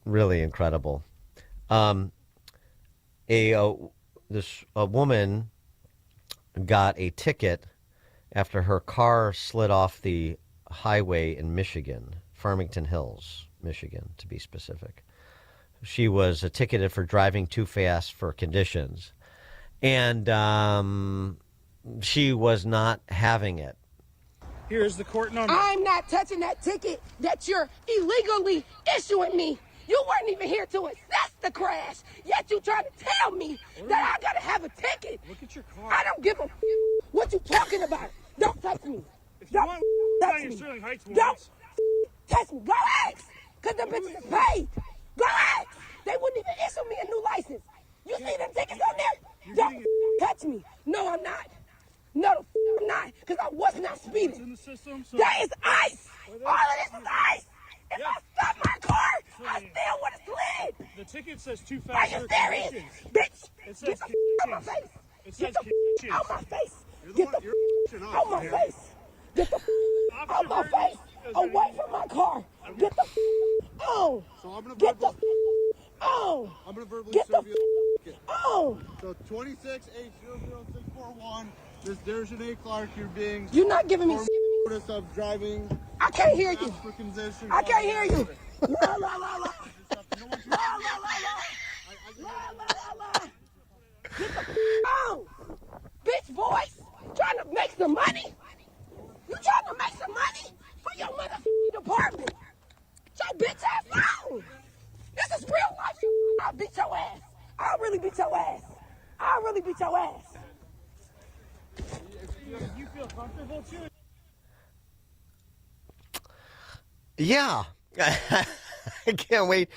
really incredible. A woman got a ticket after her car slid off the highway in Michigan, Farmington Hills, Michigan, to be specific. She was ticketed for driving too fast for conditions. And she was not having it. Here's the court number. I'm not touching that ticket that you're illegally issuing me. You weren't even here to assess the crash, yet you trying to tell me that I gotta have a ticket. Look at your car. I don't give a what you talking about. Don't touch me. Don't touch me. Don't touch me. Go ask, cause the bitches is paid. Go ask. They wouldn't even issue me a new license. You see them tickets on there? Don't touch me. No, I'm not. No, I'm not, because I was not speeding. That is ice. All of this is ice. If I stop my car, I still would have slid. The ticket says too Are fast. you serious? Bitch, get the out my face. Get the out my face. Get the out my face. Get the out my face. Away from my car. Get the on. Get the on. I'm going to verbally Get serve the you. on. So 26H00641, Miss Dejanay Clark, you're being... You're not giving me notice of driving... I can't hear you. ...condition. I can't hear you. La, la, la, la. La, la, la, la. La, la, la, la. Get the on. Bitch voice. Trying to make some money. You trying to make some money for your motherfucking department. So bitch ass on. This is real life. I'll beat your ass. I'll really beat your ass. I'll really beat your ass. You feel comfortable too? Yeah. I can't wait.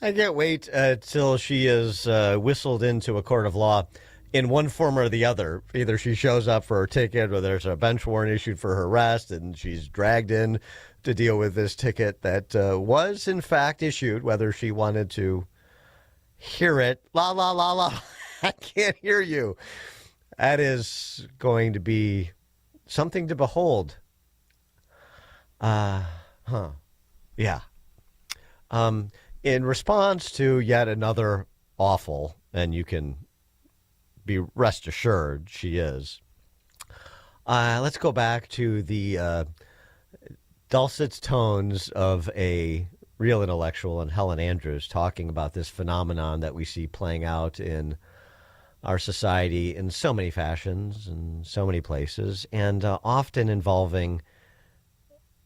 I can't wait till she is whistled into a court of law in one form or the other. Either she shows up for her ticket or there's a bench warrant issued for her arrest and she's dragged in to deal with this ticket that was in fact issued, whether she wanted to hear it. La, la, la, la. I can't hear you. That is going to be something to behold. Yeah. In response to yet another awful, and you can be rest assured she is, let's go back to the dulcet tones of a real intellectual and Helen Andrews talking about this phenomenon that we see playing out in our society in so many fashions and so many places, and often involving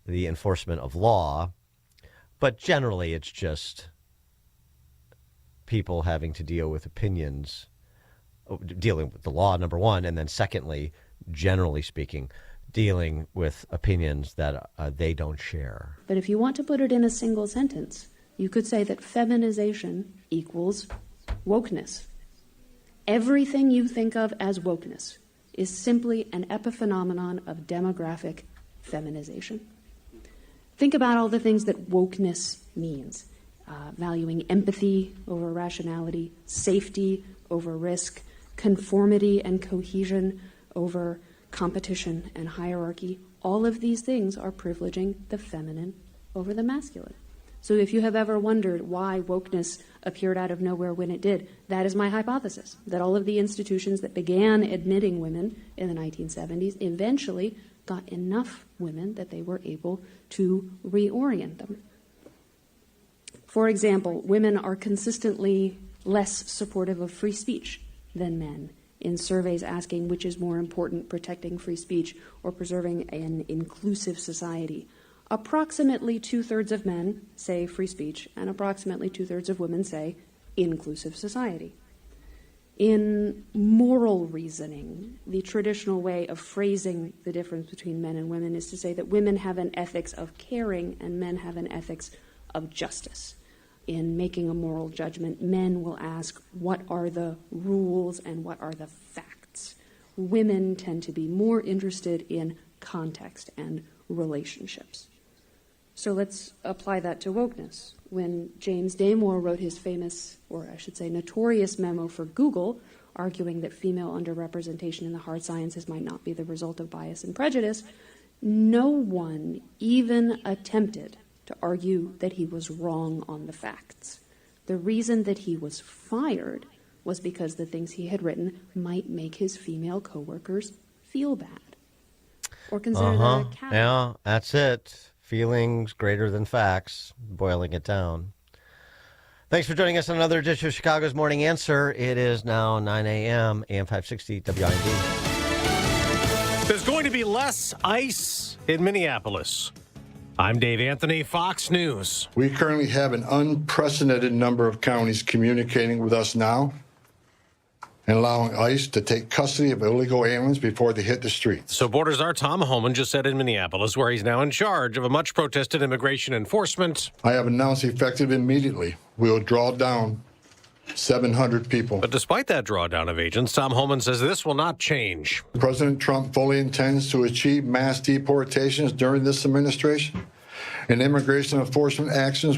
the enforcement of law. But generally, it's just people having to deal with opinions, dealing with the law, number one, and then secondly, generally speaking, dealing with opinions that they don't share. But if you want to put it in a single sentence, you could say that feminization equals wokeness. Everything you think of as wokeness is simply an epiphenomenon of demographic feminization. Think about all the things that wokeness means. Valuing empathy over rationality, safety over risk, conformity and cohesion over competition and hierarchy. All of these things are privileging the feminine over the masculine. So if you have ever wondered why wokeness appeared out of nowhere when it did, that is my hypothesis, that all of the institutions that began admitting women in the 1970s eventually got enough women that they were able to reorient them. For example, women are consistently less supportive of free speech than men in surveys asking which is more important, protecting free speech or preserving an inclusive society. Approximately 2/3 of men say free speech, and approximately 2/3 of women say inclusive society. In moral reasoning, the traditional way of phrasing the difference between men and women is to say that women have an ethics of caring and men have an ethics of justice. In making a moral judgment, men will ask, what are the rules and what are the facts? Women tend to be more interested in context and relationships. So let's apply that to wokeness. When James Damore wrote his famous, or I should say notorious memo for Google, arguing that female underrepresentation in the hard sciences might not be the result of bias and prejudice, no one even attempted to argue that he was wrong on the facts. The reason that he was fired was because the things he had written might make his female coworkers feel bad or consider that a coward. Yeah, that's it. Feelings greater than facts, boiling it down. Thanks for joining us on another edition of Chicago's Morning Answer. It is now 9 a.m., AM 560 WIND. There's going to be less ice in Minneapolis. I'm Dave Anthony, Fox News. We currently have an unprecedented number of counties communicating with us now and allowing ICE to take custody of illegal aliens before they hit the streets. So Border Czar Tom Homan just said in Minneapolis, where he's now in charge of a much protested immigration enforcement. I have announced effective immediately, we will draw down 700 people. But despite that drawdown of agents, Tom Homan says this will not change. President Trump fully intends to achieve mass deportations during this administration, and immigration enforcement actions will